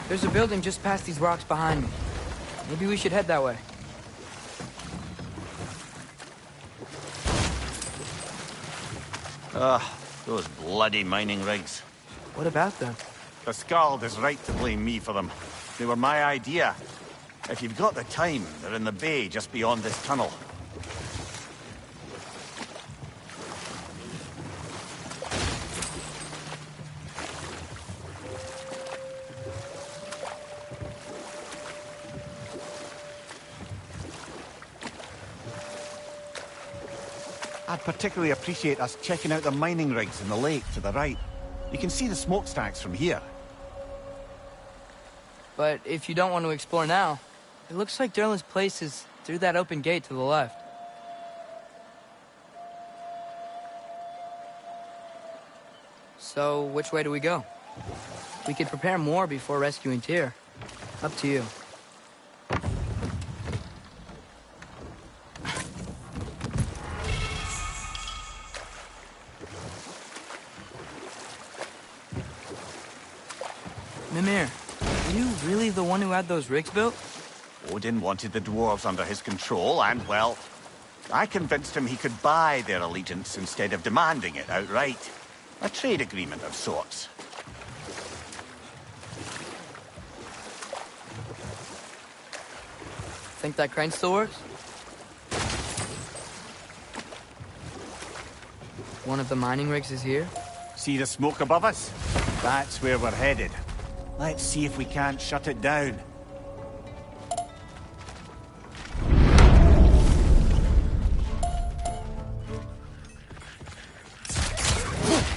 There's a building just past these rocks behind me. Maybe we should head that way. Those bloody mining rigs. What about them? The Skald is right to blame me for them. They were my idea. If you've got the time, they're in the bay just beyond this tunnel. I'd particularly appreciate us checking out the mining rigs in the lake to the right. You can see the smokestacks from here. But if you don't want to explore now, it looks like Durlin's place is through that open gate to the left. So, which way do we go? We could prepare more before rescuing Tyr. Up to you. Mimir, are you really the one who had those rigs built? Odin wanted the dwarves under his control, and, well, I convinced him he could buy their allegiance instead of demanding it outright. A trade agreement of sorts. Think that crane still works? One of the mining rigs is here? See the smoke above us? That's where we're headed. Let's see if we can't shut it down.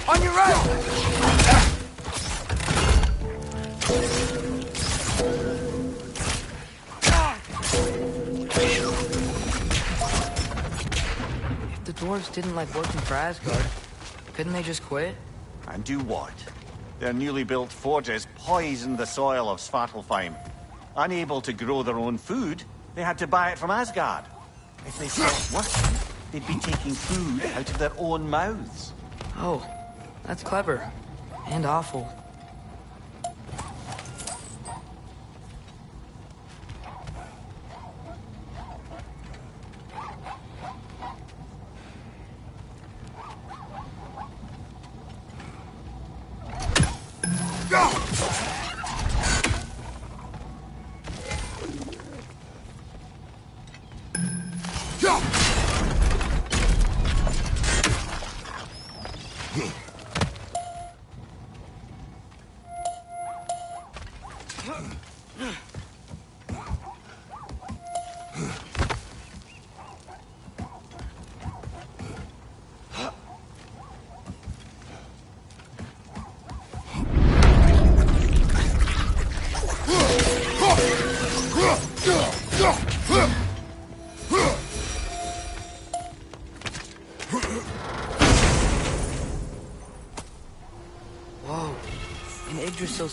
On your right! If the dwarves didn't like working for Asgard, couldn't they just quit? And do what? Their newly built forges poisoned the soil of Svartalfheim. Unable to grow their own food, they had to buy it from Asgard. If they stopped working, they'd be taking food out of their own mouths. Oh, that's clever. And awful.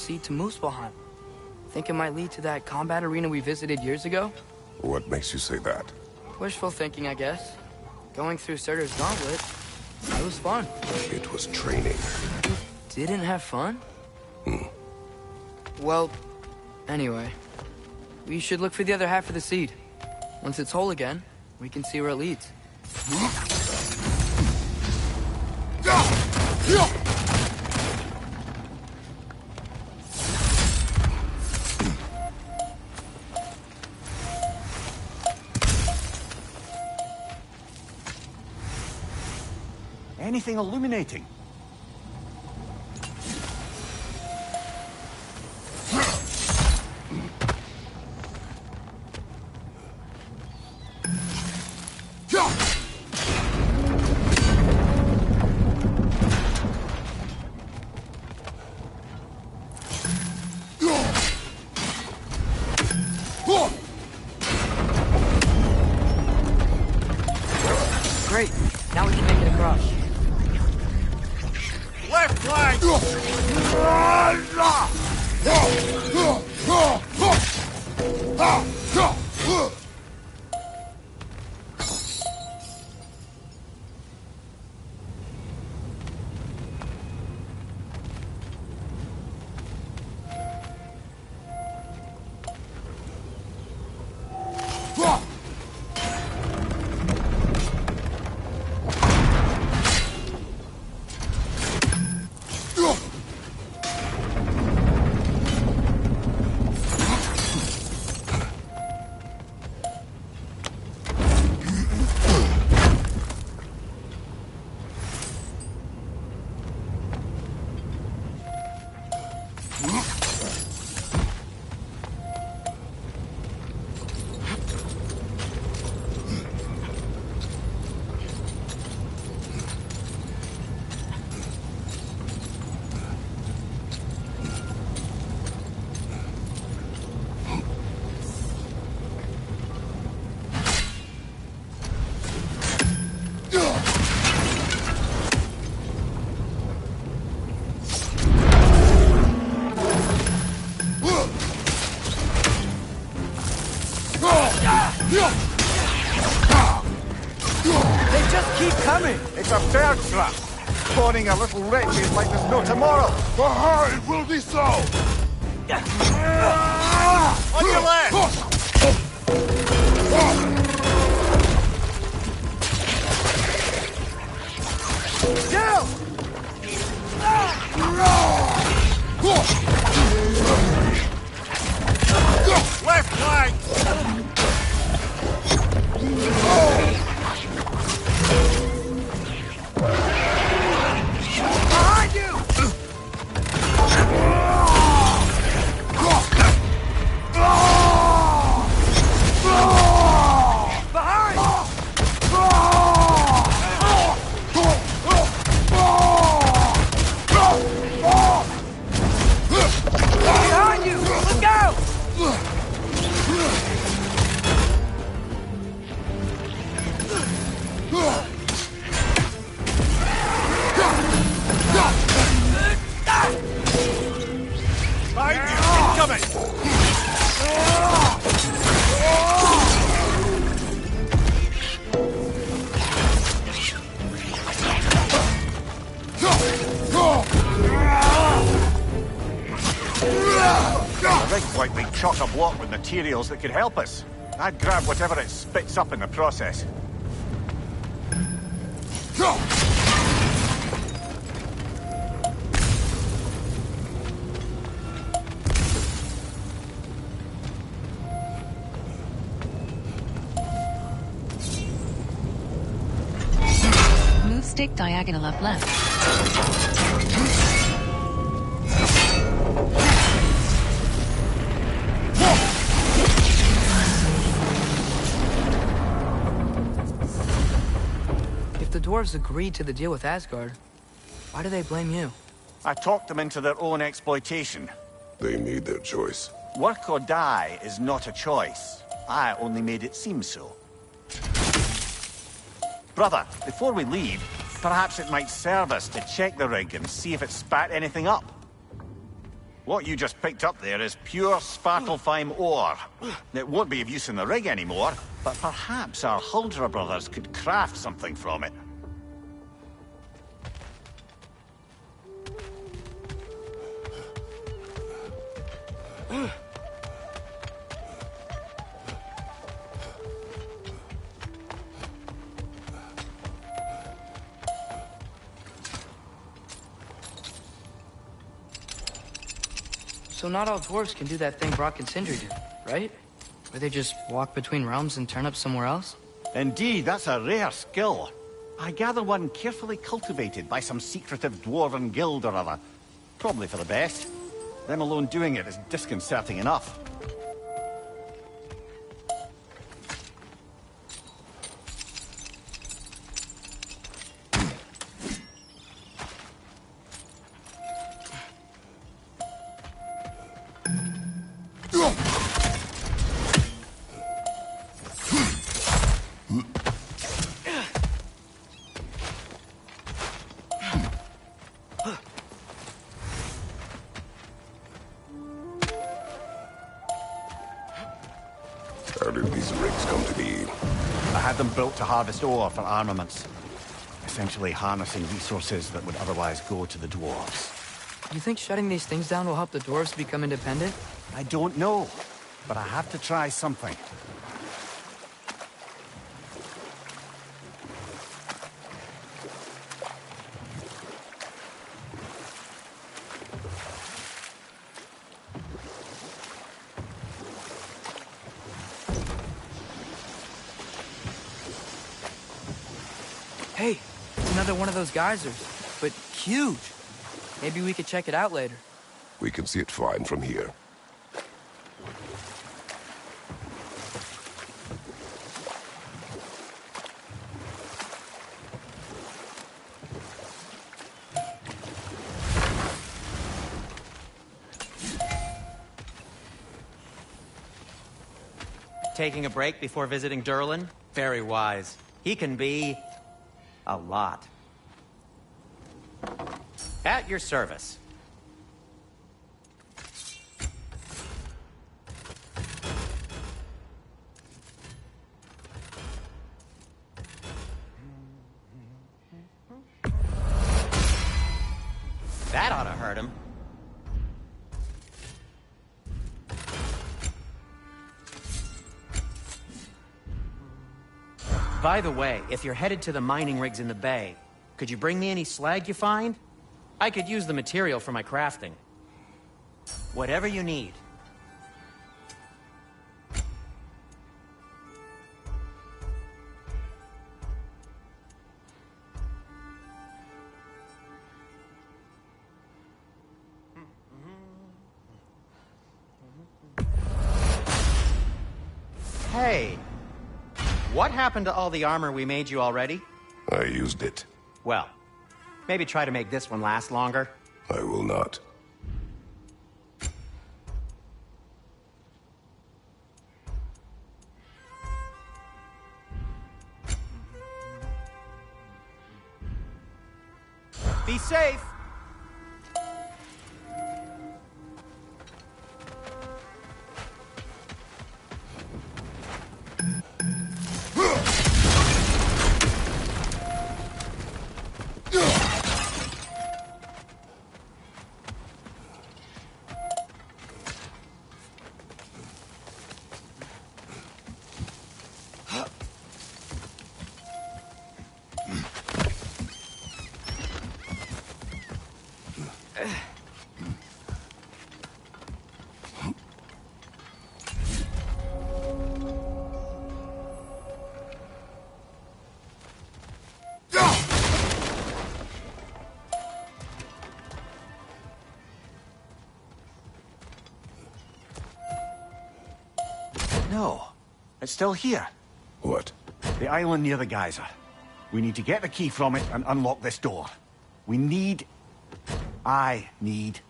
seed to Muspelheim. Think it might lead to that combat arena we visited years ago? What makes you say that? Wishful thinking, I guess. Going through Surtur's gauntlet, it was fun. It was training. You didn't have fun? Well, anyway. We should look for the other half of the seed. Once it's whole again, we can see where it leads. Anything illuminating? Great. Now we can make it across. Left flank! They just keep coming! It's a bear trap! Spawning a little wretches like there's no tomorrow! Behind will be so! On your left! Down! Left flank! Behind you! Behind you! Look out! Behind you! Incoming! The rig's like we chock-a-block with materials that could help us. I'd grab whatever it spits up in the process. Move stick diagonal up left. If the dwarves agreed to the deal with Asgard, why do they blame you? I talked them into their own exploitation. They made their choice. Work or die is not a choice. I only made it seem so. Brother, before we leave, perhaps it might serve us to check the rig and see if it spat anything up. What you just picked up there is pure Svartalfheim ore. It won't be of use in the rig anymore, but perhaps our Huldra brothers could craft something from it. So not all dwarves can do that thing Brock and Sindri do, right? Where they just walk between realms and turn up somewhere else? Indeed, that's a rare skill. I gather one carefully cultivated by some secretive dwarven guild or other. Probably for the best. Them alone doing it is disconcerting enough. How did these rigs come to be? I had them built to harvest ore for armaments. Essentially harnessing resources that would otherwise go to the dwarves. You think shutting these things down will help the dwarves become independent? I don't know, but I have to try something. Hey, it's another one of those geysers, but huge. Maybe we could check it out later. We can see it fine from here. Taking a break before visiting Durlin? Very wise. He can be... a lot. At your service. That ought to hurt him. By the way, if you're headed to the mining rigs in the bay, could you bring me any slag you find? I could use the material for my crafting. Whatever you need. Hey! What happened to all the armor we made you already? I used it. Well, maybe try to make this one last longer. I will not. Be safe! No, it's still here. What? The island near the geyser. We need to get the key from it and unlock this door. I need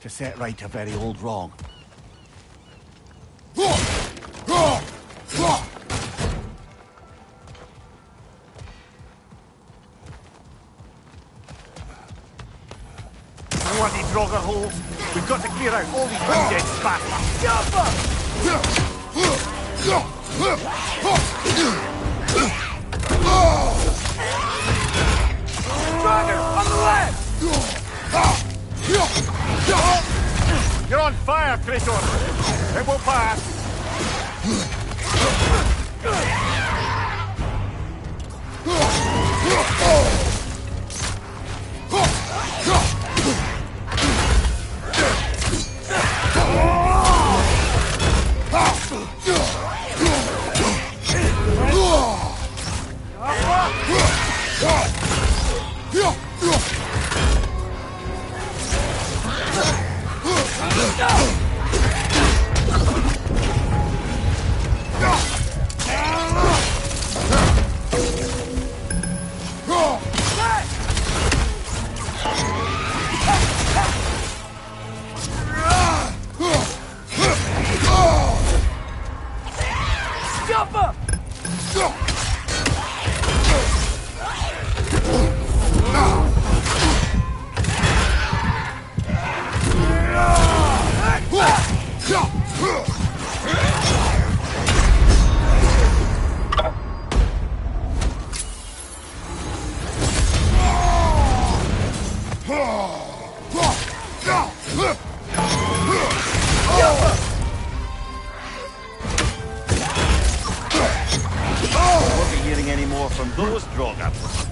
to set right a very old wrong. Bloody Draugr holes! We've got to clear out all these undead bastards. Driver, on the left! You're on fire, Kratos! It will pass! Won't be hearing any more from those drogons.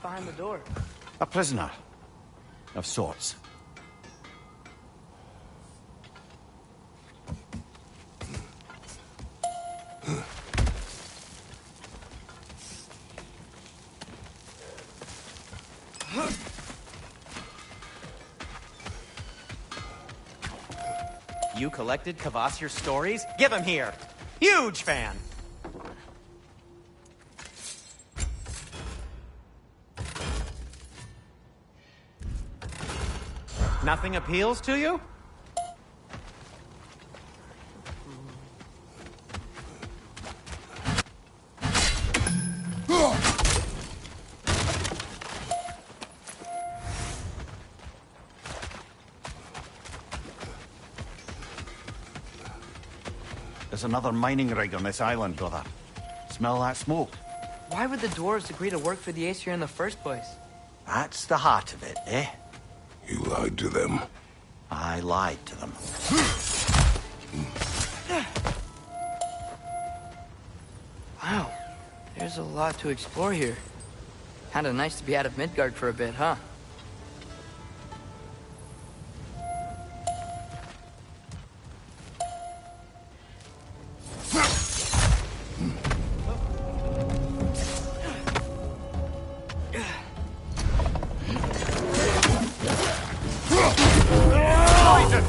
Behind the door. A prisoner. Of sorts. You collected Kvasir's stories? Give him here. Huge fan. Nothing appeals to you? There's another mining rig on this island, brother. Smell that smoke? Why would the dwarves agree to work for the Aesir in the first place? That's the heart of it, eh? You lied to them. I lied to them. Wow, there's a lot to explore here. Kinda nice to be out of Midgard for a bit, huh?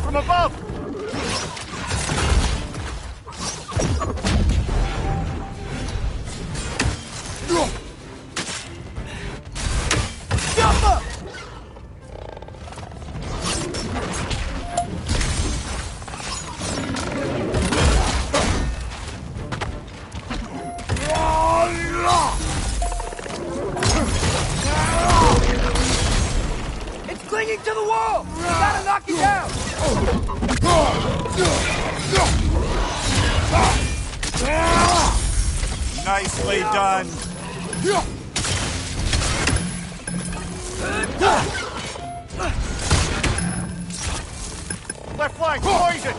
From above! It's clinging to the wall! You gotta knock it down! Nicely done. Left flank, poison!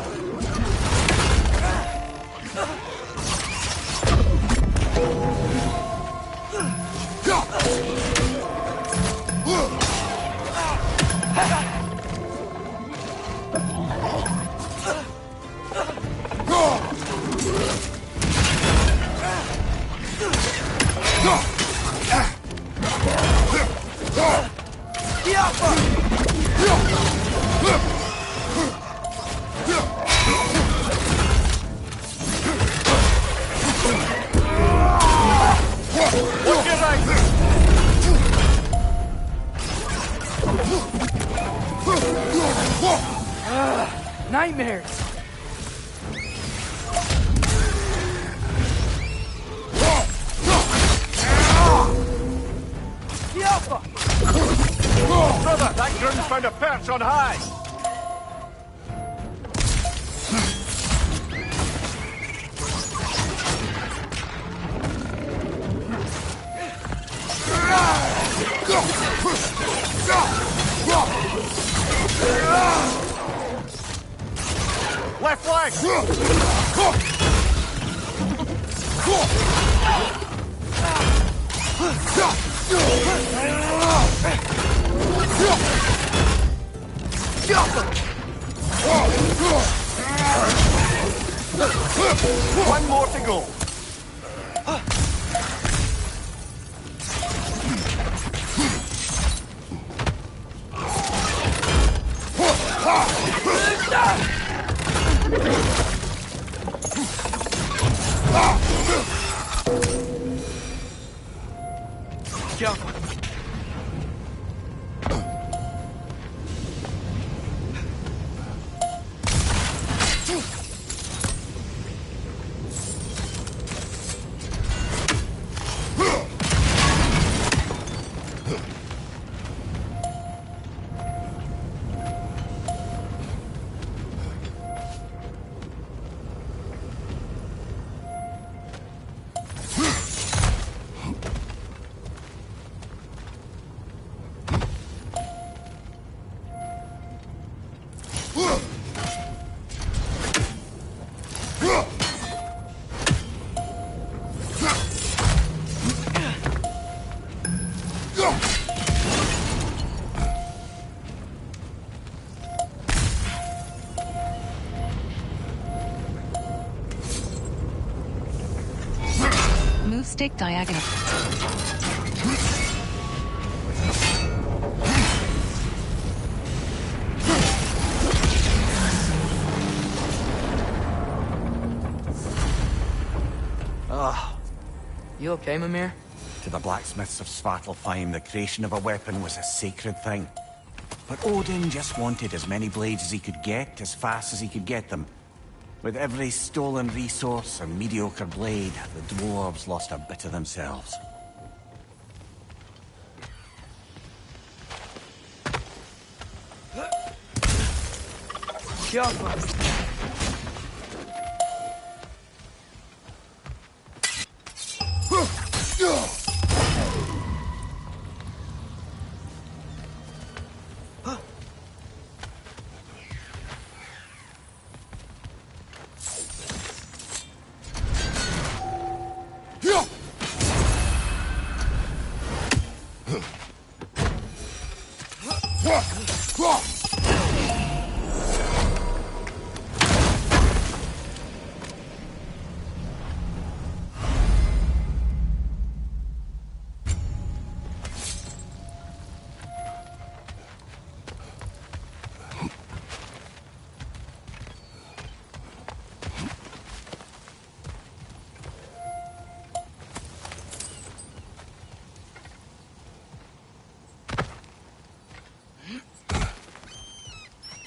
Nightmares! Brother, that ground's found a perch on high! Left flank! One more to go. Move stick diagonal. You okay, Mimir? To the blacksmiths of Svartalfheim, the creation of a weapon was a sacred thing. But Odin just wanted as many blades as he could get, as fast as he could get them. With every stolen resource and mediocre blade, the dwarves lost a bit of themselves.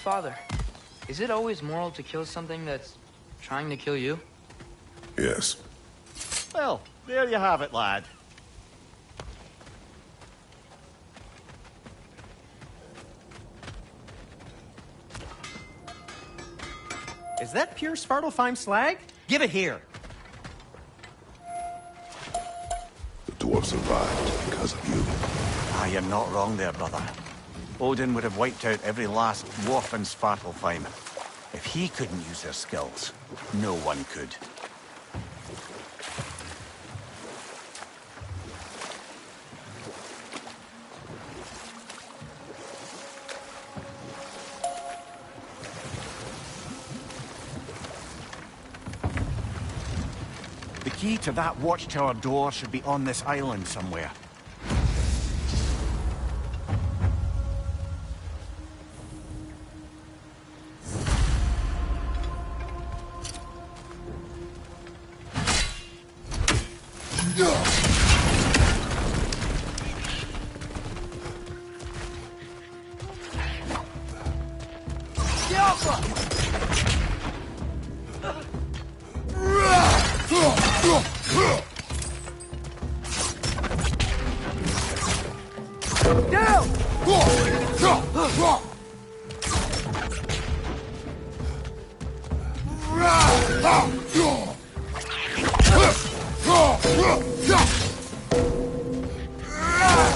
Father, is it always moral to kill something that's trying to kill you? Yes. Well, there you have it, lad. Is that pure Svartalfheim slag? Give it here. The dwarf survived because of you. Ah, you're not wrong there, brother. Odin would have wiped out every last dwarf in Svartalfheim. If he couldn't use their skills, no one could. The key to that watchtower door should be on this island somewhere.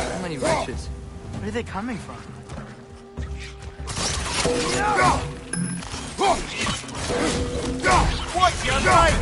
So many wretches. Where are they coming from? What's your right?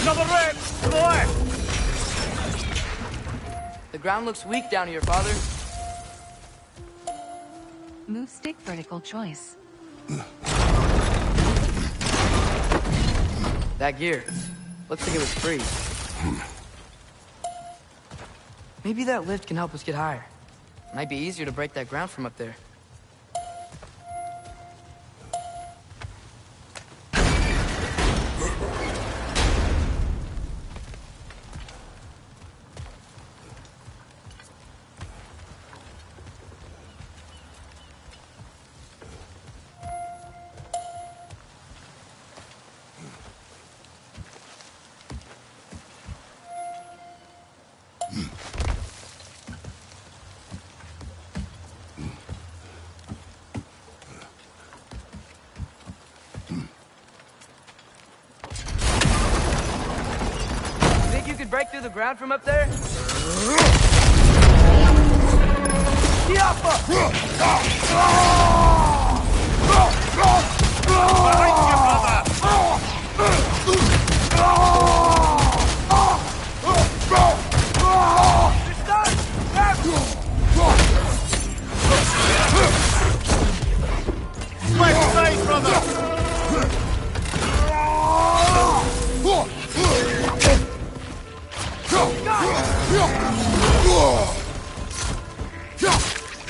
Another red! To the left! The ground looks weak down here, Father. Move stick vertical choice. That gear. Looks like it was free. Maybe that lift can help us get higher. Might be easier to break that ground from up there. break through the ground from up there?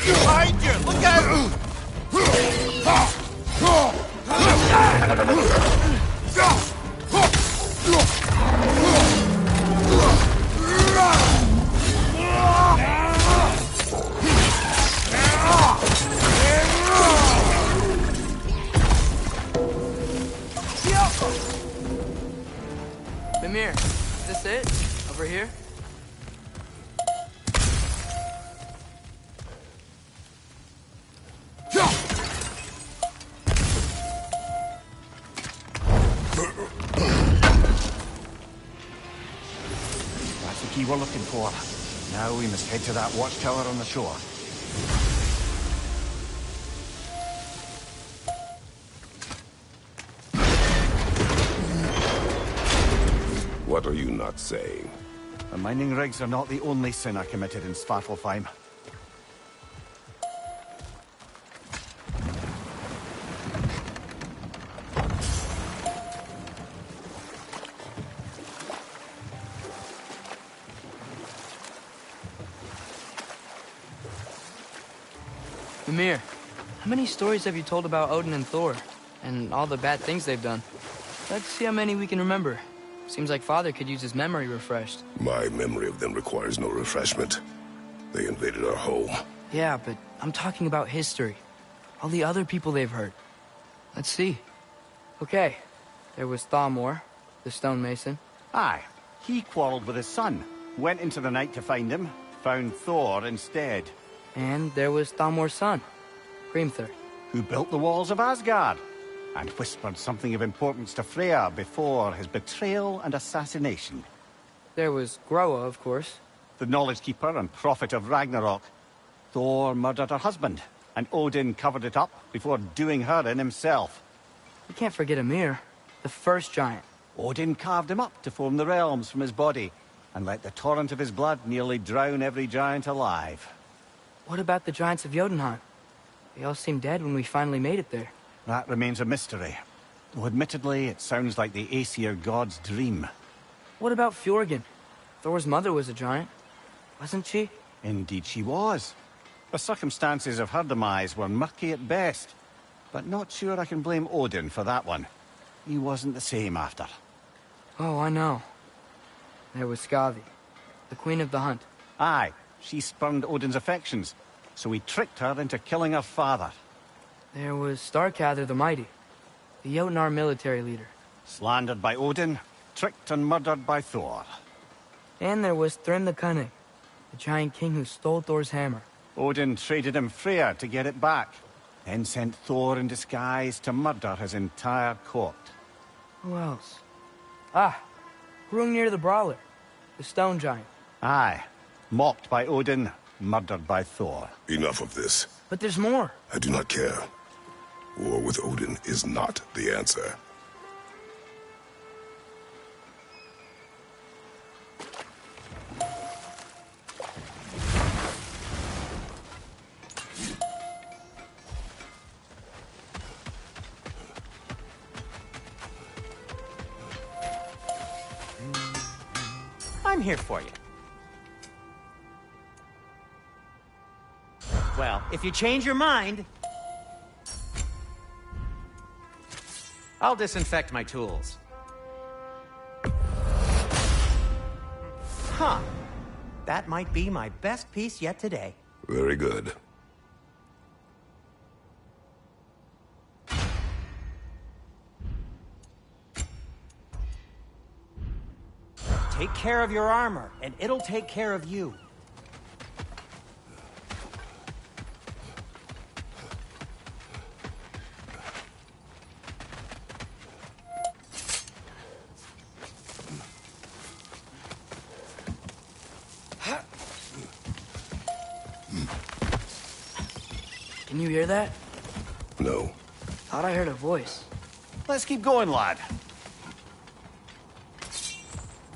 Behind you! Look out! Mimir, is this it? Over here? That's the key we're looking for. Now we must head to that watchtower on the shore. What are you not saying? The mining rigs are not the only sin I committed in Svartalfheim. Mimir, how many stories have you told about Odin and Thor? And all the bad things they've done? Let's see how many we can remember. Seems like Father could use his memory refreshed. My memory of them requires no refreshment. They invaded our home. Yeah, but I'm talking about history. All the other people they've hurt. Let's see. Okay, there was Thamor, the stonemason. Aye, he quarreled with his son. Went into the night to find him, found Thor instead. And there was Thamor's son, Hrimthur. Who built the walls of Asgard, and whispered something of importance to Freya before his betrayal and assassination. There was Groa, of course. The knowledge keeper and prophet of Ragnarok. Thor murdered her husband, and Odin covered it up before doing her in himself. You can't forget Ymir, the first giant. Odin carved him up to form the realms from his body, and let the torrent of his blood nearly drown every giant alive. What about the giants of Jotunheim? They all seemed dead when we finally made it there. That remains a mystery. Though admittedly, it sounds like the Aesir god's dream. What about Fjorgyn? Thor's mother was a giant, wasn't she? Indeed she was. The circumstances of her demise were murky at best, but not sure I can blame Odin for that one. He wasn't the same after. Oh, I know. There was Skavi, the queen of the hunt. Aye, she spurned Odin's affections, so he tricked her into killing her father. There was Starkather the Mighty, the Jotnar military leader. Slandered by Odin, tricked and murdered by Thor. And there was Thrym the Cunning, the giant king who stole Thor's hammer. Odin traded him Freya to get it back, then sent Thor in disguise to murder his entire court. Who else? Ah, Hrungnir the Brawler, the stone giant. Aye, mocked by Odin, murdered by Thor. Enough of this. But there's more. I do not care. War with Odin is not the answer. I'm here for you. Well, if you change your mind, I'll disinfect my tools. Huh. That might be my best piece yet today. Very good. Take care of your armor, and it'll take care of you. Can you hear that? No. Thought I heard a voice. Let's keep going, lad.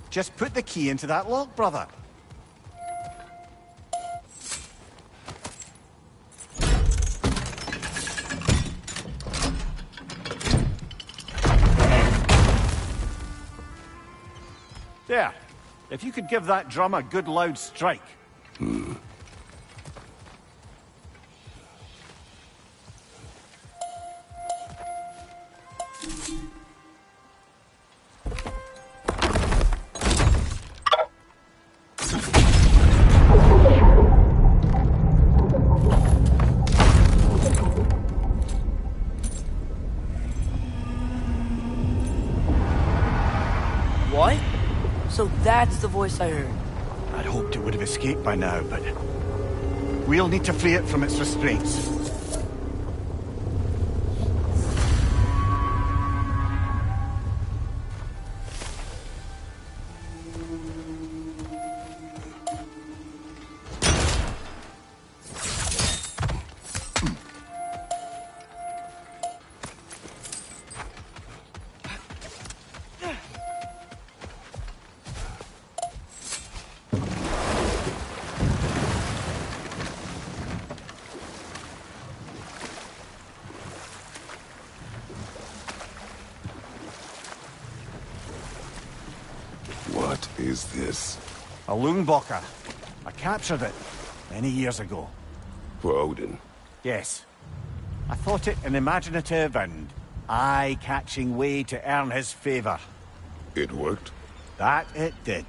Just put the key into that lock, brother. There. If you could give that drum a good loud strike. What? So that's the voice I heard. I'd hoped it would have escaped by now, but we'll need to free it from its restraints. What is this? A Lungbocker. I captured it many years ago. For Odin. Yes. I thought it an imaginative and eye-catching way to earn his favor. It worked? That it did.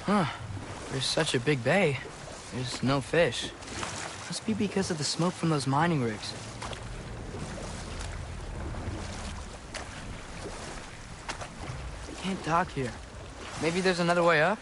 Huh. There's such a big bay. There's no fish. Must be because of the smoke from those mining rigs. Can't dock here. Maybe there's another way up?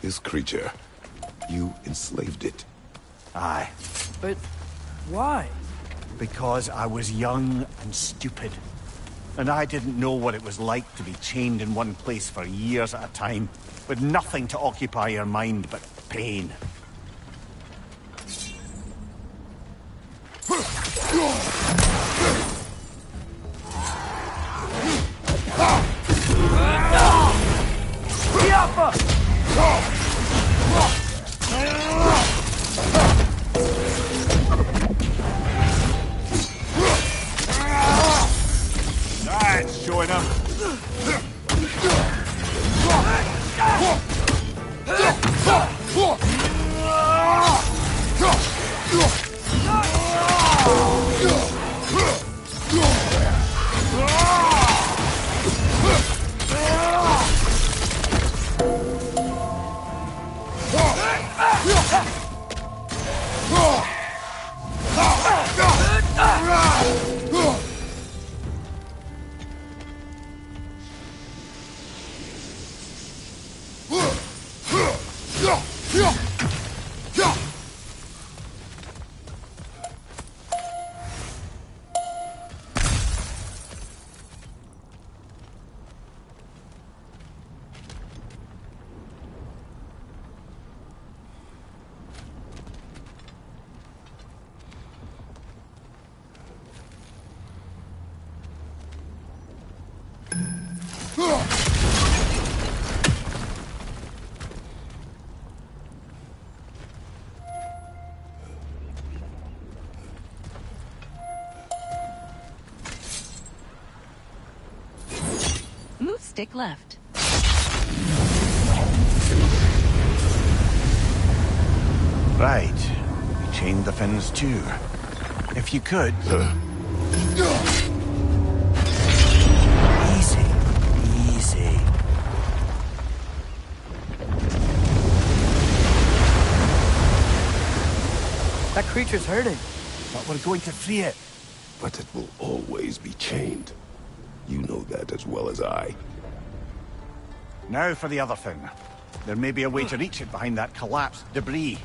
This creature, you enslaved it. Aye. But why? Because I was young and stupid. And I didn't know what it was like to be chained in one place for years at a time, with nothing to occupy your mind but pain. That's showing up. stick left. Right. We chained the fins too. If you could... Easy. Easy. That creature's hurting. But we're going to free it. But it will always be chained. You know that as well as I. Now for the other thing. There may be a way to reach it behind that collapsed debris.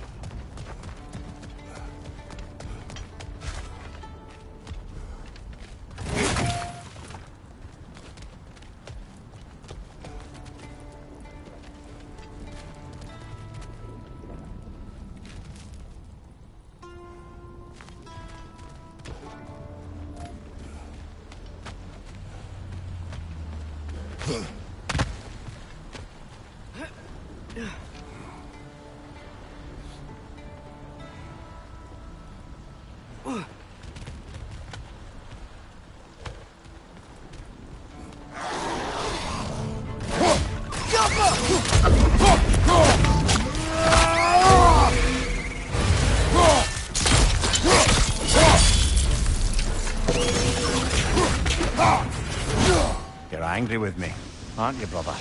You're angry with me, aren't you, brother?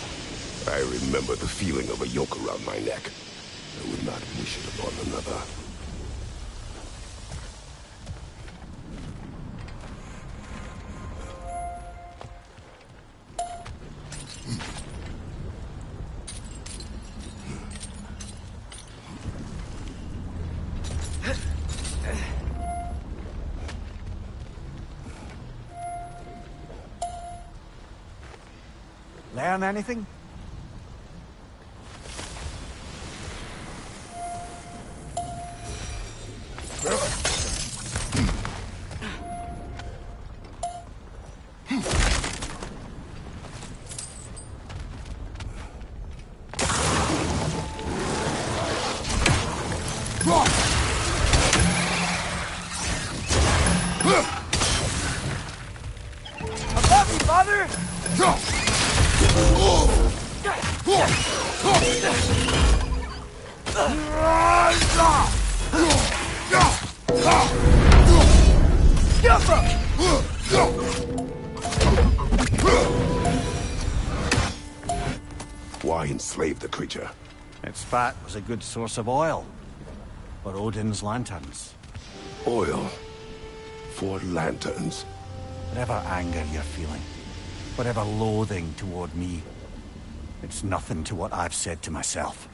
I remember the feeling of a yoke around my neck. I would not wish it upon another. Learn anything? Above me, father! Why enslave the creature? Its fat was a good source of oil for Odin's lanterns. Oil for lanterns. Whatever anger you're feeling, whatever loathing toward me, it's nothing to what I've said to myself.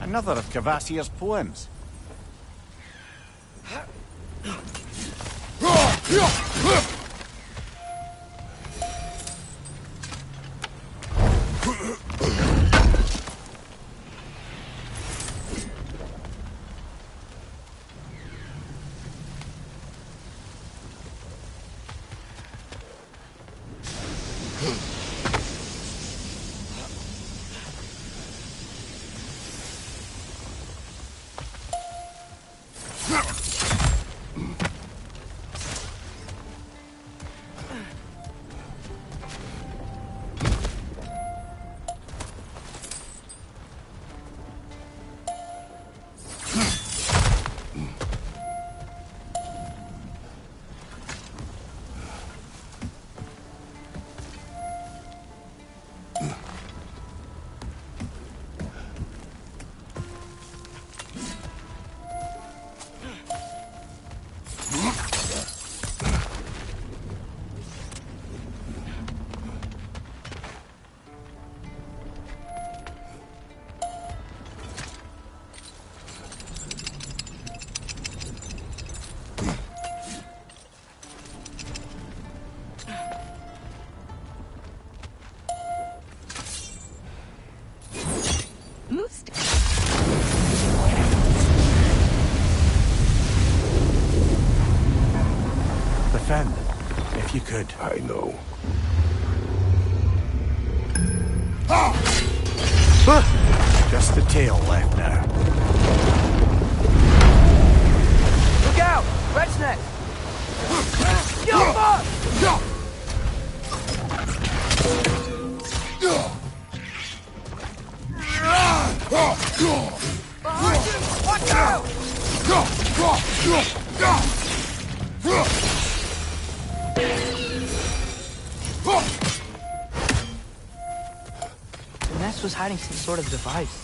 Another of Kvasir's poems. could. I know. Just the tail left now. Look out! Red's neck! Yo, fuck! Behind you! Watch out! The nest was hiding some sort of device.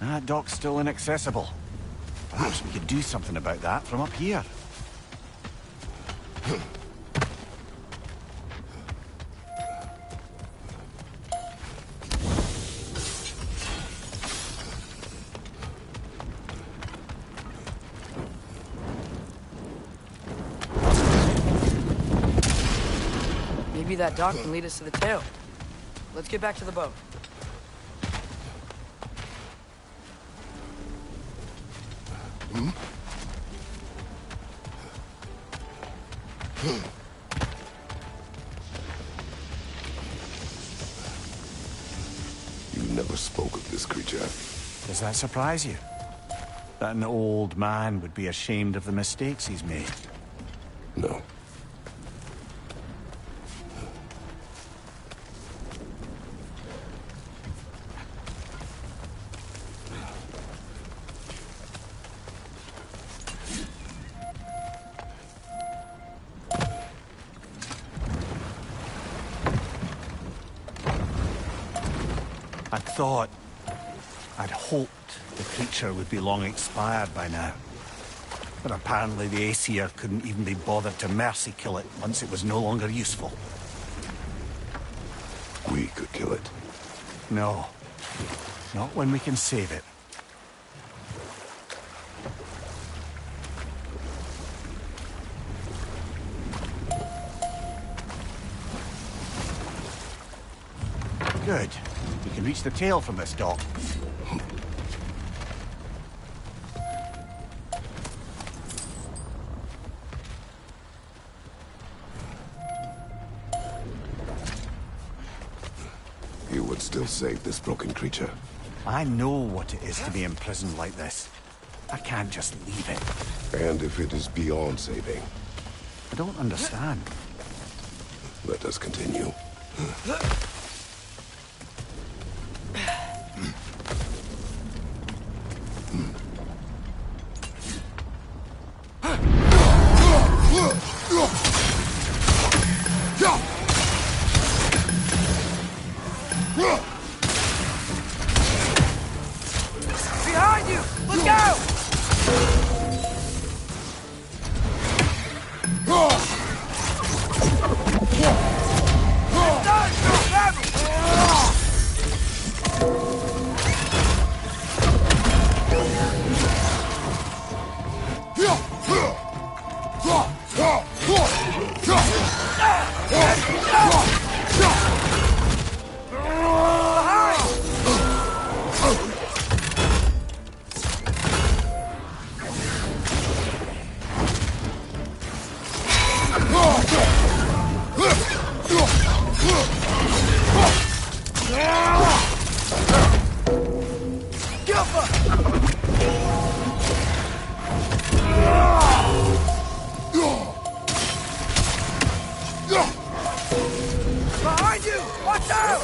That dock's still inaccessible. Perhaps we could do something about that from up here. Maybe that dock can lead us to the tail. Let's get back to the boat. You never spoke of this creature. Does that surprise you? That an old man would be ashamed of the mistakes he's made? No. I'd hoped the creature would be long expired by now. But apparently the Aesir couldn't even be bothered to mercy kill it once it was no longer useful. We could kill it. No. Not when we can save it. Good. We can reach the tail from this dock. You would still save this broken creature. I know what it is to be imprisoned like this. I can't just leave it. And if it is beyond saving? I don't understand. Let us continue. Behind you! Look out! Behind you! Watch out!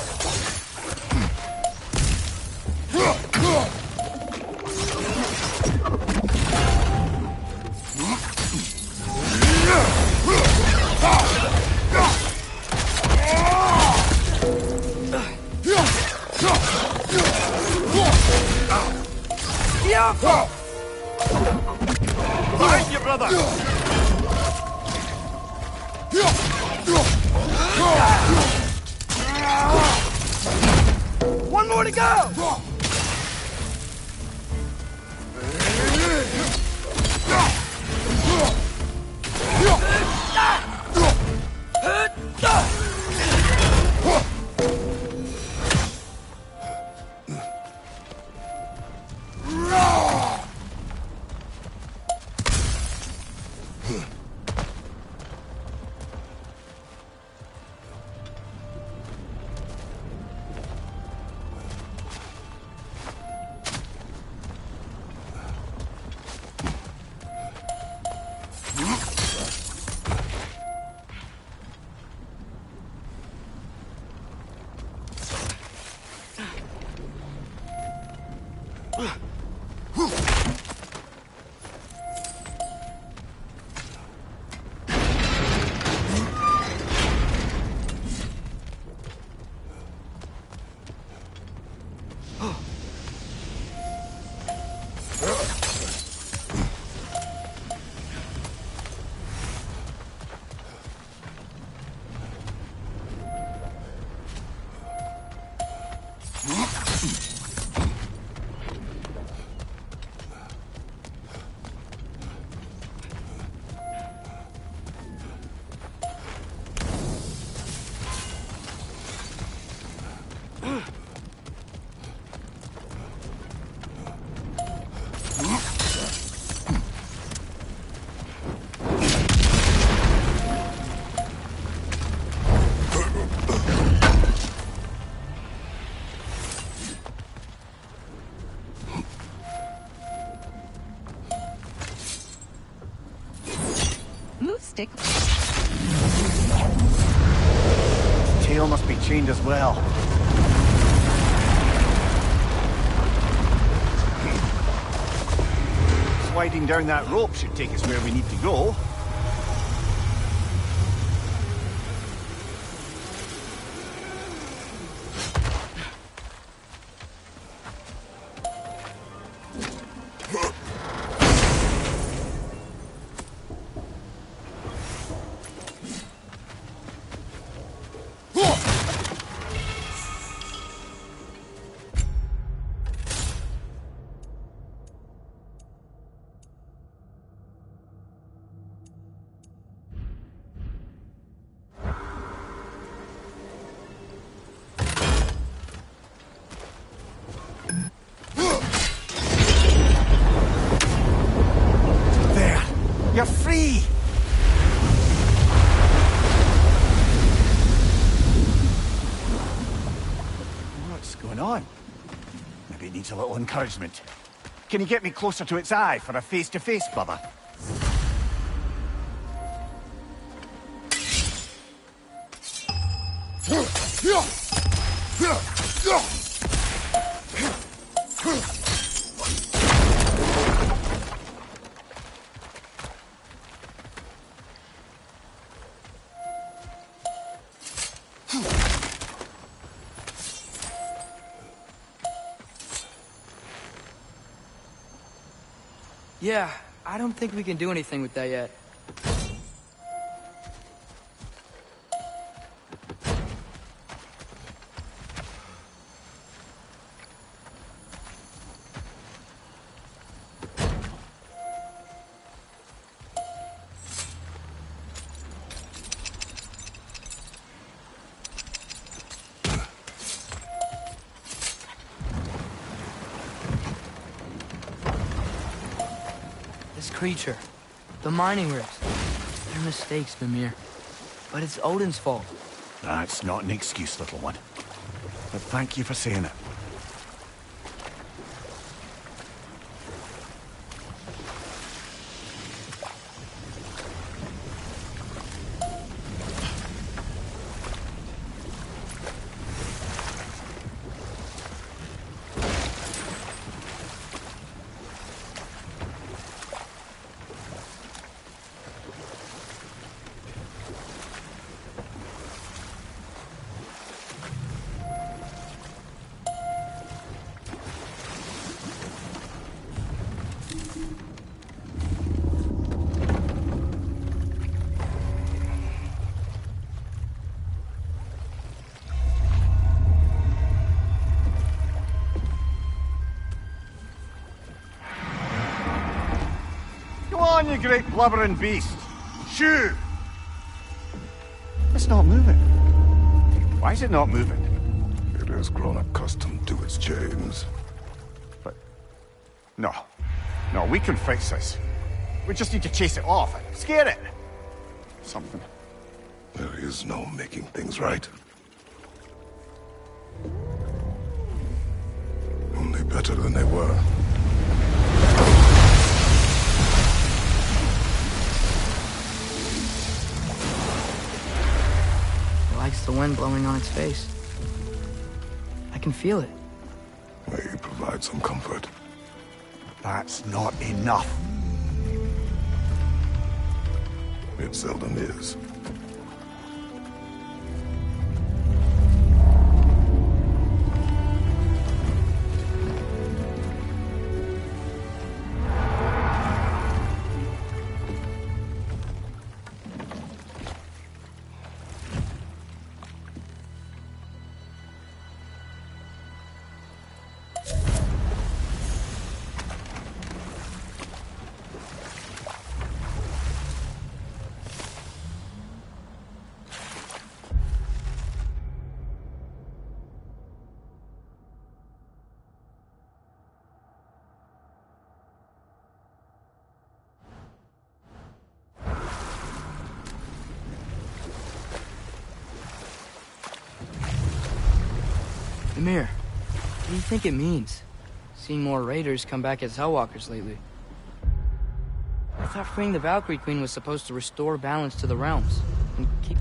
Behind you, brother! One more to go! Stick. Tail must be chained as well. Sliding down that rope should take us where we need to go. needs a little encouragement. Can you get me closer to its eye for a face-to-face, brother? Yeah, I don't think we can do anything with that yet. Creature. The mining rigs. They're mistakes, Mimir. But it's Odin's fault. That's not an excuse, little one. But thank you for saying it. On, you great blubbering beast! Shoo! It's not moving. Why is it not moving? It has grown accustomed to its chains. But... No. No, we can fix this. We just need to chase it off. Scare it! Something. There is no making things right. Only better than they were. Likes the wind blowing on its face. I can feel it. May you provide some comfort. That's not enough. It seldom is. Mimir, what do you think it means? Seen more raiders come back as Hellwalkers lately. I thought freeing the Valkyrie Queen was supposed to restore balance to the realms. And keep...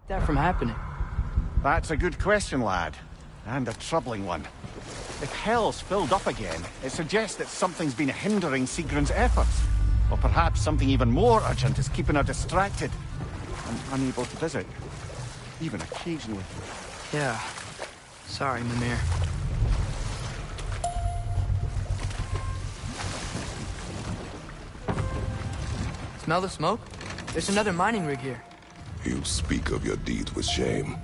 that from happening. That's a good question, lad. And a troubling one. If Hell's filled up again, it suggests that something's been hindering Sigrun's efforts. Or perhaps something even more urgent is keeping her distracted and unable to visit. Even occasionally. Yeah. Sorry, Mimir. Smell the smoke? There's another mining rig here. You speak of your deeds with shame.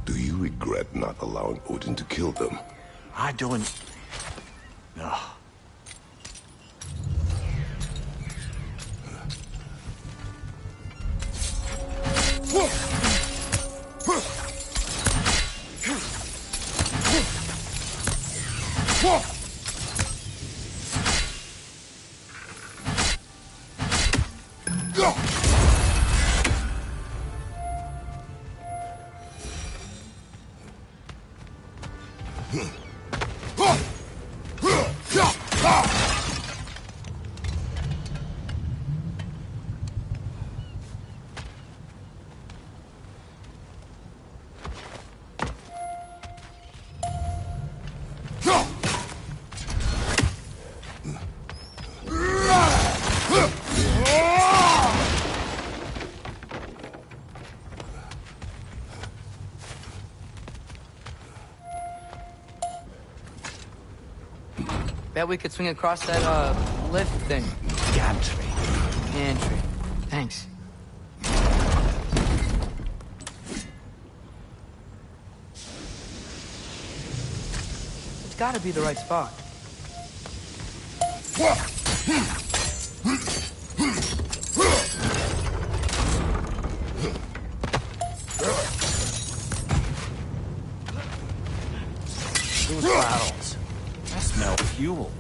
Do you regret not allowing Odin to kill them? I don't... No. Bet we could swing across that, lift thing. Gantry. Gantry. Thanks. It's gotta be the right spot. Those barrels. I smell fuel.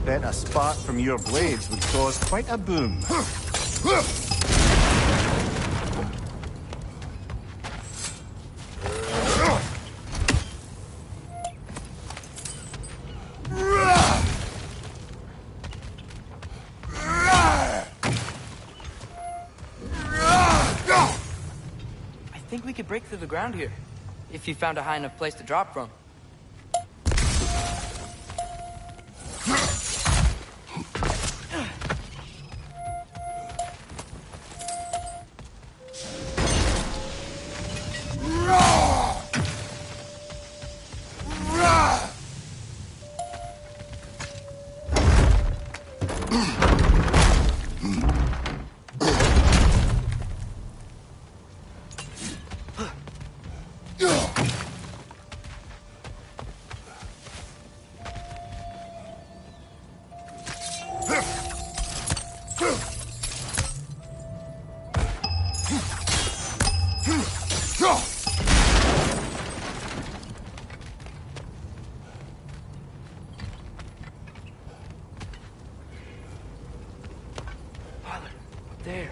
Bet a spark from your blades would cause quite a boom. I think we could break through the ground here, if you found a high enough place to drop from. There.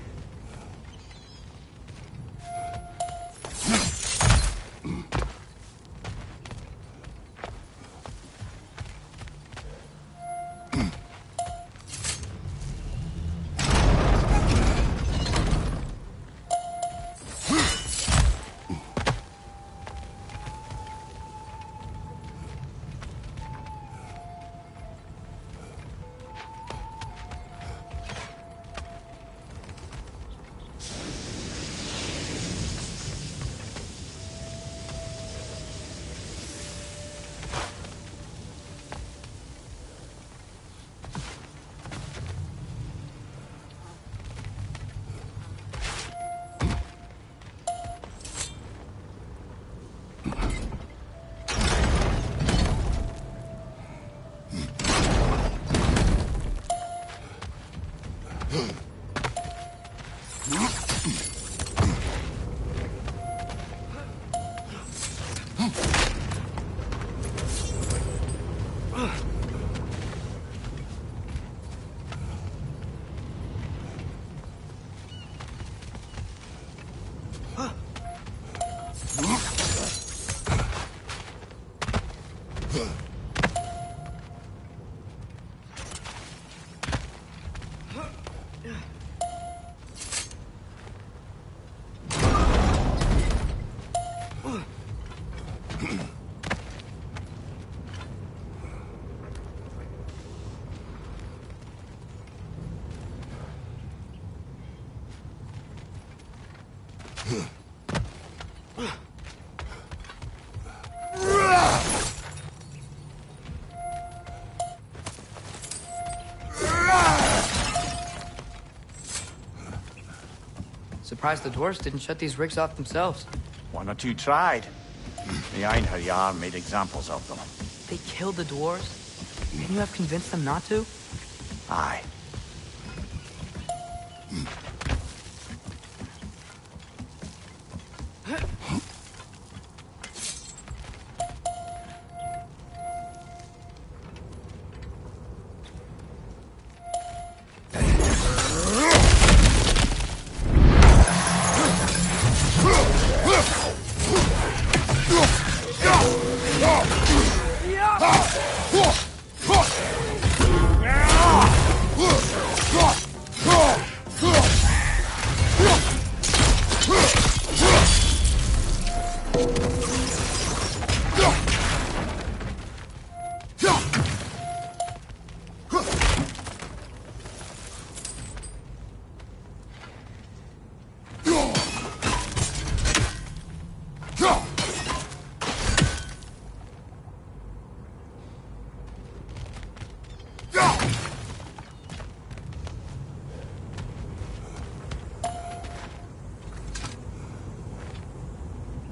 Surprised the dwarves didn't shut these rigs off themselves. One or two tried. The Einherjar made examples of them. They killed the dwarves? Can you have convinced them not to? Aye.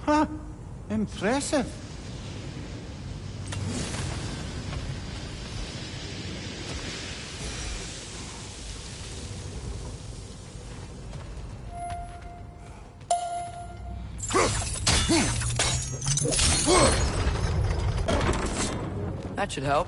Huh. Impressive. That should help.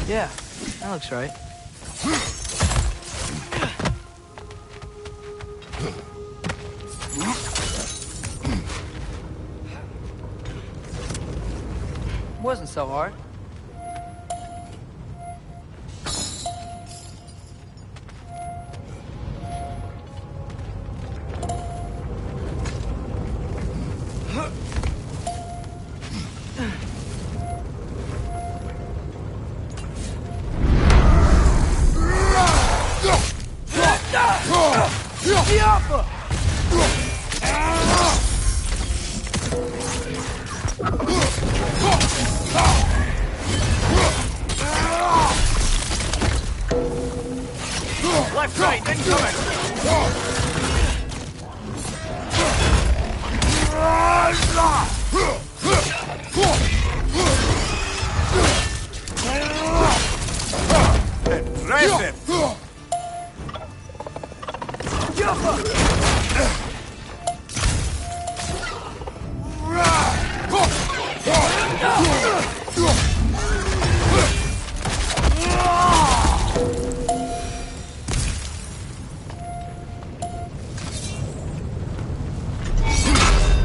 Yeah, that looks right. Wasn't so hard. Left, right, incoming! Impressive!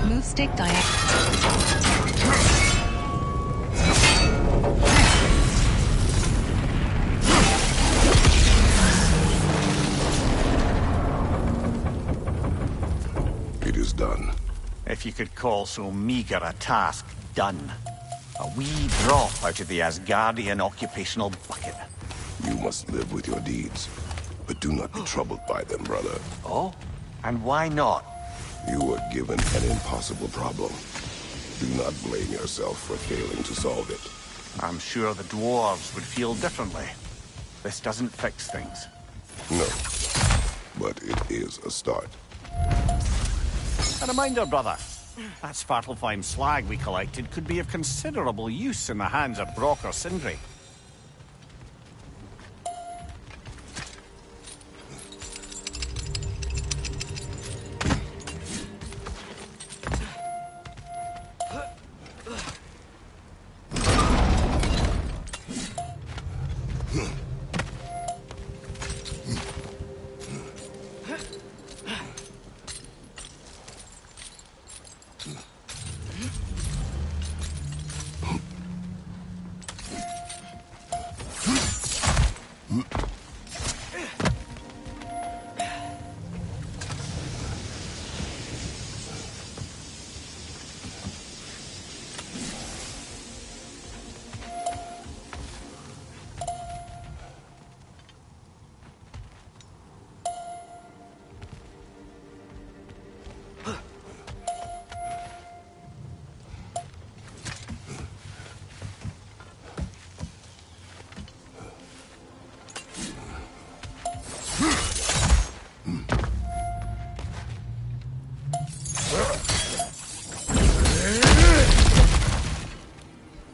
Move stick It is done. If you could call so meager a task done. A wee drop out of the Asgardian occupational bucket. You must live with your deeds, but do not be troubled by them, brother. Oh? And why not? You were given an impossible problem. Do not blame yourself for failing to solve it. I'm sure the dwarves would feel differently. This doesn't fix things. No, but it is a start. A reminder, brother. That Svartalfheim slag we collected could be of considerable use in the hands of Brock or Sindri.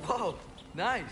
Whoa, nice.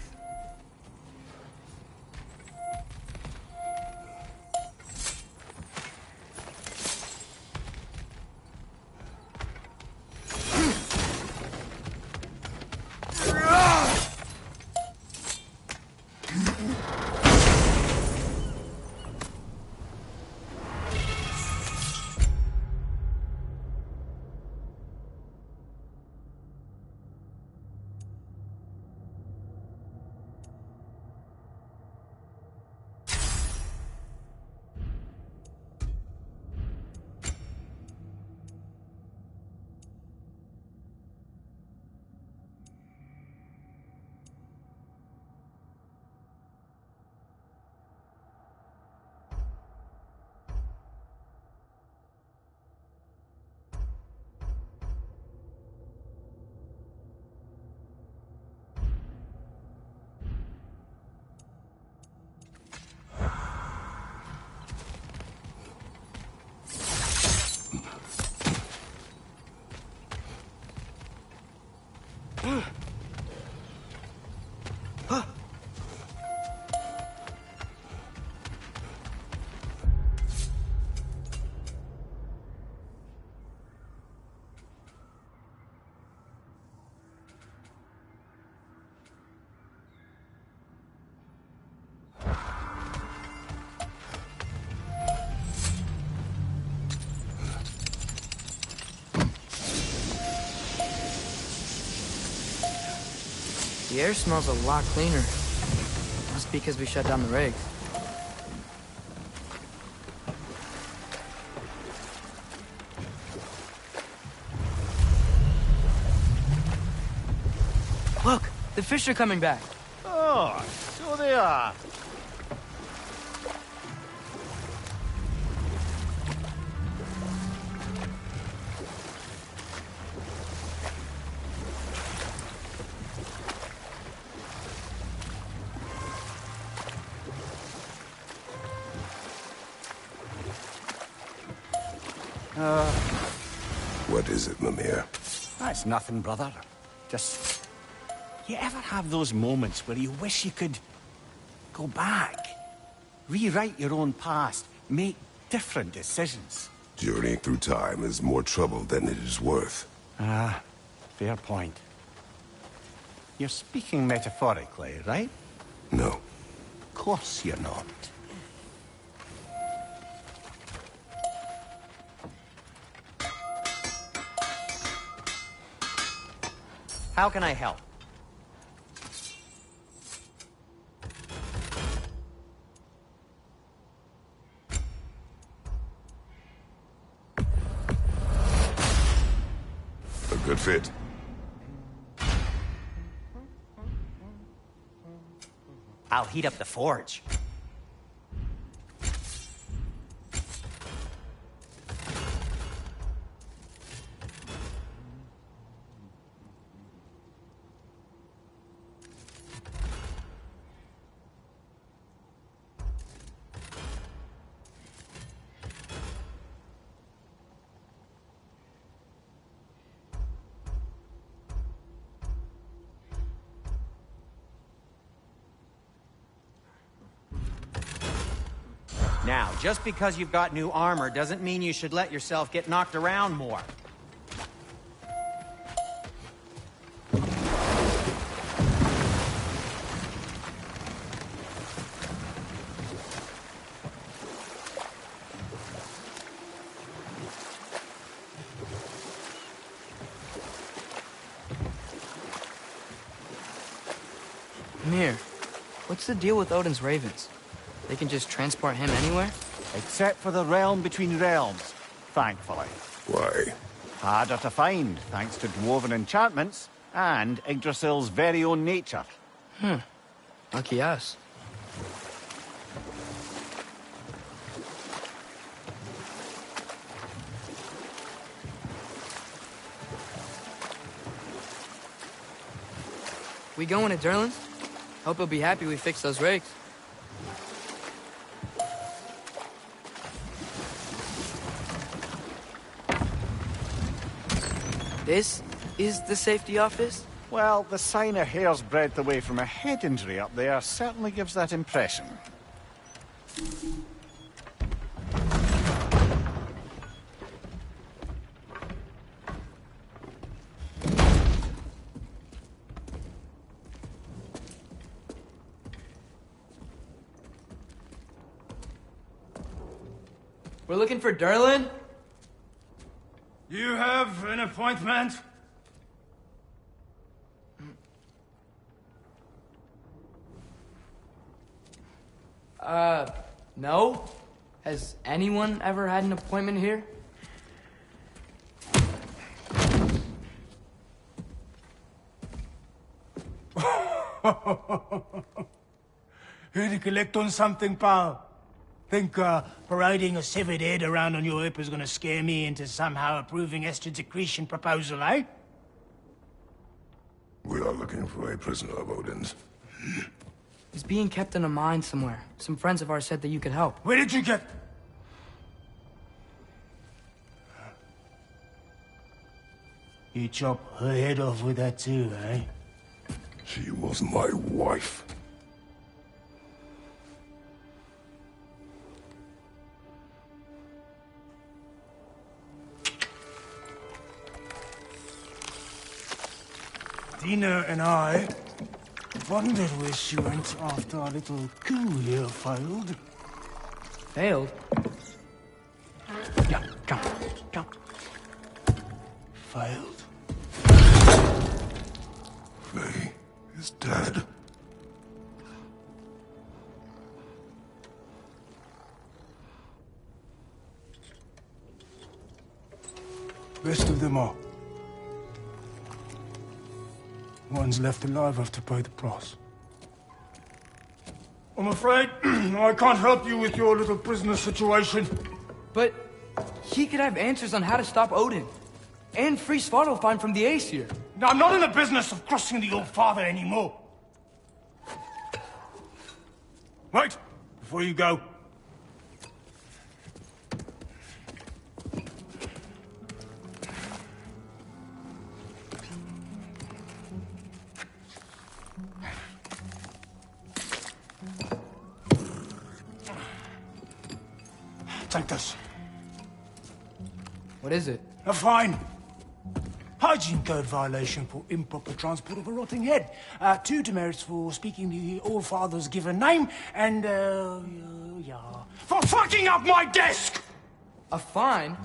The air smells a lot cleaner. Must be because we shut down the rigs. Look, the fish are coming back. Oh, so they are. What is it, Mimir? That's nothing, brother. Just... You ever have those moments where you wish you could go back? Rewrite your own past, make different decisions? Journeying through time is more trouble than it is worth. Ah, fair point. You're speaking metaphorically, right? No. Of course you're not. How can I help? A good fit. I'll heat up the forge. Now, just because you've got new armor doesn't mean you should let yourself get knocked around more. Mir, what's the deal with Odin's ravens? They can just transport him anywhere? Except for the realm between realms, thankfully. Why? Harder to find, thanks to dwarven enchantments and Yggdrasil's very own nature. Lucky us. We going to Durlin's? Hope he'll be happy we fixed those rigs. This is the safety office? Well, the sign a hair's breadth away from a head injury up there certainly gives that impression. We're looking for Durlin? You have an appointment? No? Has anyone ever had an appointment here? Here to collect on something, pal? Think parading a severed head around on your hip is gonna scare me into somehow approving Estrid's accretion proposal, eh? We are looking for a prisoner of Odin's. He's being kept in a mine somewhere. Some friends of ours said that you could help. Where did you get... You chop her head off with that too, eh? She was my wife. Dina and I wondered where she went after our little coup here failed. Failed? Yeah, jump, jump. Failed? Faye is dead. Best of them all. One's left alive have to pay the price. I'm afraid I can't help you with your little prisoner situation. But he could have answers on how to stop Odin. And free Svartalfheim from the Aesir. Now, I'm not in the business of crossing the old father anymore. Wait, before you go. Take this. What is it? A fine. Hygiene code violation for improper transport of a rotting head. 2 demerits for speaking the All-Father's given name, and, for fucking up my desk! A fine?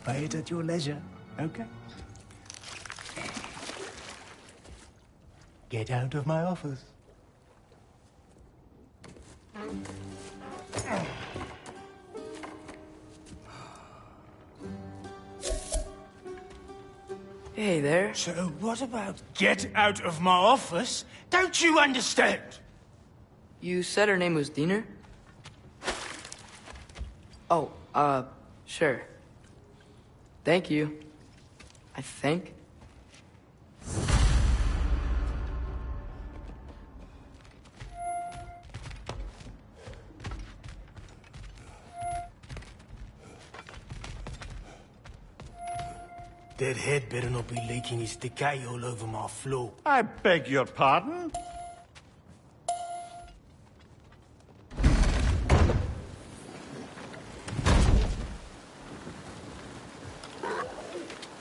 Pay it at your leisure, okay? Get out of my office. Hey there. So what about get out of my office? Don't you understand? You said her name was Diener? Oh, sure. Thank you. I think. That head better not be leaking its decay all over my floor. I beg your pardon?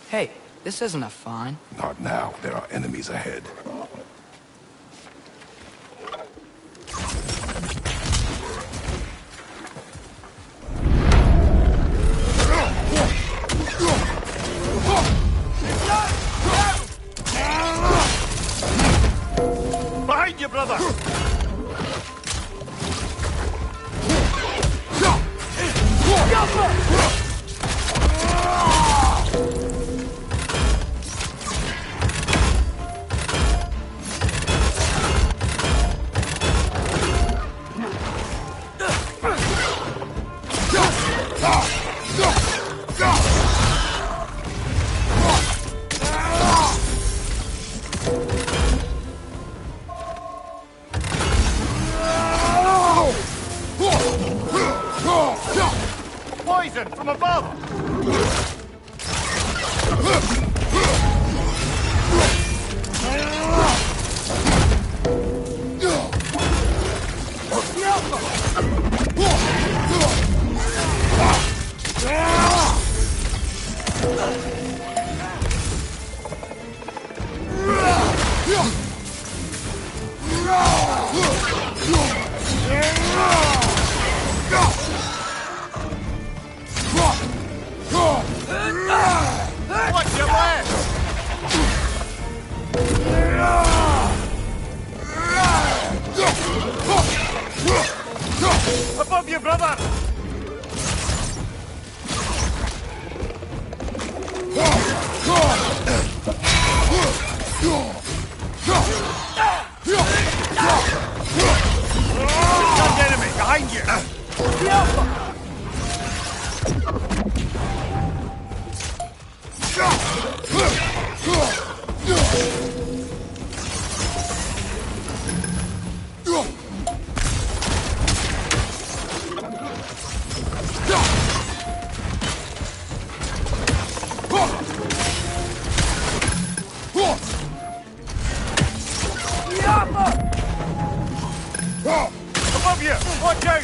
Hey, this isn't a fine. Not now. There are enemies ahead. Behind you, brother! Poison from above! What's your left? Above you, brother! Stunned enemy behind you! Above you! Watch out!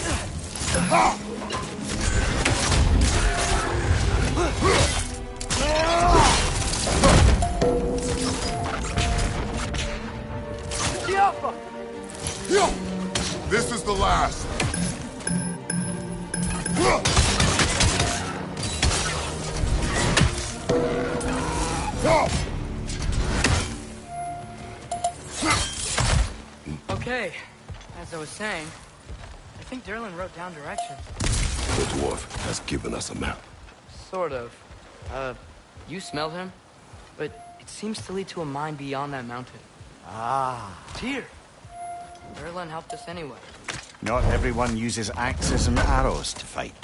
This is the last. Okay, as I was saying, I think Derlin wrote down directions. The dwarf has given us a map. Sort of. You smelled him? But it seems to lead to a mine beyond that mountain. Ah. Tyr! Derlin helped us anyway. Not everyone uses axes and arrows to fight.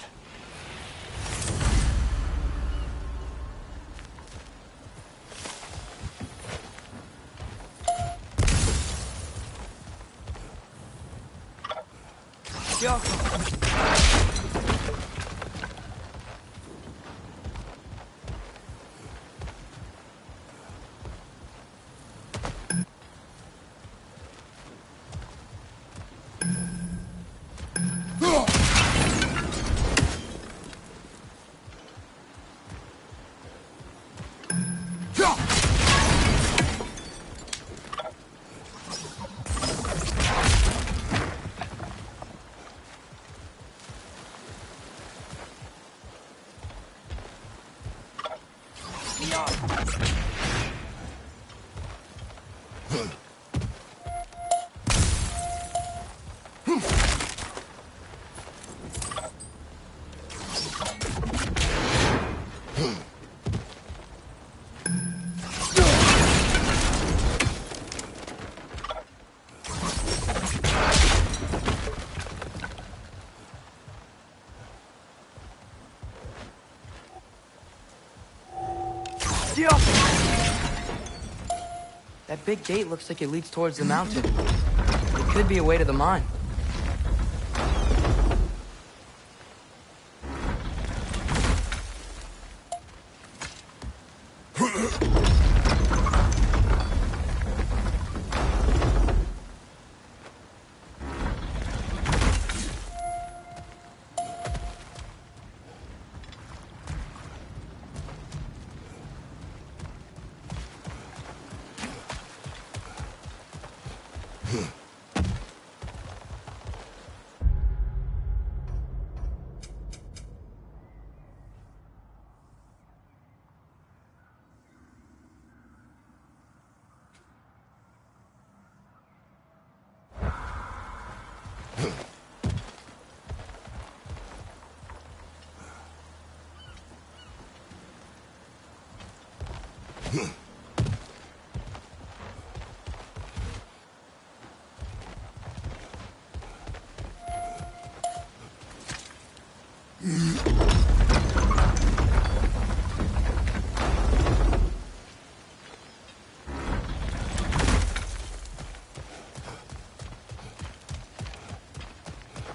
That big gate looks like it leads towards the mountain. It could be a way to the mine.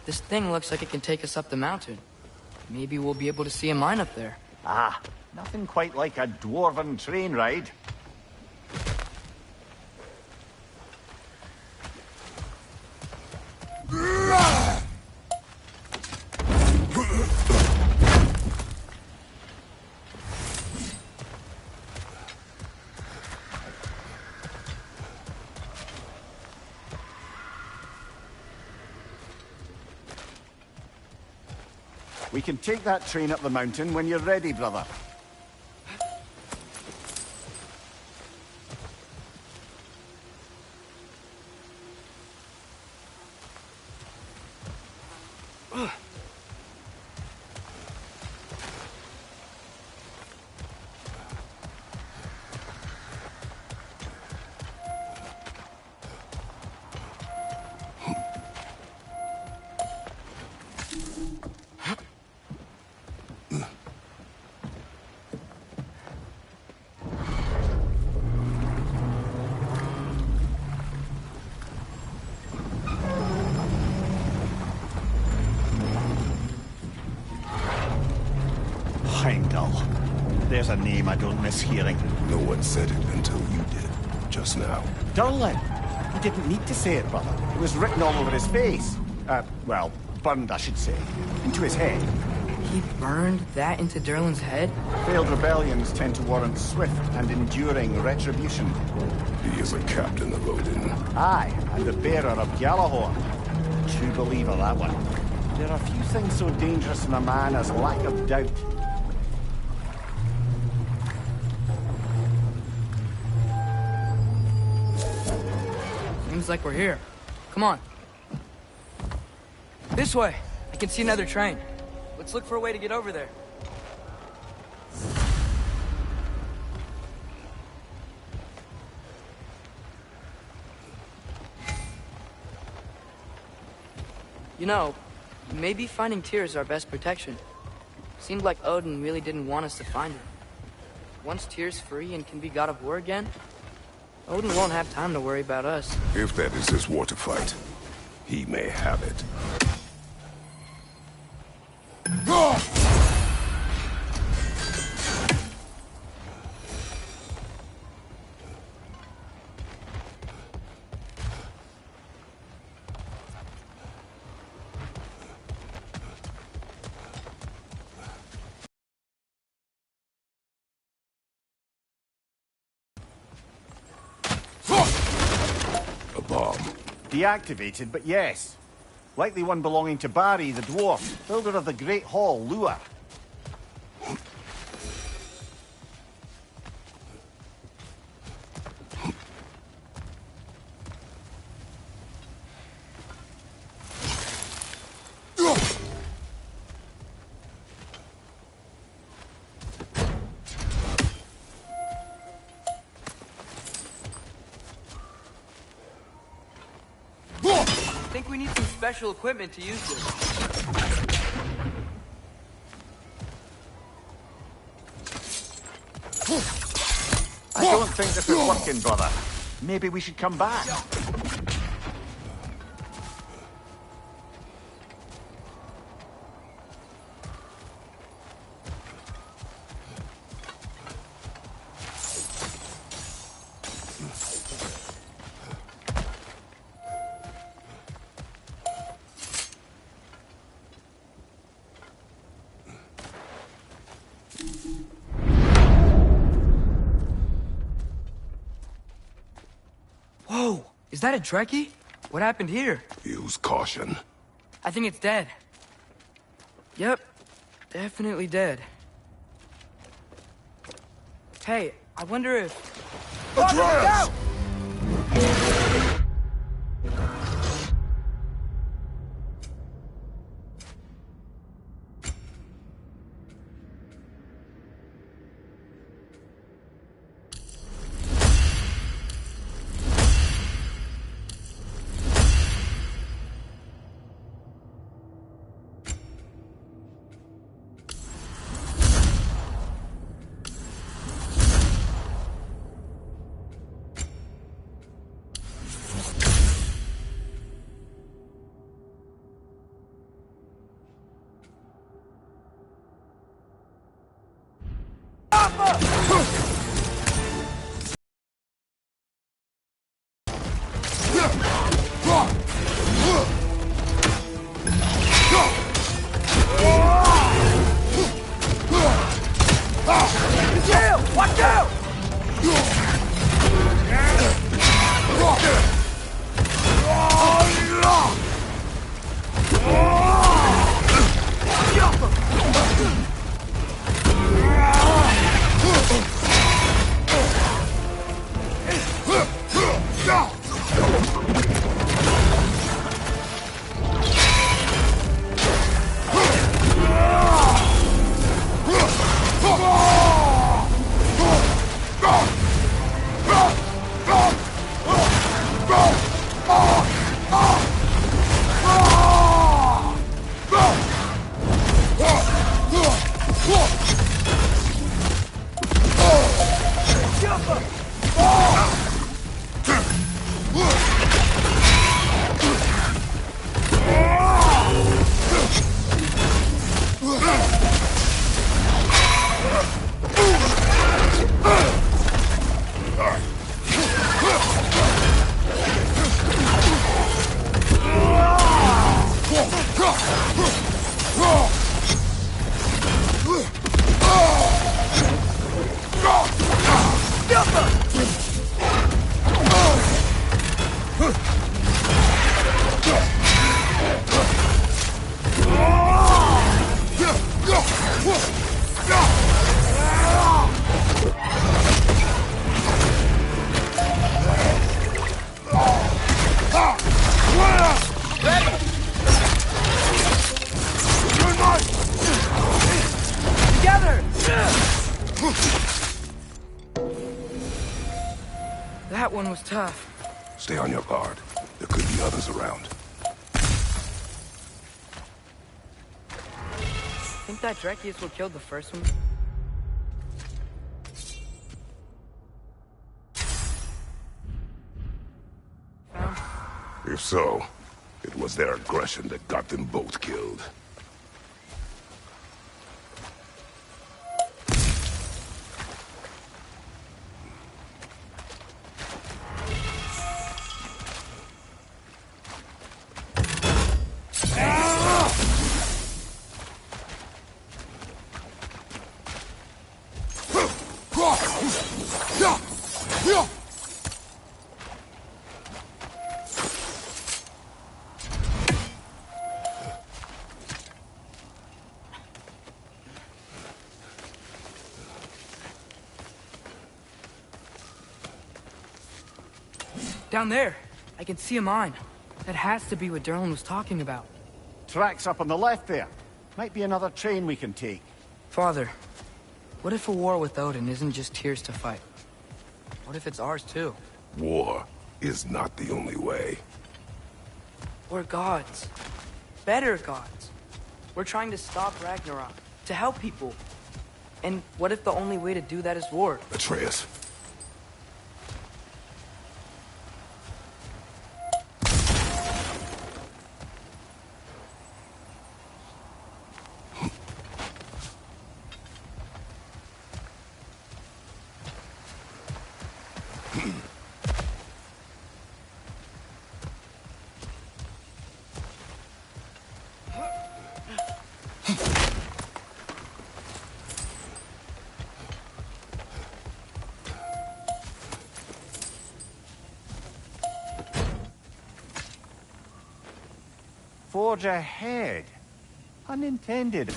This thing looks like it can take us up the mountain. Maybe we'll be able to see a mine up there. Ah, nothing quite like a dwarven train ride. We can take that train up the mountain when you're ready, brother. Heimdall. There's a name I don't miss hearing. No one said it until you did, just now. Durlin! He didn't need to say it, brother. It was written all over his face. Well, burned, I should say. Into his head. He burned that into Durlin's head? Failed rebellions tend to warrant swift and enduring retribution. He is a captain of Odin. Aye, and the bearer of Gjallarhorn. True believer, that one. There are few things so dangerous in a man as lack of doubt. Seems like we're here. Come on. This way. I can see another train. Let's look for a way to get over there. You know, maybe finding Tyr is our best protection. Seemed like Odin really didn't want us to find him. Once Tyr's free and can be god of war again, Odin won't have time to worry about us. If that is his war to fight, he may have it. A bomb. Deactivated, but yes. Likely one belonging to Barry, the dwarf, builder of the Great Hall, Lure. I think we need some special equipment to use this. I don't think this is working, brother. Maybe we should come back. Whoa! Is that a Trekkie? What happened here? Use caution. I think it's dead. Yep. Definitely dead. Hey, I wonder if... Atreus! Jail! Watch out! That one was tough. Stay on your guard. There could be others around. Think that Dreki is what killed the first one? If so, it was their aggression that got them both killed. Down there, I can see a mine. That has to be what Derlin was talking about. Tracks up on the left there. Might be another train we can take. Father, what if a war with Odin isn't just Tyr's to fight? What if it's ours too? War is not the only way. We're gods. Better gods. We're trying to stop Ragnarok, to help people. And what if the only way to do that is war? Atreus. Forge ahead. Unintended.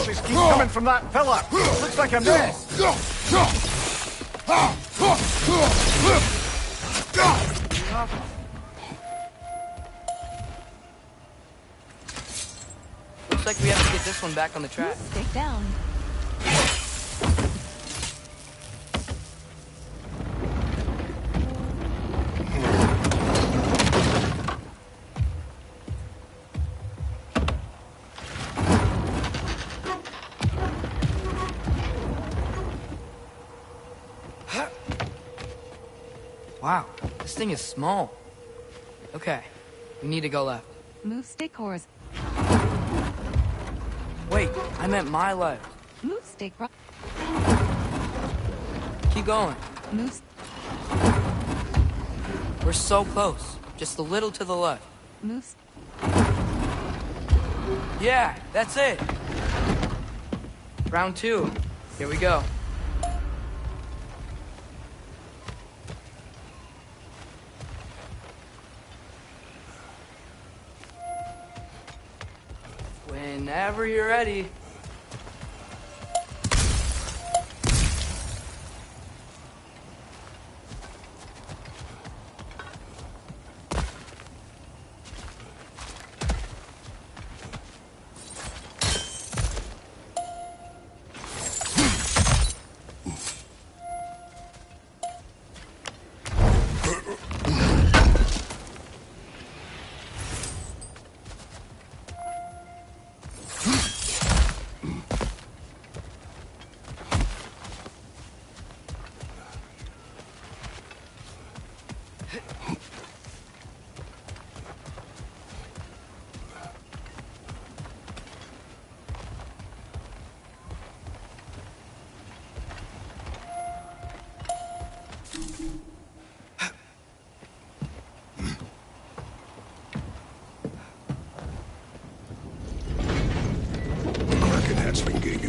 voices keep coming from that pillar. Looks like a mess. Looks like we have to get this one back on the track. Take down. Wow, this thing is small. Okay, we need to go left. Move stick cores. Wait, I meant my left. Move stick right. Keep going. Move. We're so close. Just a little to the left. Move. Yeah, that's it. Round 2. Here we go. Whenever you're ready.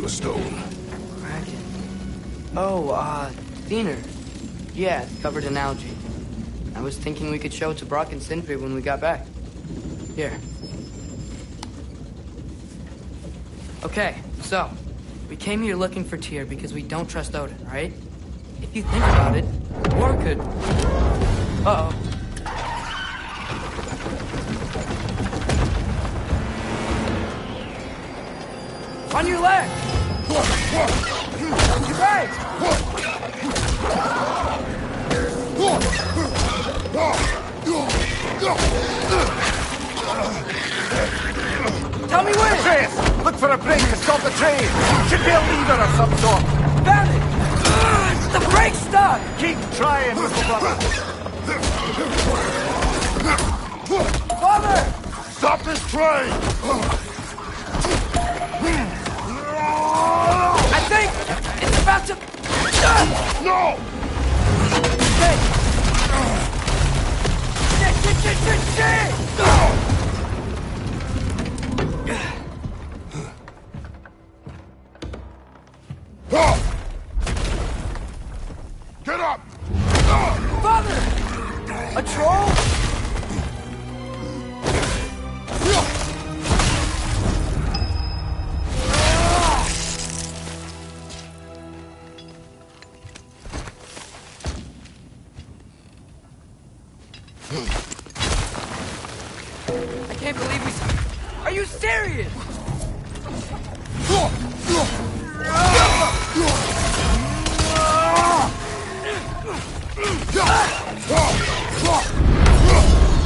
Stone. Kraken. Oh, Diener. Yeah, it's covered in algae. I was thinking we could show it to Brock and Sindri when we got back. Here. Okay, so, we came here looking for Tyr because we don't trust Odin, right? If you think about it, war could... Uh-oh. On your left! Your right! Tell me where! Atreus! Look for a brake to stop the train! Should be a lever of some sort! Found it! The brake's stuck! Keep trying, little brother! Father! Stop this train! I think it's about to... No! Hey! Shit! Get up! Father! A troll? I can't believe we... Are you serious?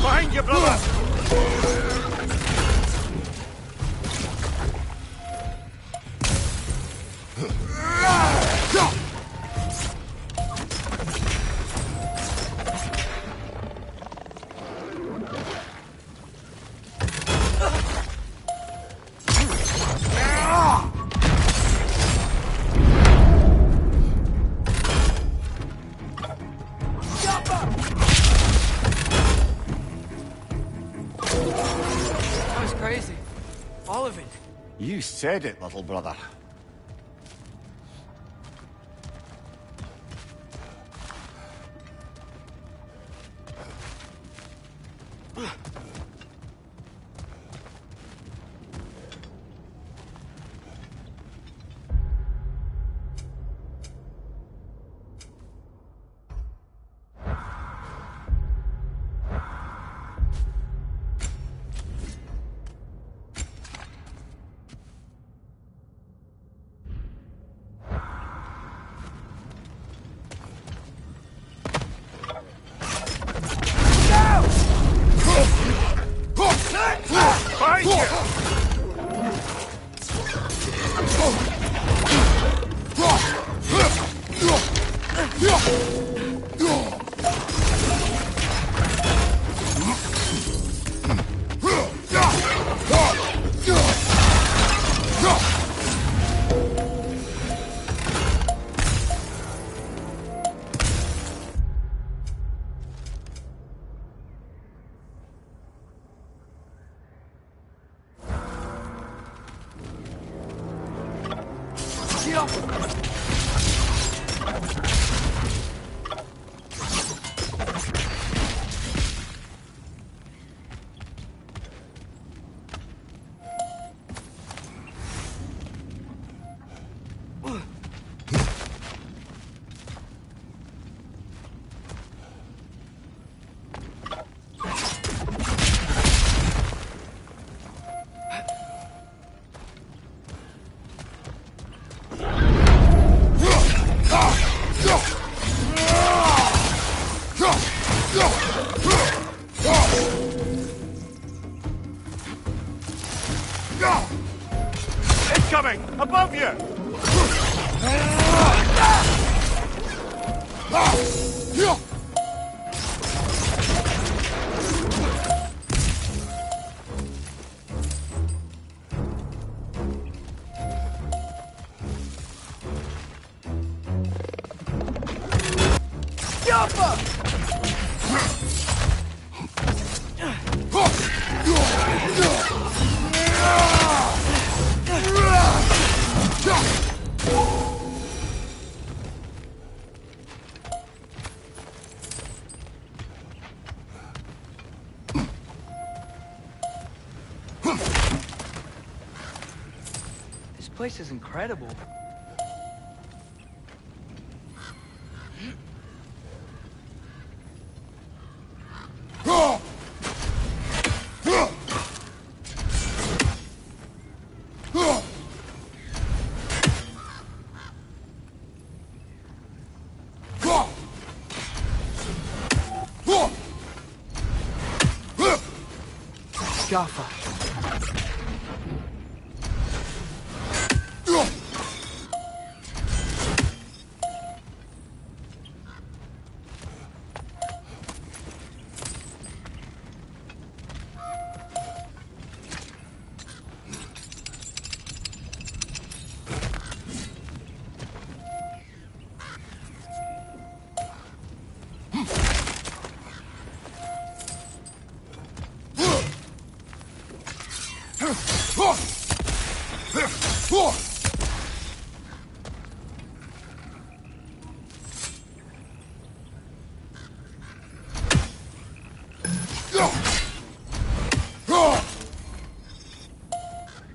Behind you, brother! That was crazy. All of it. You said it, little brother. Incoming! Above you! This place is incredible. Jaffa.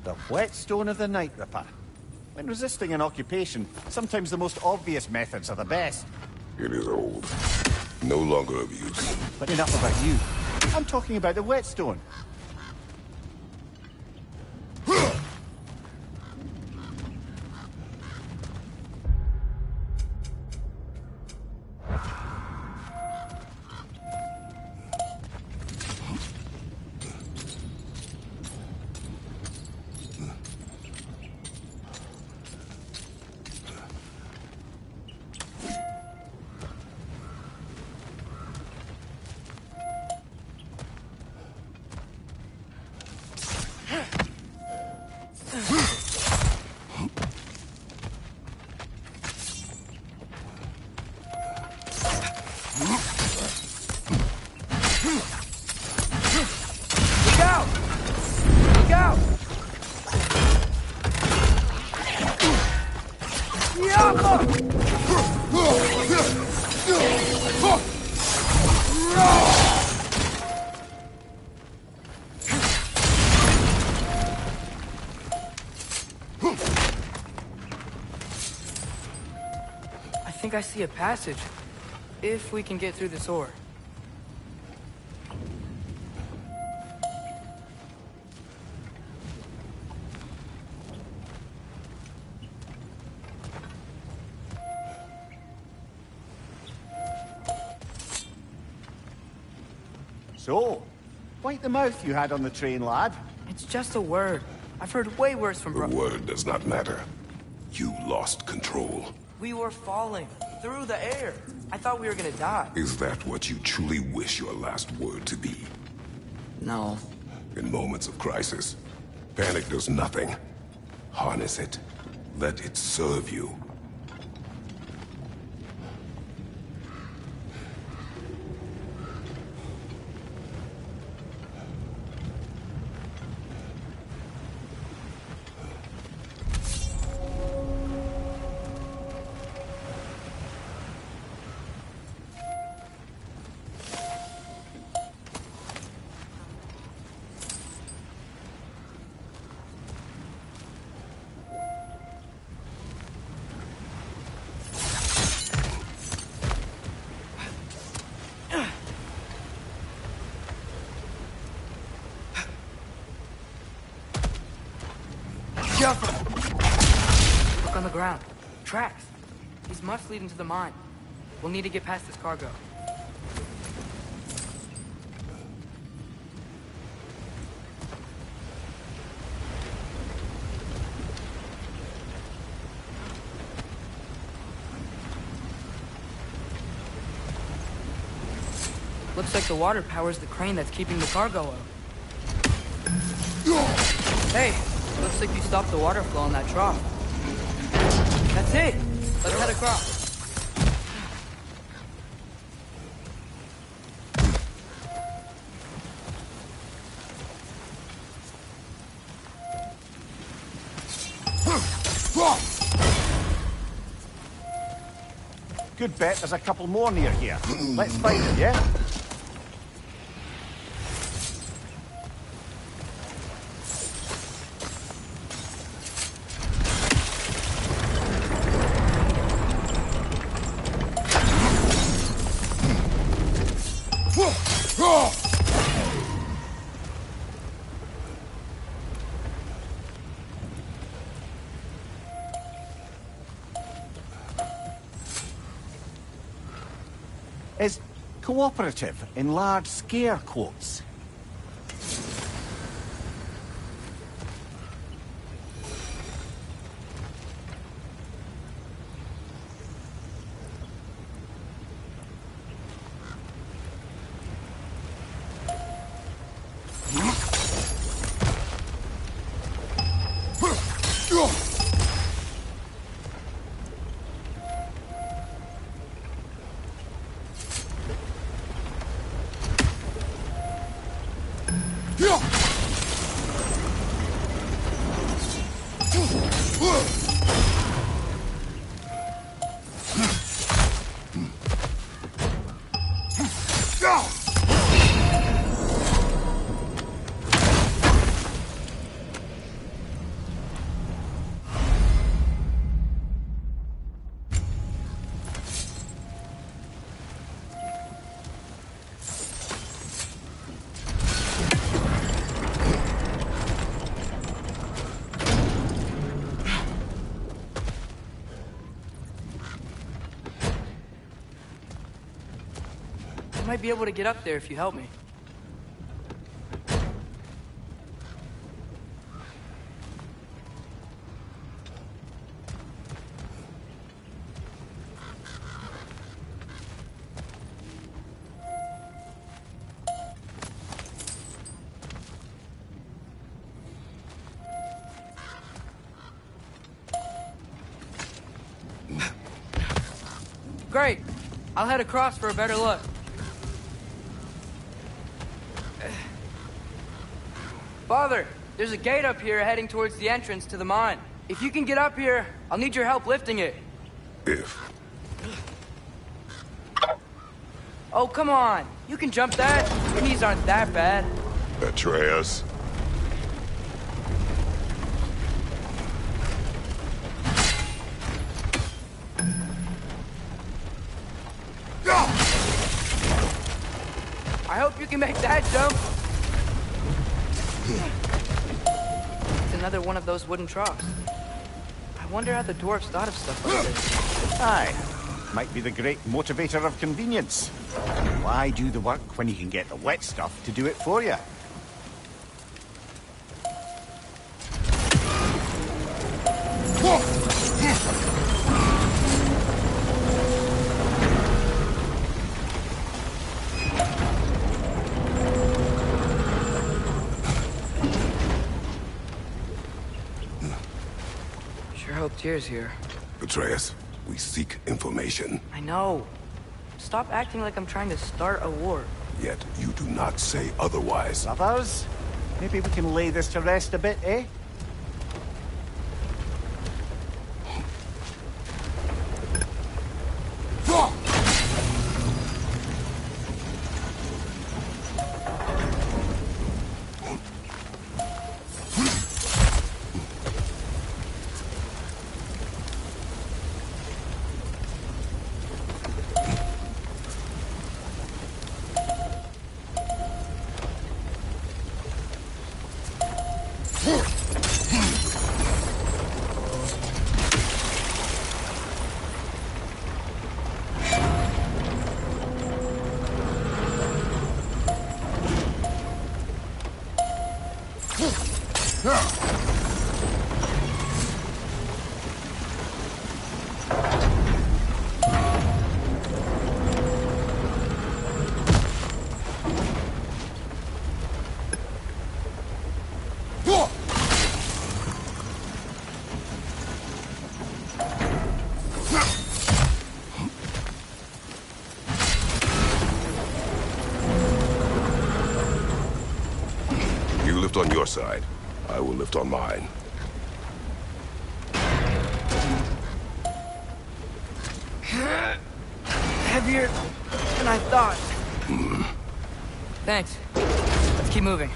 The whetstone of the Night Ripper. When resisting an occupation, sometimes the most obvious methods are the best. It is old. No longer of use. But enough about you. I'm talking about the whetstone. I think I see a passage. If we can get through this ore. So, wipe the mouth you had on the train, lad. It's just a word. I've heard way worse from The word does not matter. You lost control. We were falling through the air. I thought we were gonna die. Is that what you truly wish your last word to be? No. In moments of crisis, panic does nothing. Harness it. Let it serve you. careful! Look on the ground. Tracks. These must lead into the mine. We'll need to get past this cargo. Looks like the water powers the crane that's keeping the cargo up. Hey, looks like you stopped the water flow on that trough. That's it! Let's head across. Good bet there's a couple more near here. Let's find them, yeah? Is cooperative in large scare quotes. I might be able to get up there if you help me. Great. I'll head across for a better look. Father, there's a gate up here heading towards the entrance to the mine. If you can get up here, I'll need your help lifting it. If. Oh, come on. You can jump that. Your knees aren't that bad. Atreus. I hope you can make that jump. It's another one of those wooden troughs. I wonder how the dwarves thought of stuff like this. Aye. Might be the great motivator of convenience. Why do the work when you can get the wet stuff to do it for you? Sure hope Tyr's here. Atreus, we seek information. I know. Stop acting like I'm trying to start a war. Yet you do not say otherwise. Brothers, maybe we can lay this to rest a bit, eh? You lift on your side. I will lift on mine. Heavier than I thought. Thanks. Let's keep moving.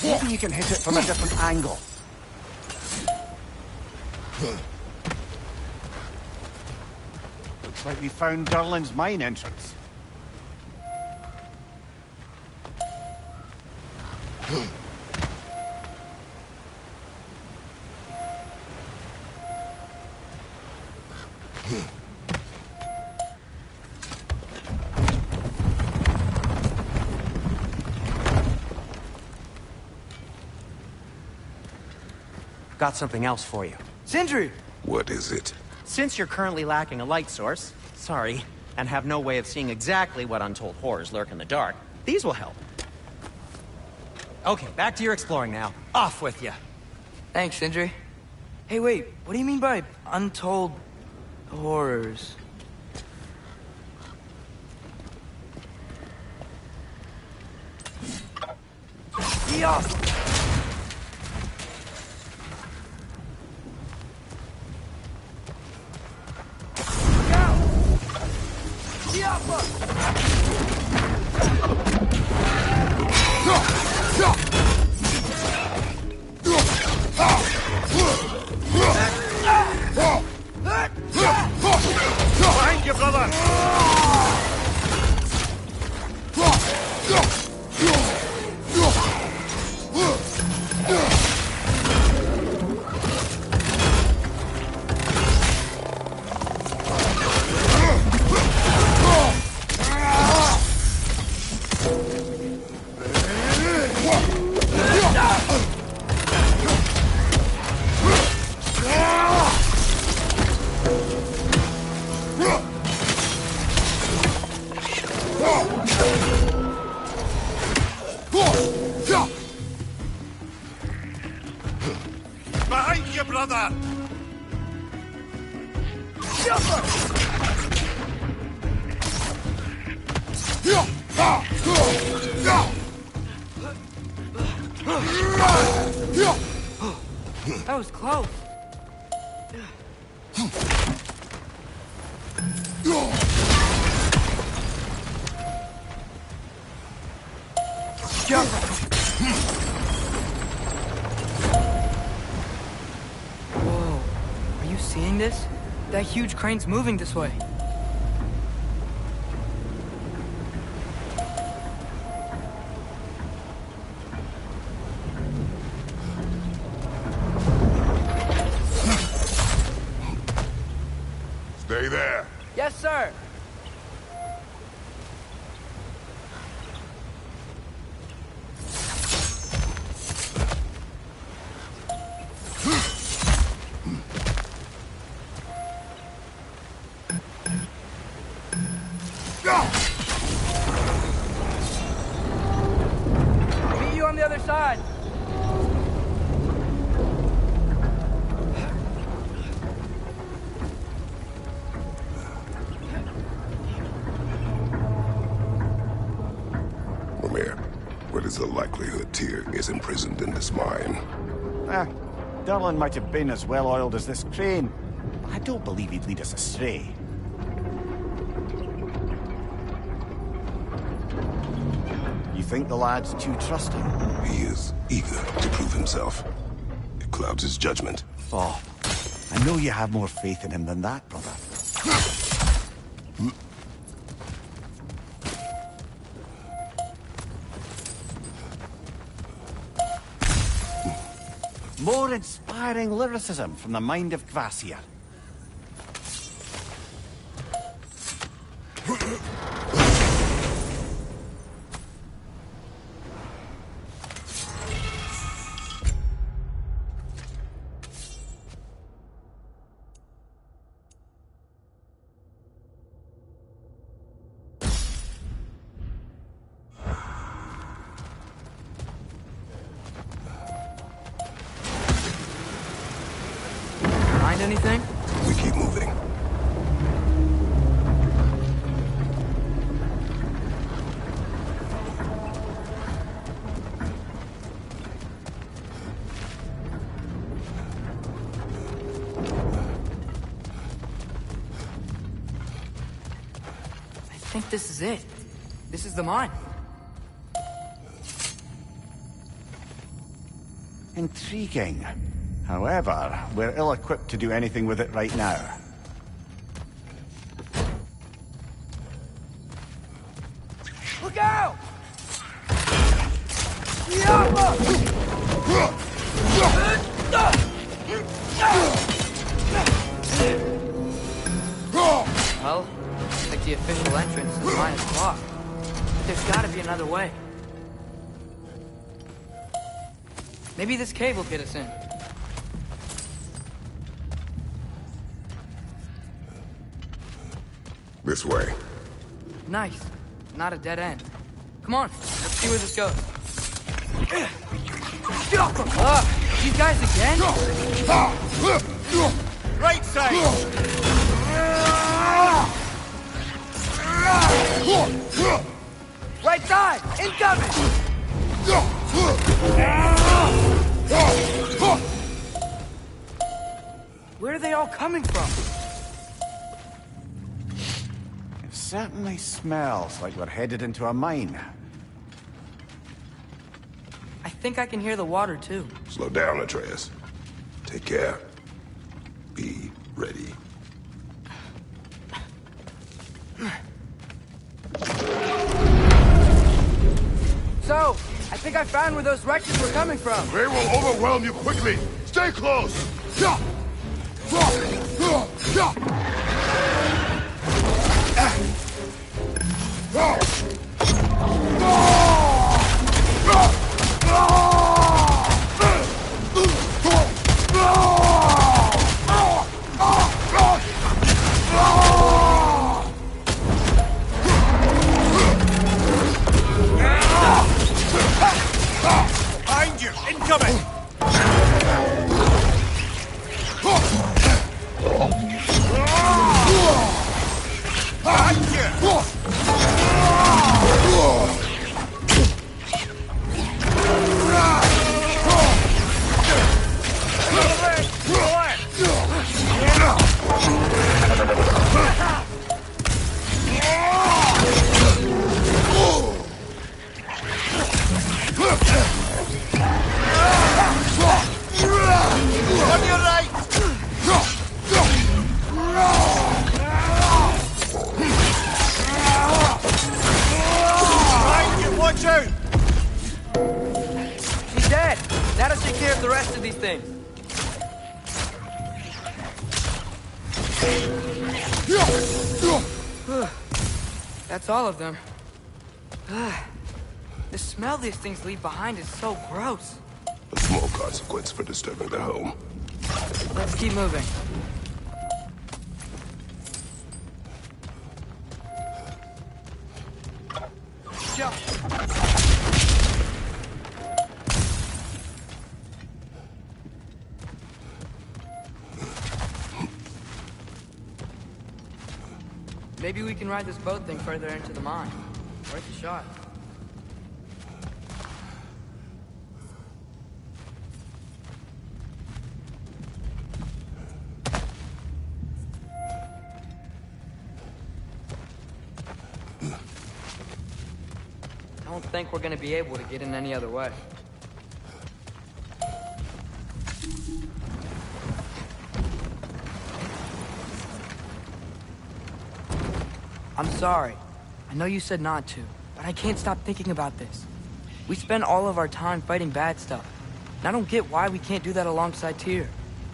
Maybe you can hit it from a different angle. Looks like we found Durlin's mine entrance. Got something else for you. Sindri! What is it? Since you're currently lacking a light source, sorry, and have no way of seeing exactly what untold horrors lurk in the dark, these will help. Okay, back to your exploring now. Off with you. Thanks, Sindri. Hey, wait, what do you mean by untold horrors? Yeah! Behind you, brother! Behind you, brother! That was close. Whoa. Are you seeing this? That huge crane's moving this way. Stay there. Yes, sir. Meet you on the other side. the likelihood Tyr is imprisoned in this mine? Derlin might have been as well-oiled as this crane, but I don't believe he'd lead us astray. You think the lad's too trusting? He is eager to prove himself. It clouds his judgment. Oh, I know you have more faith in him than that, brother. More inspiring lyricism from the mind of Kvasir. Anything? We keep moving. I think this is it. This is the mine. Intriguing. However, we're ill-equipped to do anything with it right now. Look out! Well, like the official entrance to the mine is blocked. But there's gotta be another way. Maybe this cave will get us in. This way. Nice. Not a dead end. Come on, let's see where this goes. These guys again? Right side! Right side! Incoming! Where are they all coming from? It certainly smells like we're headed into a mine. I think I can hear the water, too. Slow down, Atreus. Take care. Be ready. So, I think I found where those wretches were coming from. They will overwhelm you quickly. Stay close. Behind you! Incoming! On your right! Behind you, watch out! She's dead. That'll take care of the rest of these things. That's all of them. The smell these things leave behind is so gross. A small consequence for disturbing their home. Let's keep moving. Jump. Maybe we can ride this boat thing further into the mine. Worth a shot. don't think we're gonna be able to get in any other way. I'm sorry. I know you said not to, but I can't stop thinking about this. We spend all of our time fighting bad stuff. And I don't get why we can't do that alongside Tyr.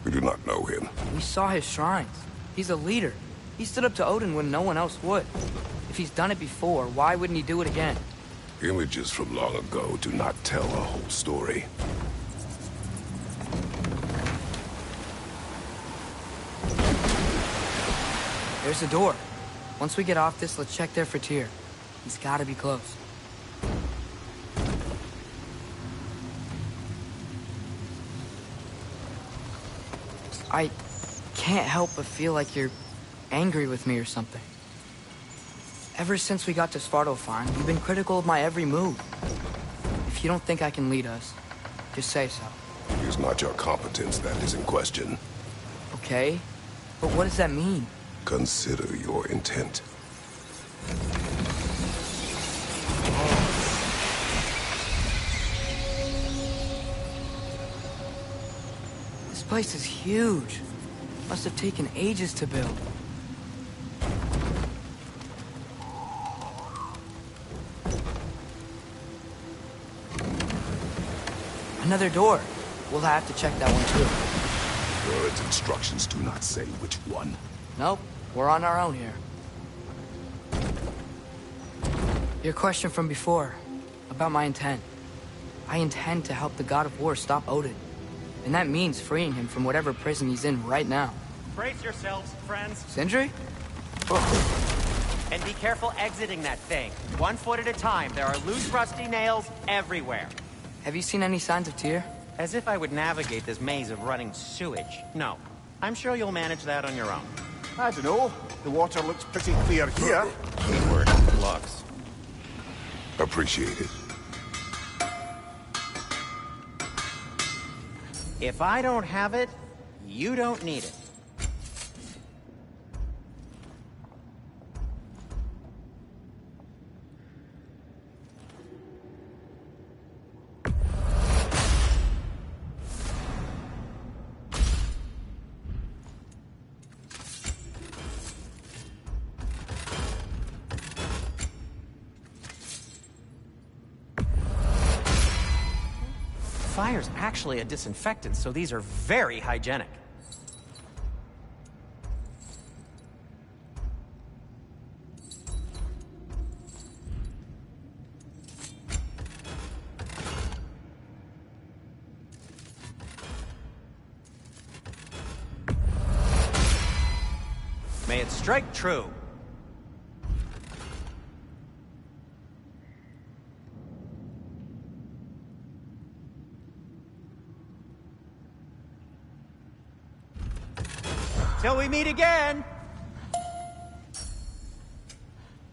We do not know him. We saw his shrines. He's a leader. He stood up to Odin when no one else would. If he's done it before, why wouldn't he do it again? Images from long ago do not tell a whole story. There's a door. Once we get off this, let's check there for Tyr. He's gotta be close. I can't help but feel like you're angry with me or something. Ever since we got to Svartalfheim, you've been critical of my every move. If you don't think I can lead us, just say so. It is not your competence that is in question. Okay, but what does that mean? Consider your intent. This place is huge. Must have taken ages to build. Another door. We'll have to check that one too. Word's instructions do not say which one. Nope, we're on our own here. Your question from before, about my intent. I intend to help the God of War stop Odin. And that means freeing him from whatever prison he's in right now. Brace yourselves, friends. Sindri? And be careful exiting that thing. 1 foot at a time. There are loose, rusty nails everywhere. Have you seen any signs of Tyr? As if I would navigate this maze of running sewage. No. I'm sure you'll manage that on your own. I don't know. The water looks pretty clear here. Keyword, looks. Appreciate it. If I don't have it, you don't need it. Fire's actually a disinfectant, so these are very hygienic. May it strike true. Till we meet again!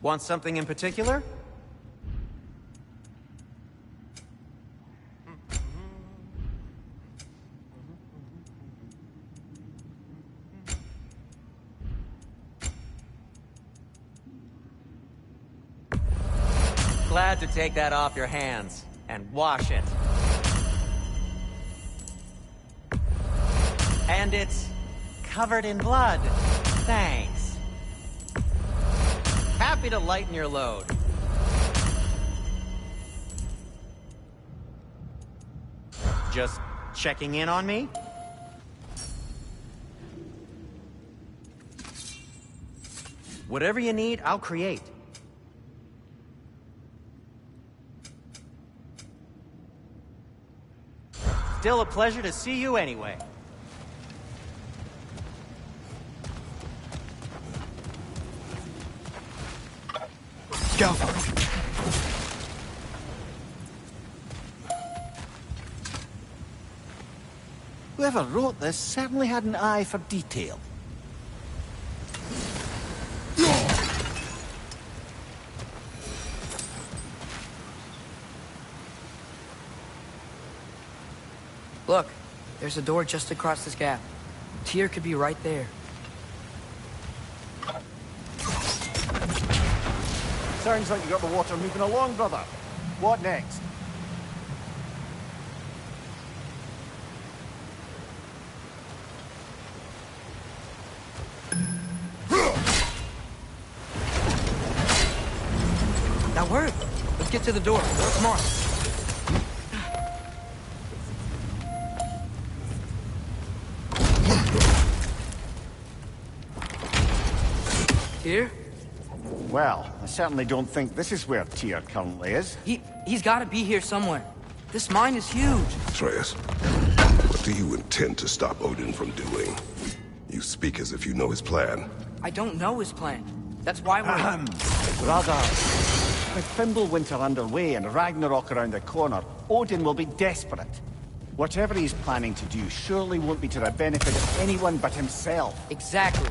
Want something in particular? Glad to take that off your hands and wash it. And it's covered in blood. Thanks. Happy to lighten your load. Just checking in on me? Whatever you need, I'll create. Still a pleasure to see you anyway. Go. Whoever wrote this certainly had an eye for detail. Look, there's a door just across this gap. Tyr could be right there. Sounds like you got the water moving along, brother. What next? That worked. Let's get to the door. Come on. Here? Well, I certainly don't think this is where Tyr currently is. He's got to be here somewhere. This mine is huge. Atreus, what do you intend to stop Odin from doing? You speak as if you know his plan. I don't know his plan. That's why we're... Brother, with Fimbulwinter underway and Ragnarok around the corner, Odin will be desperate. Whatever he's planning to do surely won't be to the benefit of anyone but himself. Exactly.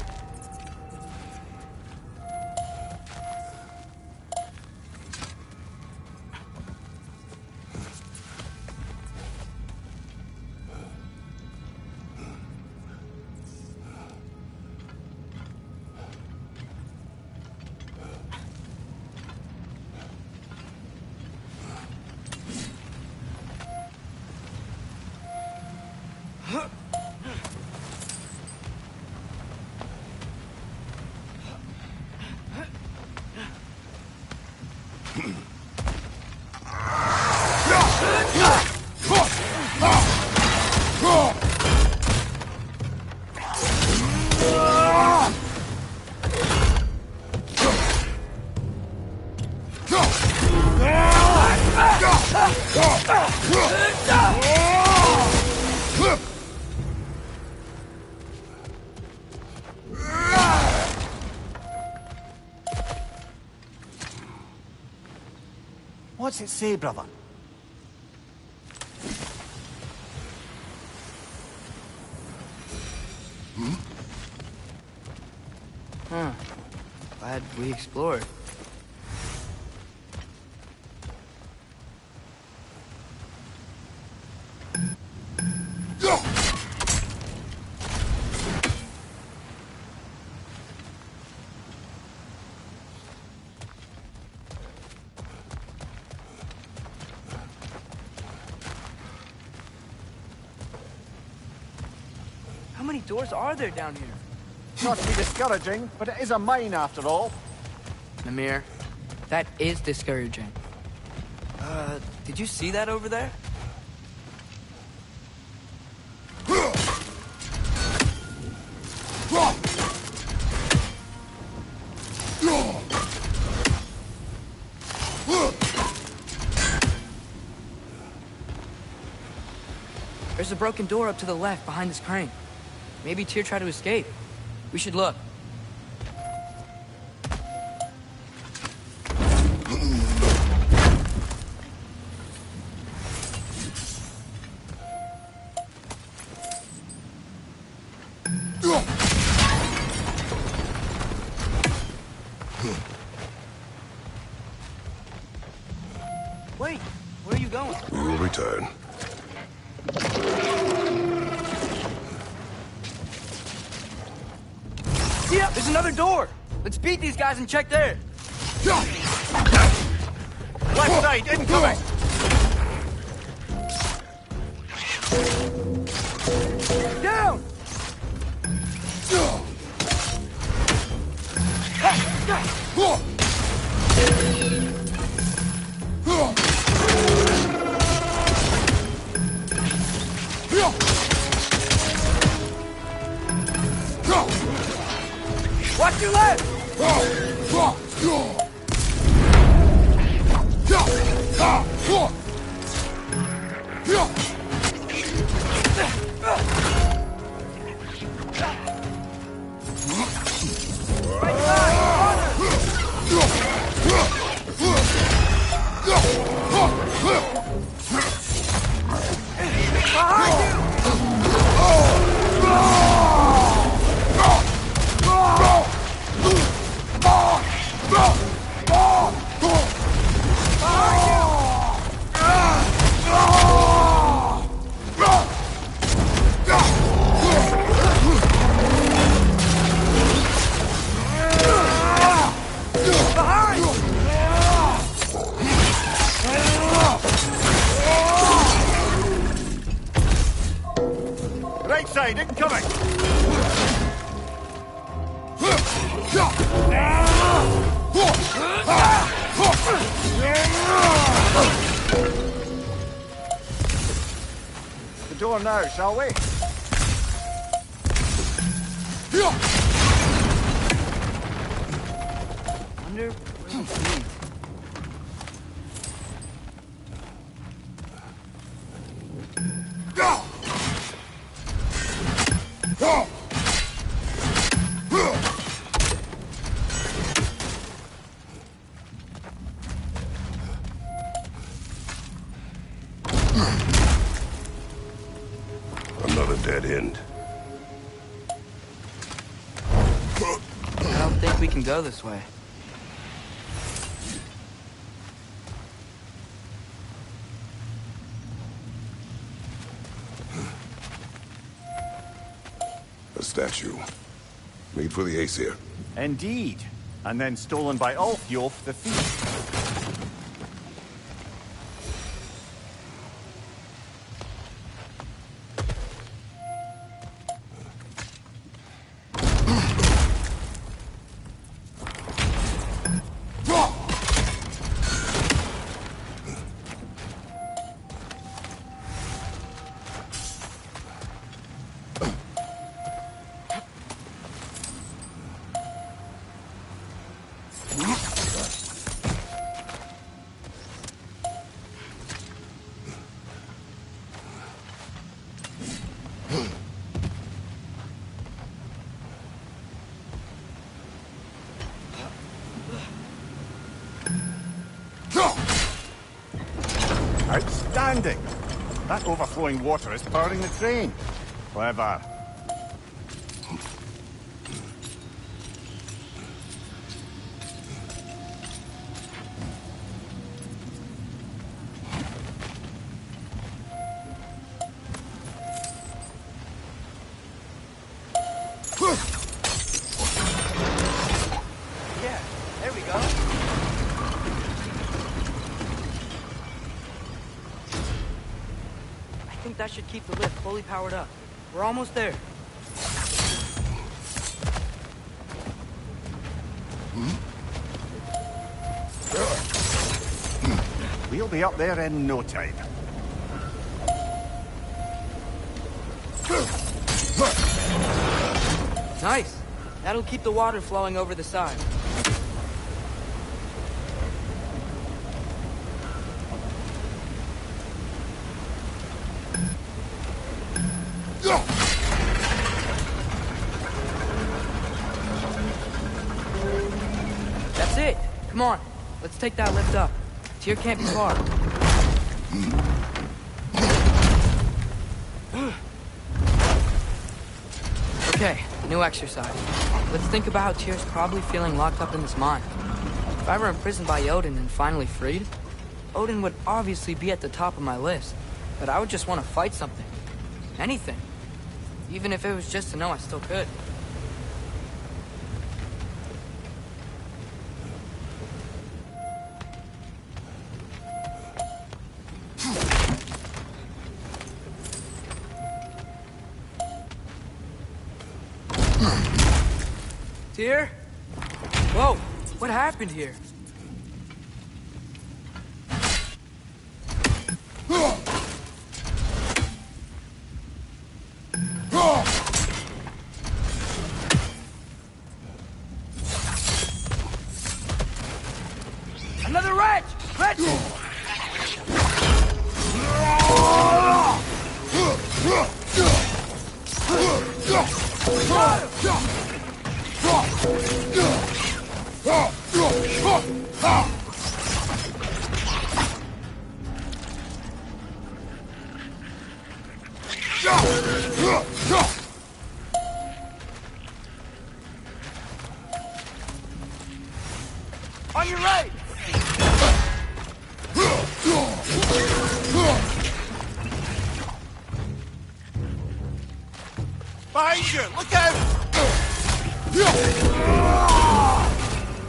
What's it say, brother? Huh. Glad we explored. How many doors are there down here? Not to be discouraging, but it is a mine after all. Mimir, that is discouraging. Did you see that over there? There's a broken door up to the left behind this crane. Maybe Tyr tried to escape. We should look. Wait, where are you going? We will return. Yeah, there's another door. Let's beat these guys and check there. Left side, incoming! Down! Watch your left! coming! The door now, shall we? Wonder where this leads. Another dead end. I don't think we can go this way. A statue. Made for the Aesir. Indeed. And then stolen by Ulfjolf the thief. Outstanding! That overflowing water is powering the train. Clever. Yeah, there we go. I think that should keep the lift fully powered up. We're almost there. We'll be up there in no time. Nice. That'll keep the water flowing over the side. That's it. Come on. Let's take that lift up. Tyr can't be far. Okay, new exercise. Let's think about how Tyr's probably feeling locked up in this mine. If I were imprisoned by Odin and finally freed, Odin would obviously be at the top of my list. But I would just want to fight something. Anything. Even if it was just to know I still could. Tyr? Whoa, what happened here? Another wretch! Wretch! On your right! Behind you! Look out!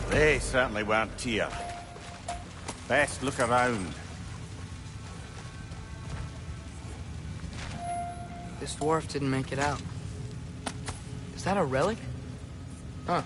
They certainly weren't Tyr. Best look around. This dwarf didn't make it out. Is that a relic? Huh.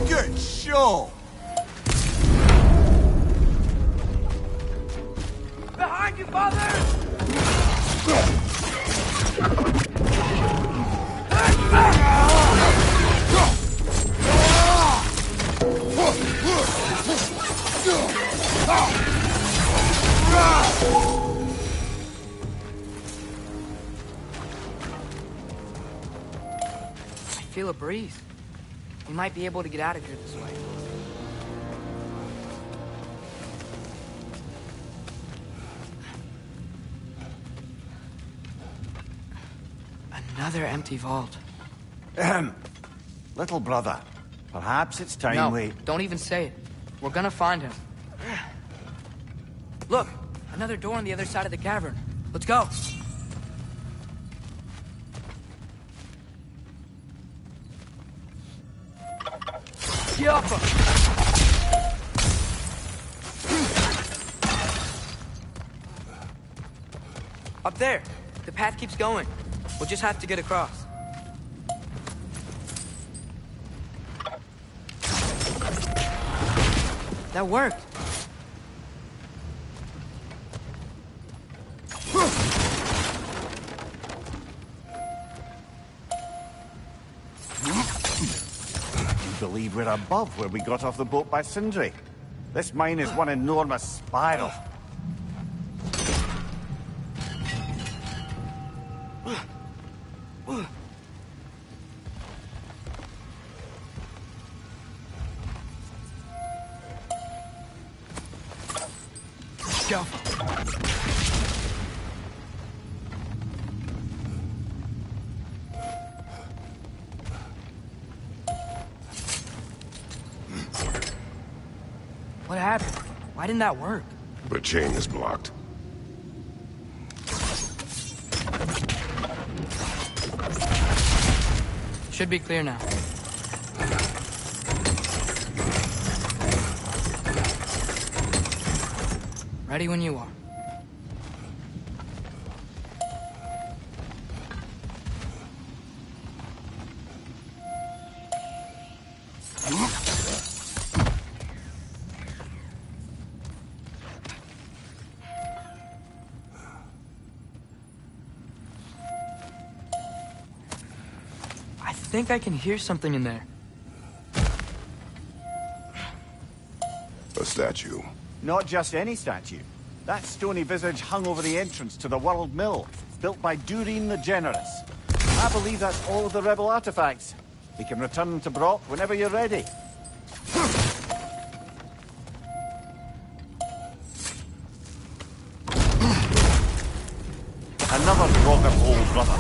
Good show! Behind you, father! I feel a breeze. We might be able to get out of here this way. Another empty vault. Little brother, perhaps it's time No, don't even say it. We're gonna find him. Look, another door on the other side of the cavern. Let's go. Yappa! Up there. The path keeps going. We'll just have to get across. That worked. I believe we're above where we got off the boat by Sindri. This mine is one enormous spiral. Go. What happened? Why didn't that work? The chain is blocked. Should be clear now. Ready when you are. I think I can hear something in there. A statue. Not just any statue. That stony visage hung over the entrance to the World Mill, built by Durin the Generous. I believe that's all of the rebel artifacts. We can return to Brock whenever you're ready. Draugr hole, brother.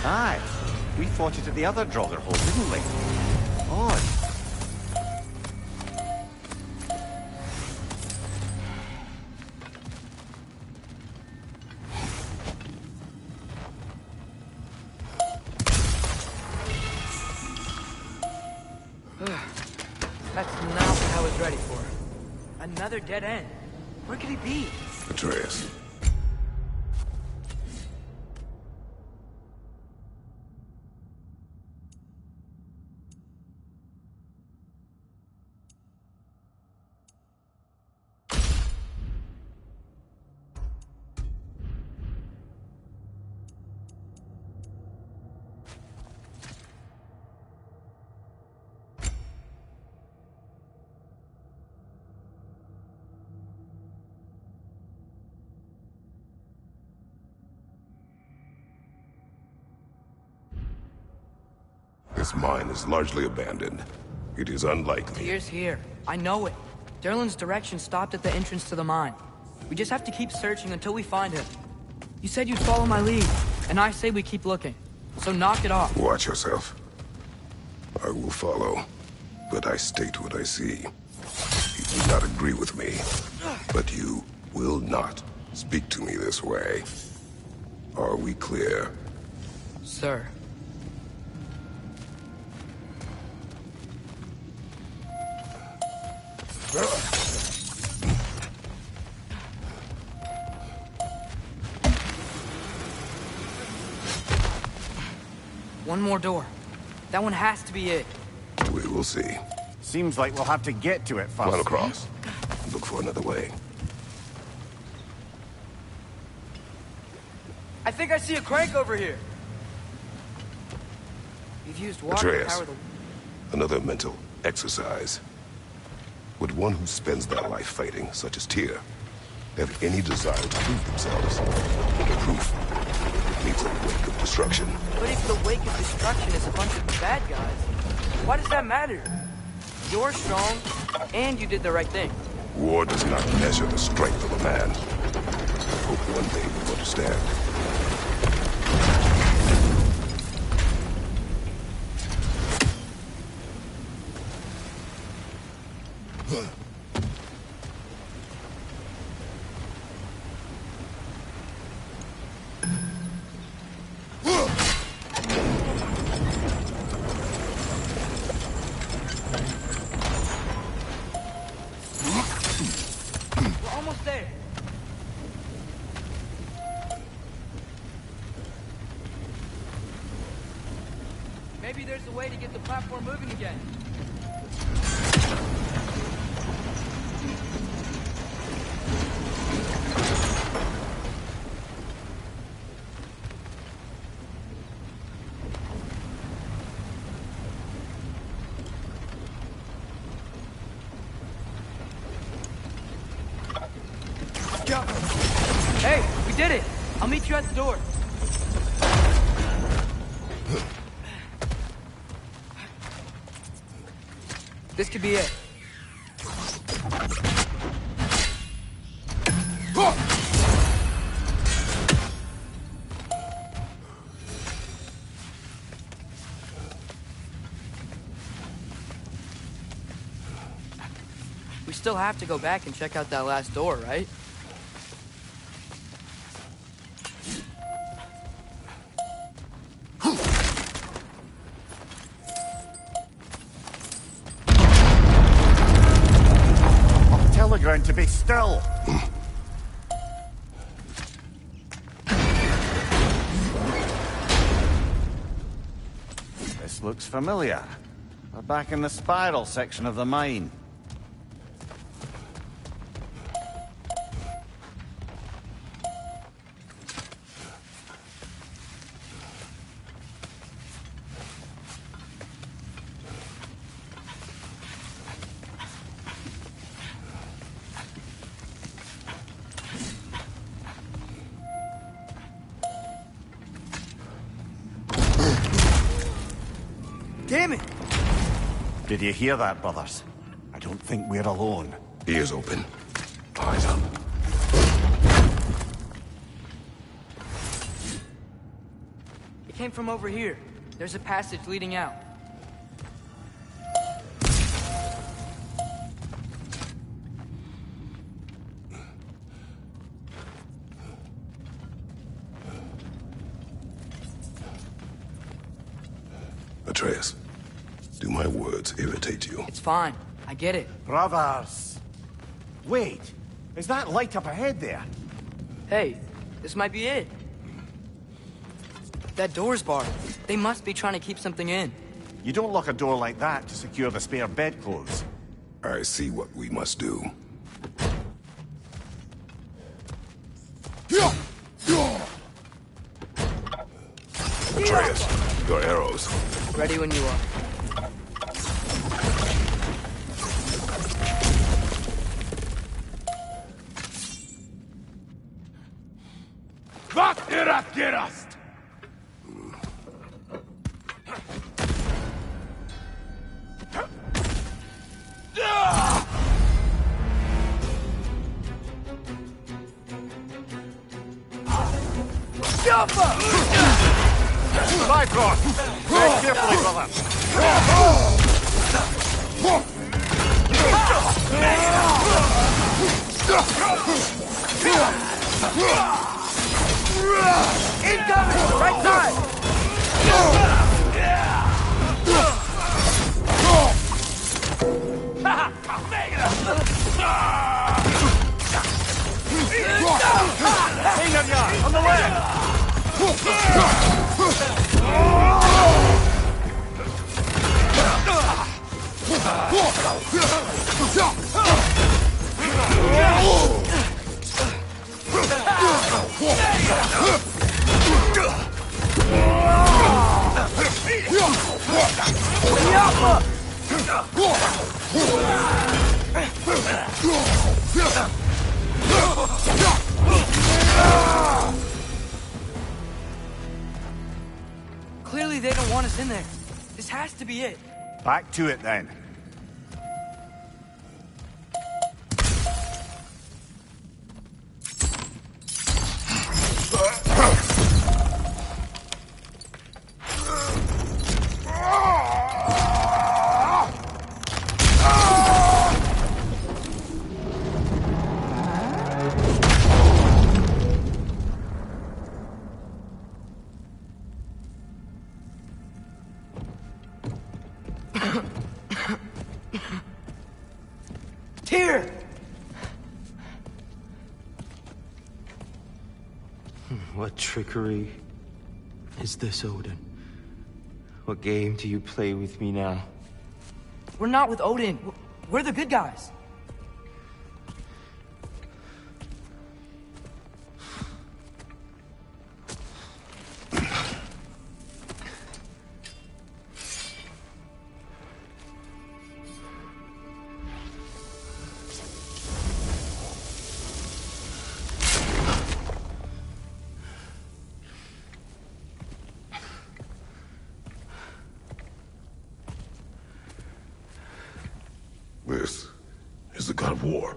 Aye. We fought it at the other Draugr hole, didn't we? Odd. That's not what I was ready for. Another dead end. Where could he be? Atreus. This mine is largely abandoned. It is unlikely. Tyr's here. I know it. Derlin's direction stopped at the entrance to the mine. We just have to keep searching until we find him. You said you'd follow my lead, and I say we keep looking. So knock it off. Watch yourself. I will follow, but I state what I see. You do not agree with me, but you will not speak to me this way. Are we clear? Sir. One more door. That one has to be it. We will see. Seems like we'll have to get to it first. Run across. Look for another way. I think I see a crank over here. You've used water to Atreus, power the... another mental exercise. Would one who spends their life fighting, such as Tyr, have any desire to prove themselves? Proof needs a wake of destruction. But if the wake of destruction is a bunch of bad guys, why does that matter? You're strong, and you did the right thing. War does not measure the strength of a man. I hope one day you understand. We're almost there. Maybe there's a way to get the platform moving again. Hey, we did it! I'll meet you at the door. This could be it. We still have to go back and check out that last door, right? to be still. This looks familiar. We're back in the spiral section of the mine. Damn it! Did you hear that, brothers? I don't think we're alone. Ears open. Eyes up. It came from over here. There's a passage leading out. Atreus, do my words irritate you? It's fine. I get it. Brothers! Wait! Is that light up ahead there? Hey, this might be it. That door's barred. They must be trying to keep something in. You don't lock a door like that to secure the spare bedclothes. I see what we must do. Atreus, your arrows. Ready when you are. Gerast! Bifrost! Very carefully, brother! Incoming! Right side! Hang on the left! Clearly they don't want us in there. This has to be it. Back to it then. Tyr! What trickery is this, Odin? What game do you play with me now? We're not with Odin. We're the good guys. This is the god of war.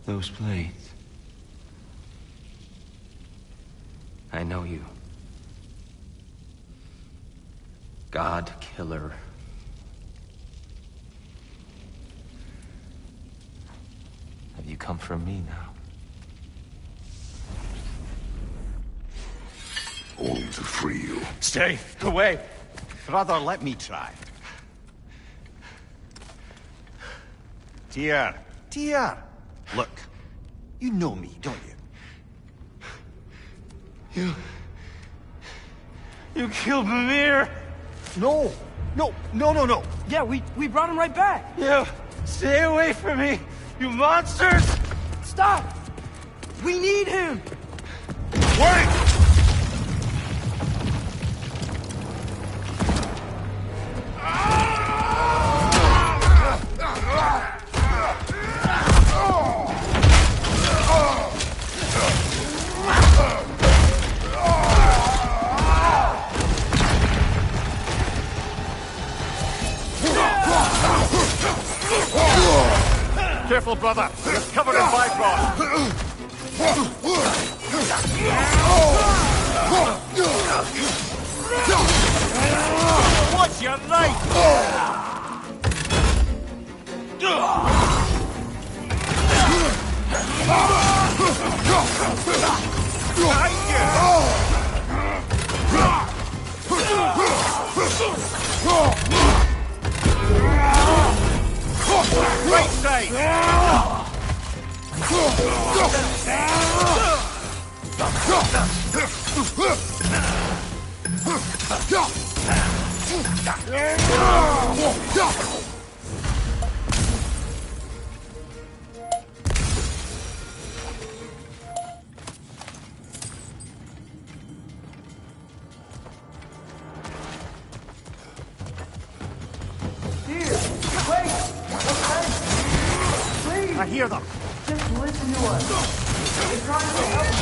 Those blades. I know you. God Killer. Have you come for me now? Only to free you. Stay away! Brother, let me try. Tyr. Tyr! Look, you know me, don't you? You killed Mimir! No! No! Yeah, we brought him right back! You! Stay away from me! You monsters! Stop! We need him! Wait! Careful, brother. You're covered in bifrost. Watch your right! Right side! I hear them. Just listen to us. They're trying to help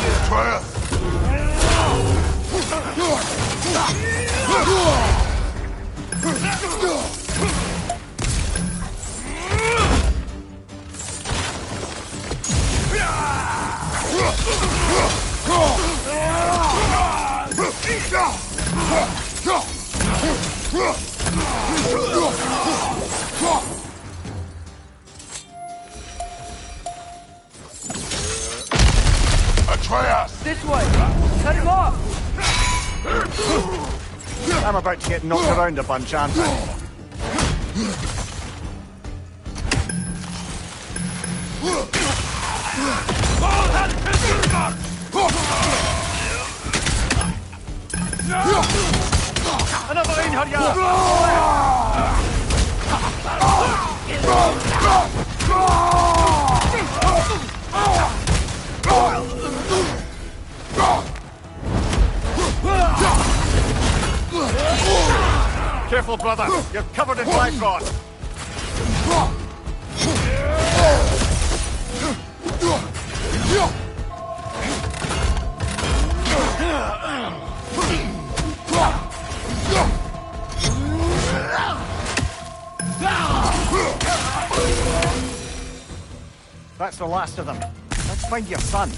Atreus! This way! Cut him off! I'm about to get knocked around a bunch, aren't I? Another Careful, brother. You're covered in bifrost. That's the last of them. Let's find your son.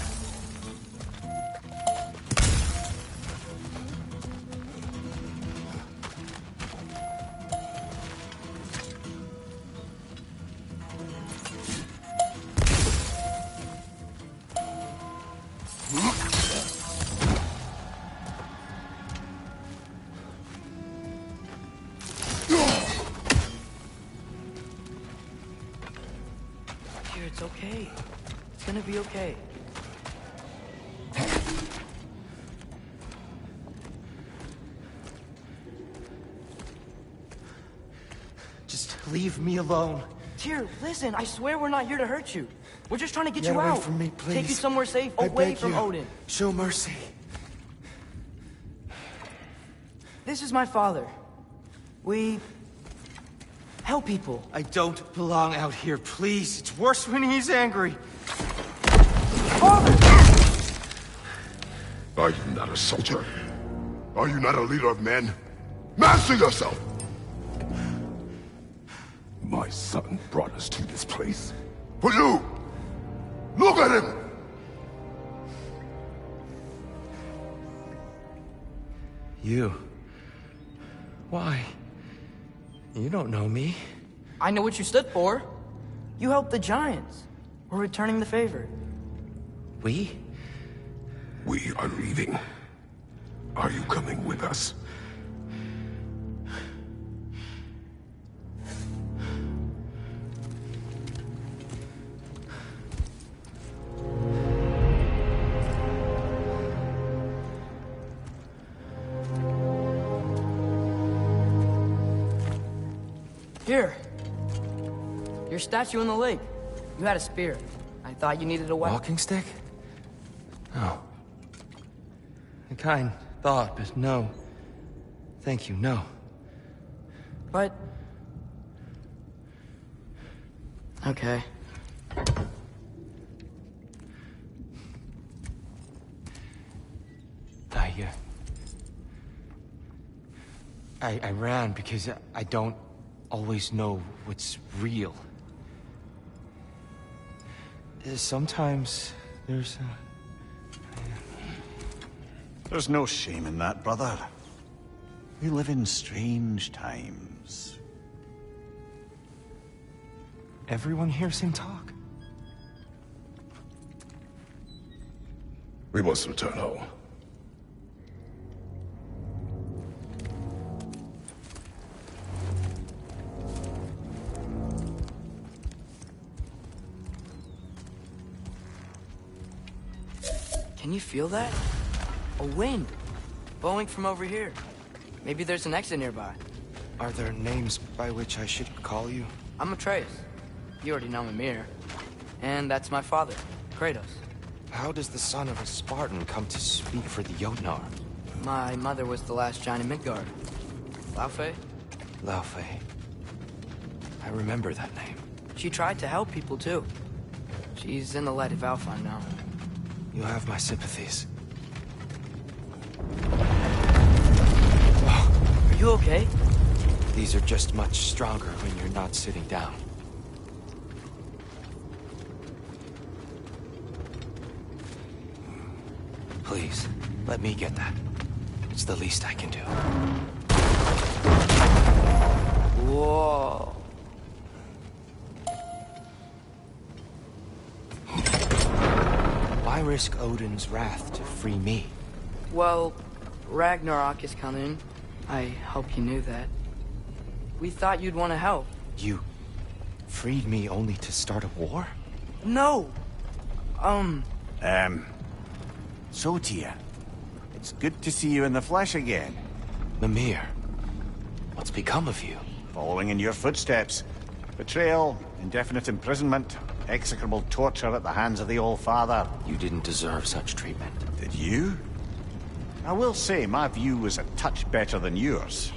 Here, it's okay. It's gonna be okay. Just leave me alone. Tyr, listen, I swear we're not here to hurt you. We're just trying to get Get you away out. from me, please. Take you somewhere safe, I away beg from you. Odin. Show mercy. This is my father. We help people. I don't belong out here, please. It's worse when he's angry. Are you not a soldier? Are you not a leader of men? Master yourself! My son brought us to this place. For you! Look at him! You. Why? You don't know me. I know what you stood for. You helped the Giants. We're returning the favor. We? We are leaving. Are you coming with us? Here. Your statue in the lake. You had a spear. I thought you needed a weapon. Walking stick? No. A kind thought, but no. Thank you, no. But... Okay. I ran because I don't always know what's real. Sometimes there's There's no shame in that, brother. We live in strange times. Everyone hears him talk. We must return home. Can you feel that? A wind. Blowing from over here. Maybe there's an exit nearby. Are there names by which I should call you? I'm Atreus. You already know Mimir. And that's my father, Kratos. How does the son of a Spartan come to speak for the Jotnar? My mother was the last giant in Midgard. Laufey? Laufey. I remember that name. She tried to help people, too. She's in the light of Alpha now. You have my sympathies. Are you okay? These are just much stronger when you're not sitting down. Please, let me get that. It's the least I can do. Whoa. Why risk Odin's wrath to free me? Well, Ragnarok is coming. I hope you knew that. We thought you'd want to help. You freed me only to start a war? No! So, Tia, it's good to see you in the flesh again. Mimir, what's become of you? Following in your footsteps. Betrayal, indefinite imprisonment, execrable torture at the hands of the Old Father. You didn't deserve such treatment. Did you? I will say, my view was a touch better than yours.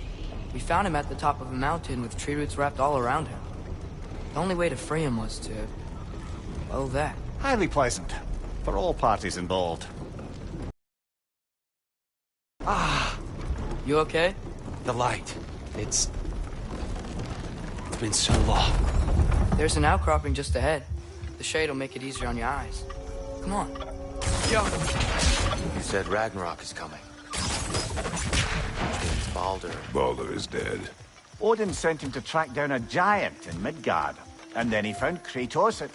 We found him at the top of a mountain with tree roots wrapped all around him. The only way to free him was to... well, that. Highly pleasant. For all parties involved. Ah! You okay? The light. It's been so long. There's an outcropping just ahead. The shade will make it easier on your eyes. Come on. Yo! You said Ragnarok is coming. Which means Baldur. Baldur is dead. Odin sent him to track down a giant in Midgard. And then he found Kratos.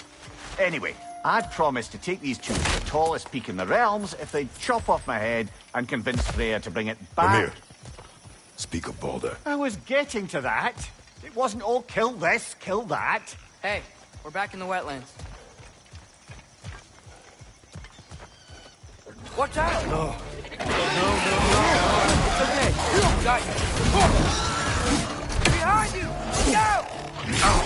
Anyway, I'd promised to take these two to the tallest peak in the realms if they'd chop off my head and convince Freya to bring it back. Mimir, speak of Baldur. I was getting to that. It wasn't all kill this, kill that. Hey, we're back in the wetlands. Watch out! No. It's okay. Got you. Behind you! Go! Down!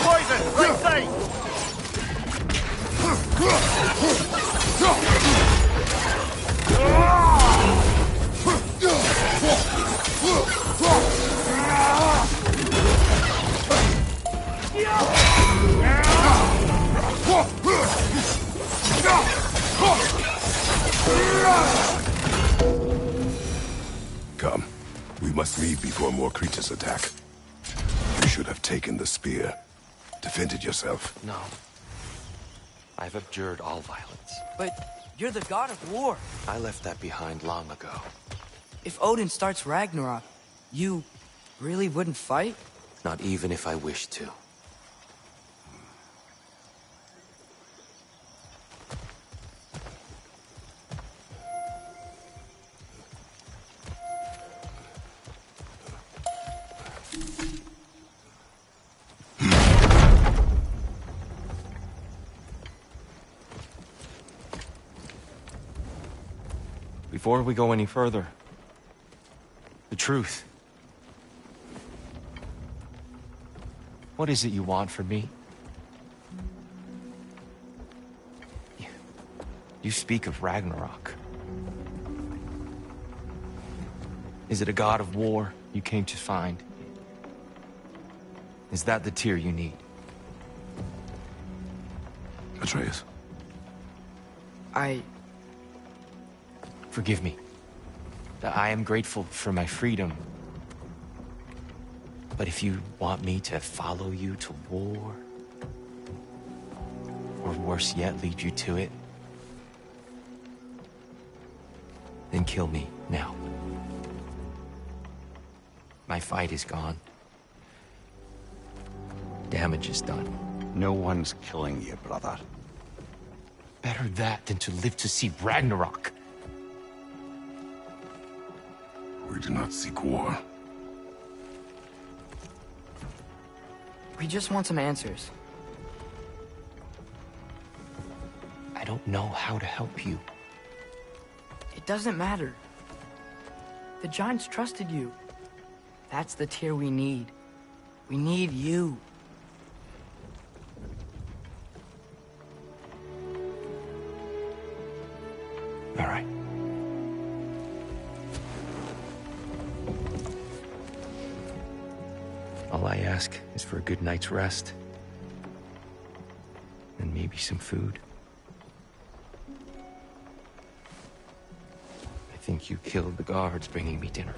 Poison! Right side! Come. We must leave before more creatures attack. You should have taken the spear. Defended yourself. No. I've abjured all violence. But you're the god of war. I left that behind long ago. If Odin starts Ragnarok, you really wouldn't fight? Not even if I wished to. Before we go any further, the truth. What is it you want from me? You speak of Ragnarok. Is it a god of war you came to find? Is that the tear you need? Atreus. Forgive me. I am grateful for my freedom. But if you want me to follow you to war, or worse yet, lead you to it, then kill me now. My fight is gone. Damage is done. No one's killing you, brother. Better that than to live to see Ragnarok. We do not seek war. We just want some answers. I don't know how to help you. It doesn't matter. The Giants trusted you. That's the tear we need. We need you. All right. All I ask is for a good night's rest. And maybe some food. I think you killed the guards bringing me dinner.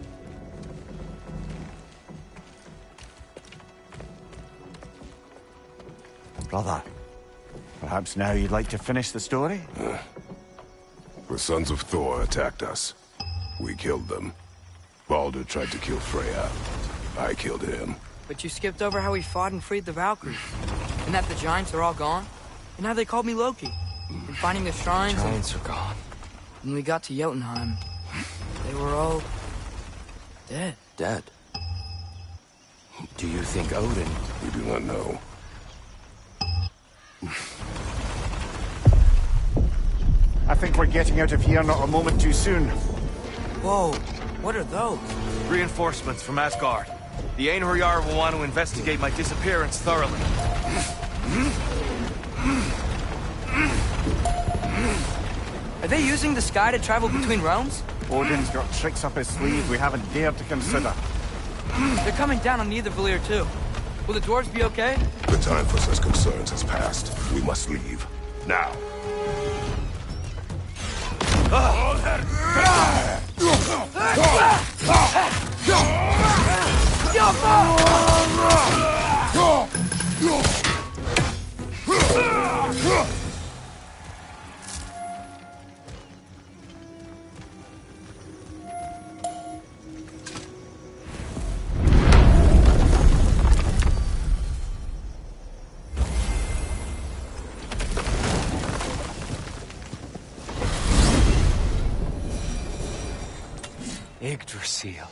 Brother, perhaps now you'd like to finish the story? The sons of Thor attacked us. We killed them. Baldur tried to kill Freya. I killed him. But you skipped over how we fought and freed the Valkyries. And that the Giants are all gone. And how they called me Loki. And finding the shrines. The Giants are gone. When we got to Jotunheim, they were all dead. Dead? Do you think Odin? We do not know. I think we're getting out of here not a moment too soon. Whoa, what are those? Reinforcements from Asgard. The Einherjar will want to investigate my disappearance thoroughly. Are they using the sky to travel between realms? Odin's got tricks up his sleeve we haven't dared to consider. They're coming down on Nidavellir too. Will the dwarves be okay? The time for such concerns has passed. We must leave. Now. Yggdrasil.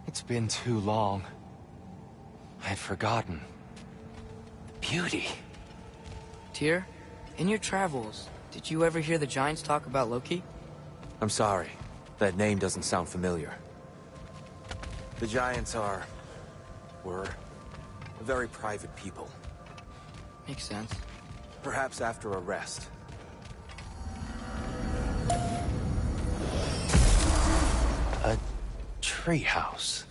It's been too long. I'd forgotten. Beauty. Tyr, in your travels, did you ever hear the Giants talk about Loki? I'm sorry. That name doesn't sound familiar. The Giants were a very private people. Makes sense. Perhaps after a rest. A treehouse.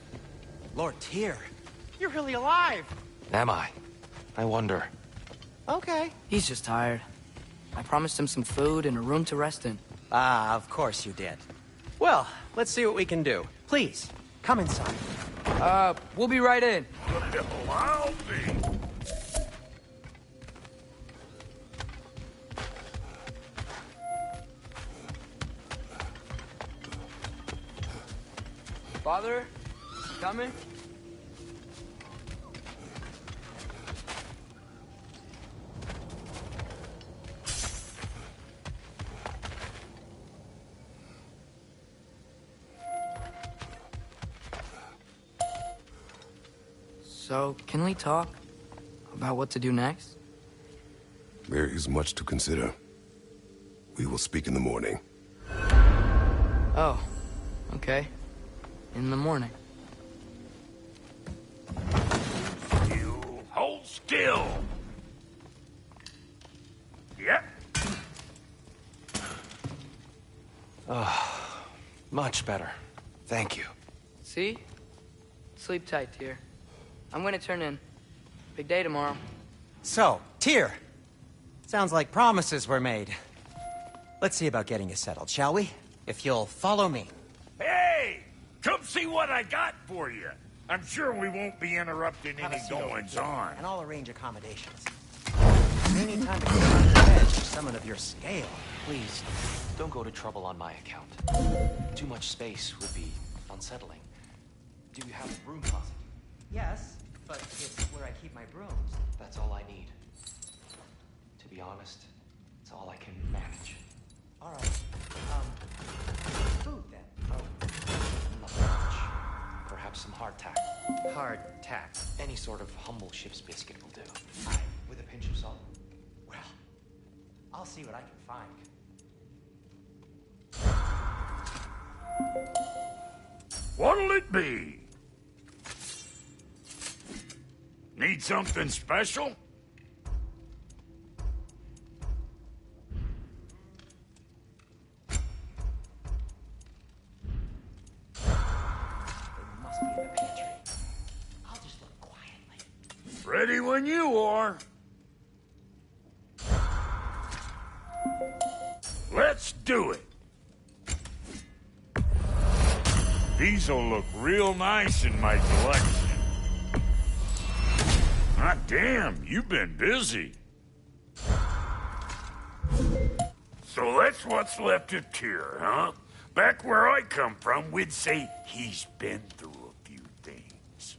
Lord Tyr, you're really alive! Am I? I wonder. Okay. He's just tired. I promised him some food and a room to rest in. Ah, of course you did. Well, let's see what we can do. Please, come inside. We'll be right in. I'll be. Father? Coming? So, can we talk about what to do next? There is much to consider. We will speak in the morning. Oh, okay. In the morning. You hold still. Yep. Much better. Thank you. See? Sleep tight, Tyr. I'm gonna turn in. Big day tomorrow. So, Tyr. Sounds like promises were made. Let's see about getting you settled, shall we? If you'll follow me. Hey! Come see what I got for you. I'm sure we won't be interrupting Have a any seat over goings-on. here, and I'll arrange accommodations. You need time to get on the edge for someone of your scale. Please, don't go to trouble on my account. Too much space would be unsettling. Do you have a broom closet? Yes, but it's where I keep my brooms. That's all I need. To be honest, it's all I can manage. All right. Food then. Nothing much. Perhaps some hardtack. Hardtack. Any sort of humble ship's biscuit will do. Aye. With a pinch of salt. Well, I'll see what I can find. What'll it be? Need something special? Must be in the pantry. I'll just look quietly. Ready when you are. Let's do it. These'll look real nice in my collection. Hot damn, you've been busy. So that's what's left of Tyr, huh? Back where I come from, we'd say he's been through a few things.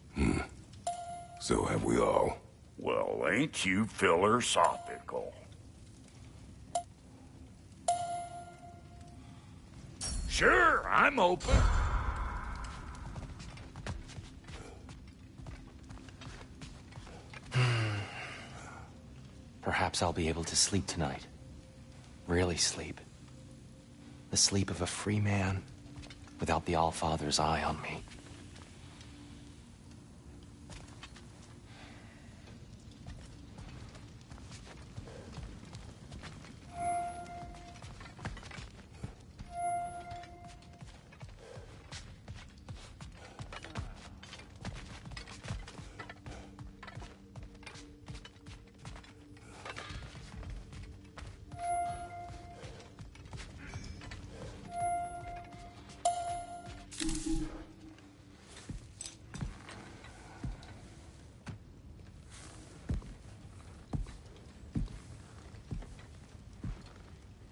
So have we all. Well, ain't you philosophical? Sure, I'm open. Perhaps I'll be able to sleep tonight. Really sleep. The sleep of a free man without the Allfather's eye on me.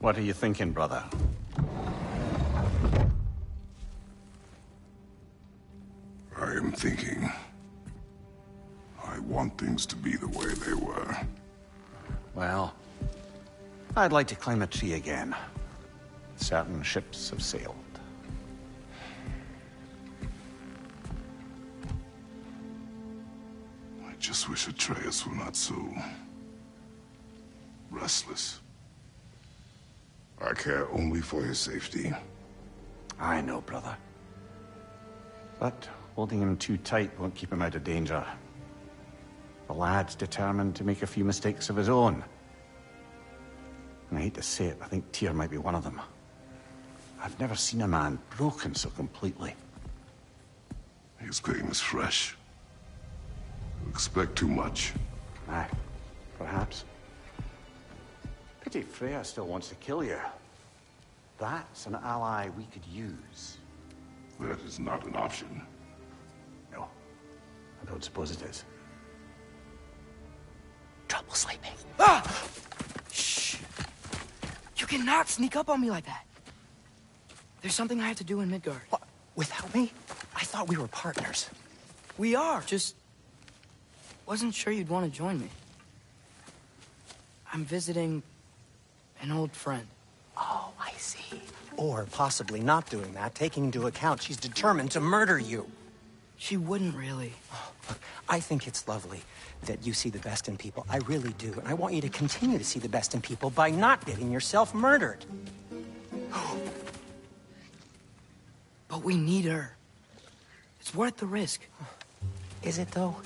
What are you thinking, brother? I am thinking. I want things to be the way they were. Well, I'd like to climb a tree again. Certain ships have sailed. I just wish Atreus were not so restless. I care only for his safety. I know, brother. But holding him too tight won't keep him out of danger. The lad's determined to make a few mistakes of his own. And I hate to say it, I think Tyr might be one of them. I've never seen a man broken so completely. His claim is fresh. You expect too much. Aye, perhaps. Pity Freya still wants to kill you. That's an ally we could use. That is not an option. No, I don't suppose it is. Trouble sleeping. Ah! Shh! You cannot sneak up on me like that. There's something I have to do in Midgard. What? Without me? I thought we were partners. We are. Just wasn't sure you'd want to join me. I'm visiting an old friend. Oh, I see. Or possibly not doing that, taking into account she's determined to murder you. She wouldn't really. Oh, look, I think it's lovely that you see the best in people. I really do. And I want you to continue to see the best in people by not getting yourself murdered. But we need her. It's worth the risk. Is it, though?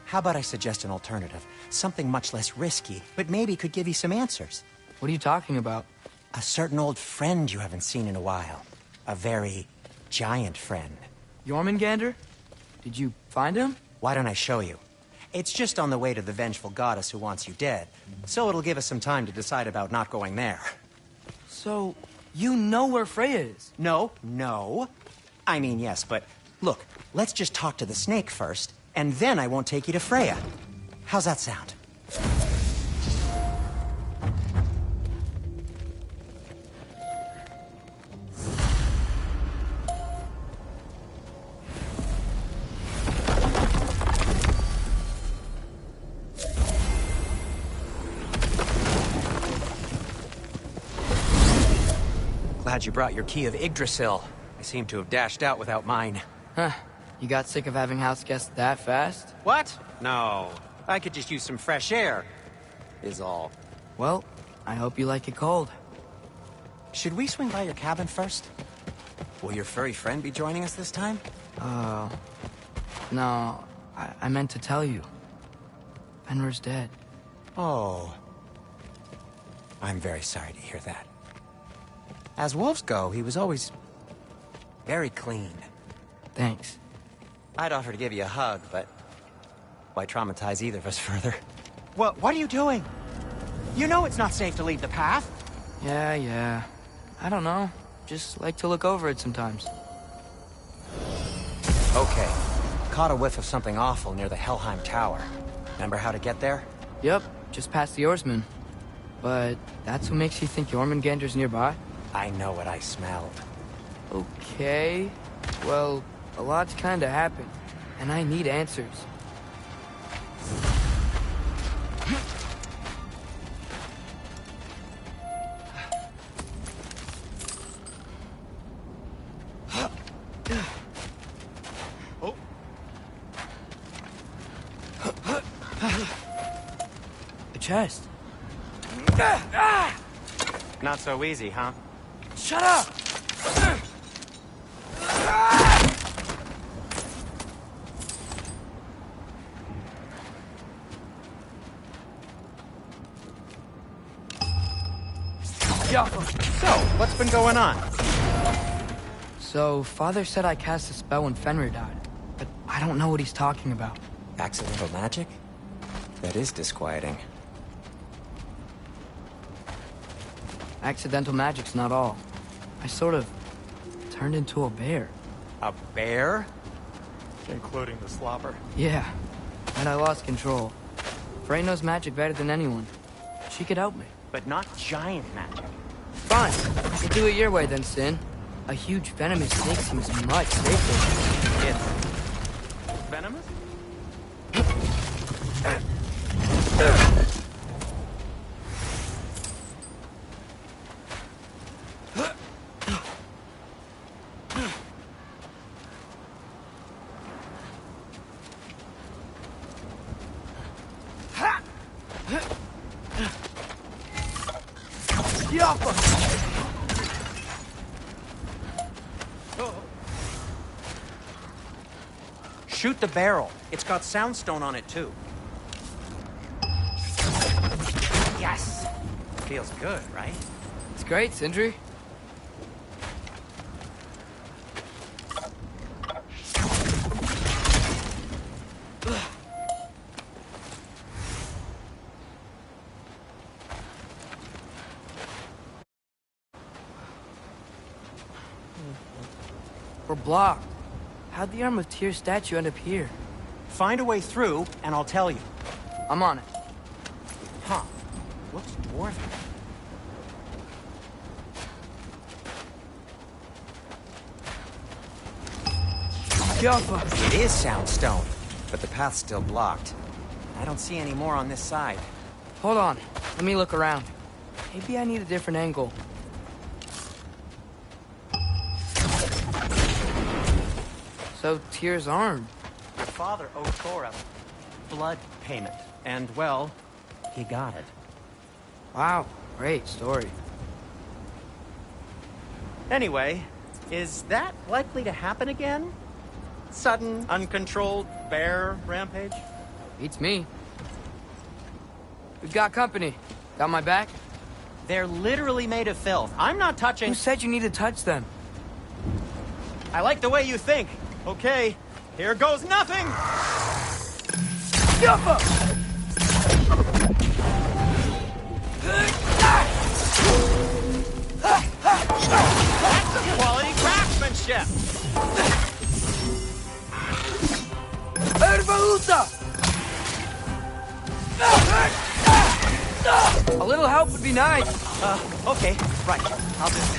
How about I suggest an alternative? Something much less risky, but maybe could give you some answers. What are you talking about? A certain old friend you haven't seen in a while. A very giant friend. Jormungandr? Did you find him? Why don't I show you? It's just on the way to the vengeful goddess who wants you dead. So it'll give us some time to decide about not going there. So, you know where Freya is? No. I mean, yes, but look, let's just talk to the snake first, and then I won't take you to Freya. How's that sound? Glad you brought your key of Yggdrasil. I seem to have dashed out without mine. Huh. You got sick of having house guests that fast? What? No. I could just use some fresh air, is all. Well, I hope you like it cold. Should we swing by your cabin first? Will your furry friend be joining us this time? No. I meant to tell you. Fenrir's dead. Oh. I'm very sorry to hear that. As wolves go, he was always very clean. Thanks. I'd offer to give you a hug, but why traumatize either of us further? What are you doing? You know it's not safe to leave the path. Yeah. I don't know. Just like to look over it sometimes. Okay. Caught a whiff of something awful near the Helheim Tower. Remember how to get there? Yep, just past the oarsman. But that's what makes you think Jormungandr's nearby? I know what I smelled. Okay. Well, a lot's kinda happened, and I need answers. A chest. Not so easy, huh? Shut up! So, what's been going on? So, Father said I cast a spell when Fenrir died, but I don't know what he's talking about. Accidental magic? That is disquieting. Accidental magic's not all. I sort of turned into a bear. A bear? Including the slobber? Yeah, and I lost control. Frey knows magic better than anyone. She could help me. But not giant magic. Fine. We'll do it your way then, Sin. A huge venomous snake seems much safer. It's venomous? Shoot the barrel. It's got soundstone on it, too. Yes! Feels good, right? It's great, Sindri. We're blocked. How'd the Arm of Tears statue end up here? Find a way through, and I'll tell you. I'm on it. Huh. Looks dwarven. It is soundstone, but the path's still blocked. I don't see any more on this side. Hold on. Let me look around. Maybe I need a different angle. So, Tyr's arm. Your father owed Thor a blood payment, and, well, he got it. Wow, great story. Anyway, is that likely to happen again? Sudden, uncontrolled bear rampage? Beats me. We've got company. Got my back? They're literally made of filth. I'm not touching... Who said you need to touch them? I like the way you think. Okay, here goes nothing! That's some quality craftsmanship! A little help would be nice. Okay, right. I'll just...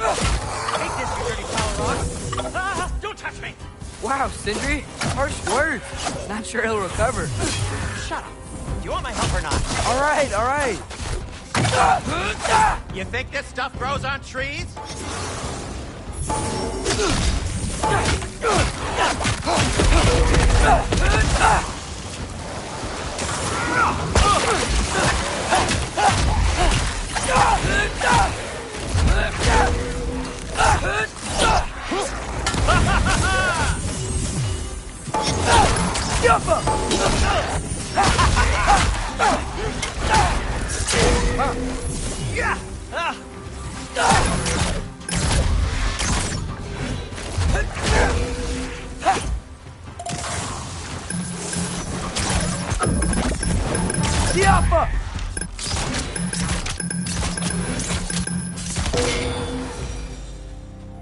Take this, you dirty power rock! Don't touch me! Wow, Sindri. Harsh words. Not sure he'll recover. Shut up. Do you want my help or not? All right, all right. You think this stuff grows on trees?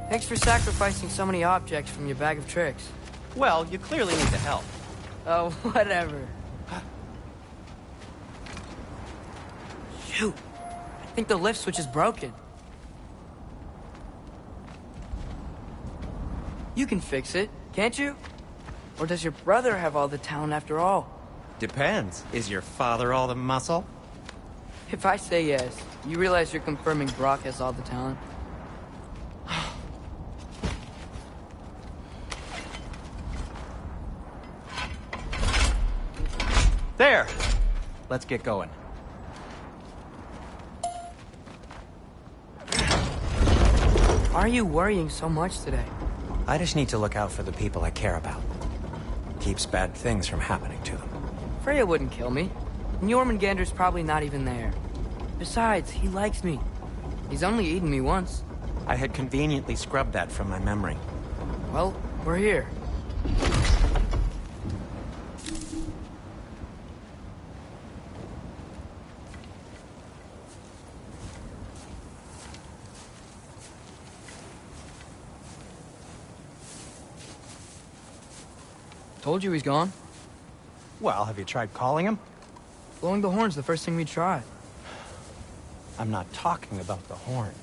Thanks for sacrificing so many objects from your bag of tricks. Well, you clearly need the help. Oh, whatever. Shoot. I think the lift switch is broken. You can fix it, can't you? Or does your brother have all the talent after all? Depends. Is your father all the muscle? If I say yes, you realize you're confirming Brock has all the talent? There! Let's get going. Why are you worrying so much today? I just need to look out for the people I care about. Keeps bad things from happening to them. Freya wouldn't kill me. And Jormungandr's probably not even there. Besides, he likes me. He's only eaten me once. I had conveniently scrubbed that from my memory. Well, we're here. Told you he's gone. Well, have you tried calling him? Blowing the horn's the first thing we tried. I'm not talking about the horn.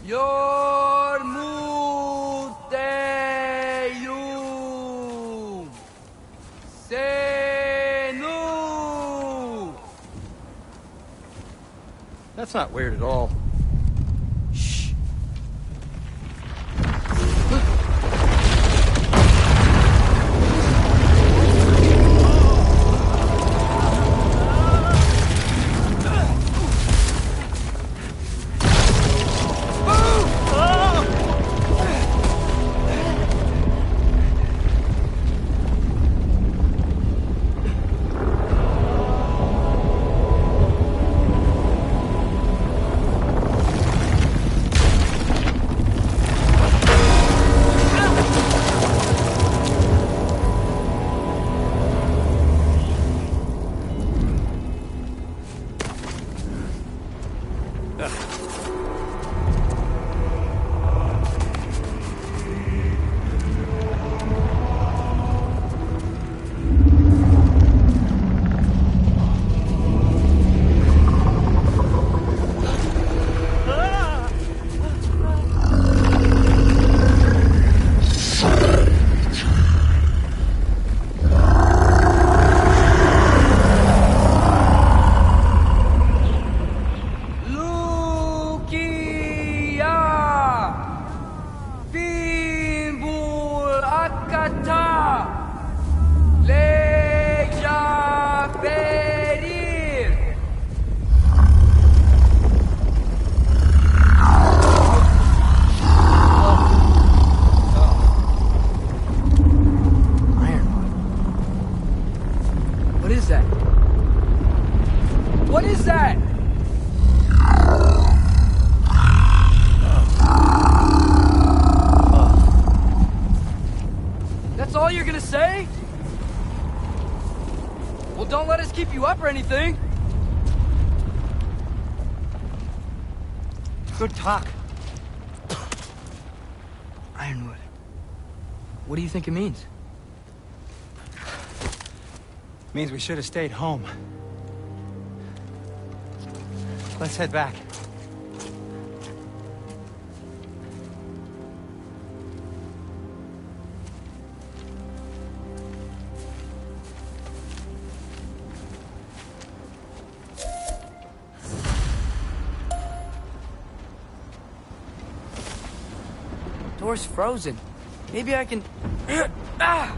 Yormuteyum Senu. That's not weird at all. What is that? What is that? That's all you're gonna say? Well, don't let us keep you up or anything. Good talk. Ironwood. What do you think it means? Means we should have stayed home. Let's head back. Door's frozen. Maybe I can... Ah!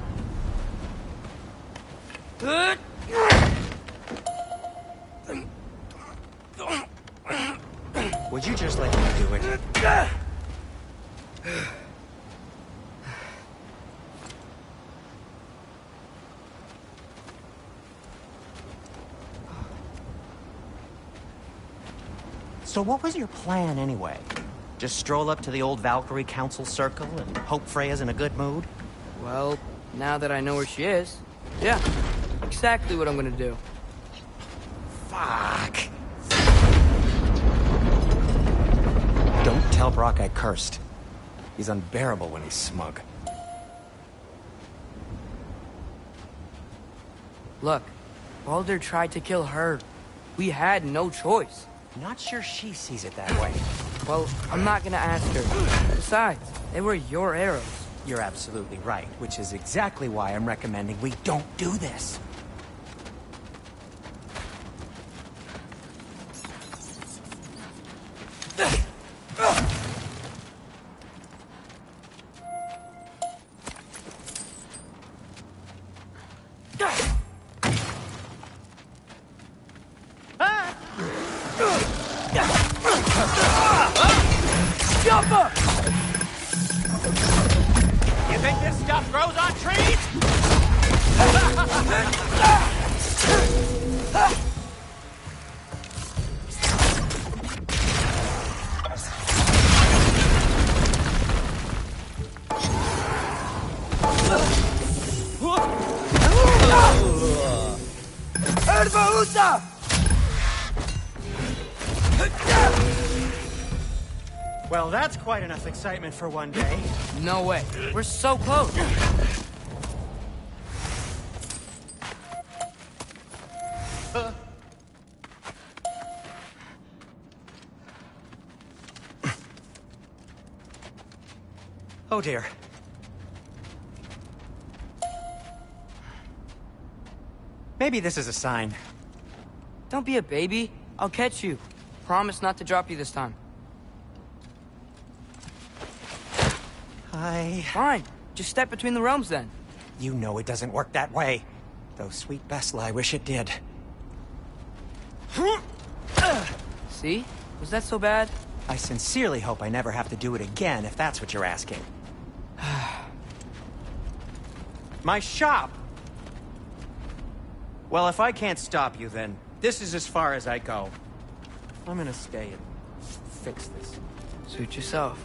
Would you just let me do it? So what was your plan anyway? Just stroll up to the old Valkyrie Council Circle and hope Freya's in a good mood? Well, now that I know where she is, yeah, exactly what I'm gonna do. Fuck. Don't tell Brock I cursed. He's unbearable when he's smug. Look, Baldur tried to kill her. We had no choice. Not sure she sees it that way. Well, I'm not gonna ask her. Besides, they were your arrows. You're absolutely right, which is exactly why I'm recommending we don't do this. Jump up! You think this stuff grows on trees? Erva Well, that's quite enough excitement for one day. No way. We're so close. Oh dear. Maybe this is a sign. Don't be a baby. I'll catch you. Promise not to drop you this time. Fine. Just step between the realms then. You know it doesn't work that way. Though sweet Bessel, I wish it did. See? Was that so bad? I sincerely hope I never have to do it again, if that's what you're asking. My shop! Well, if I can't stop you, then this is as far as I go. I'm gonna stay and fix this. Suit yourself.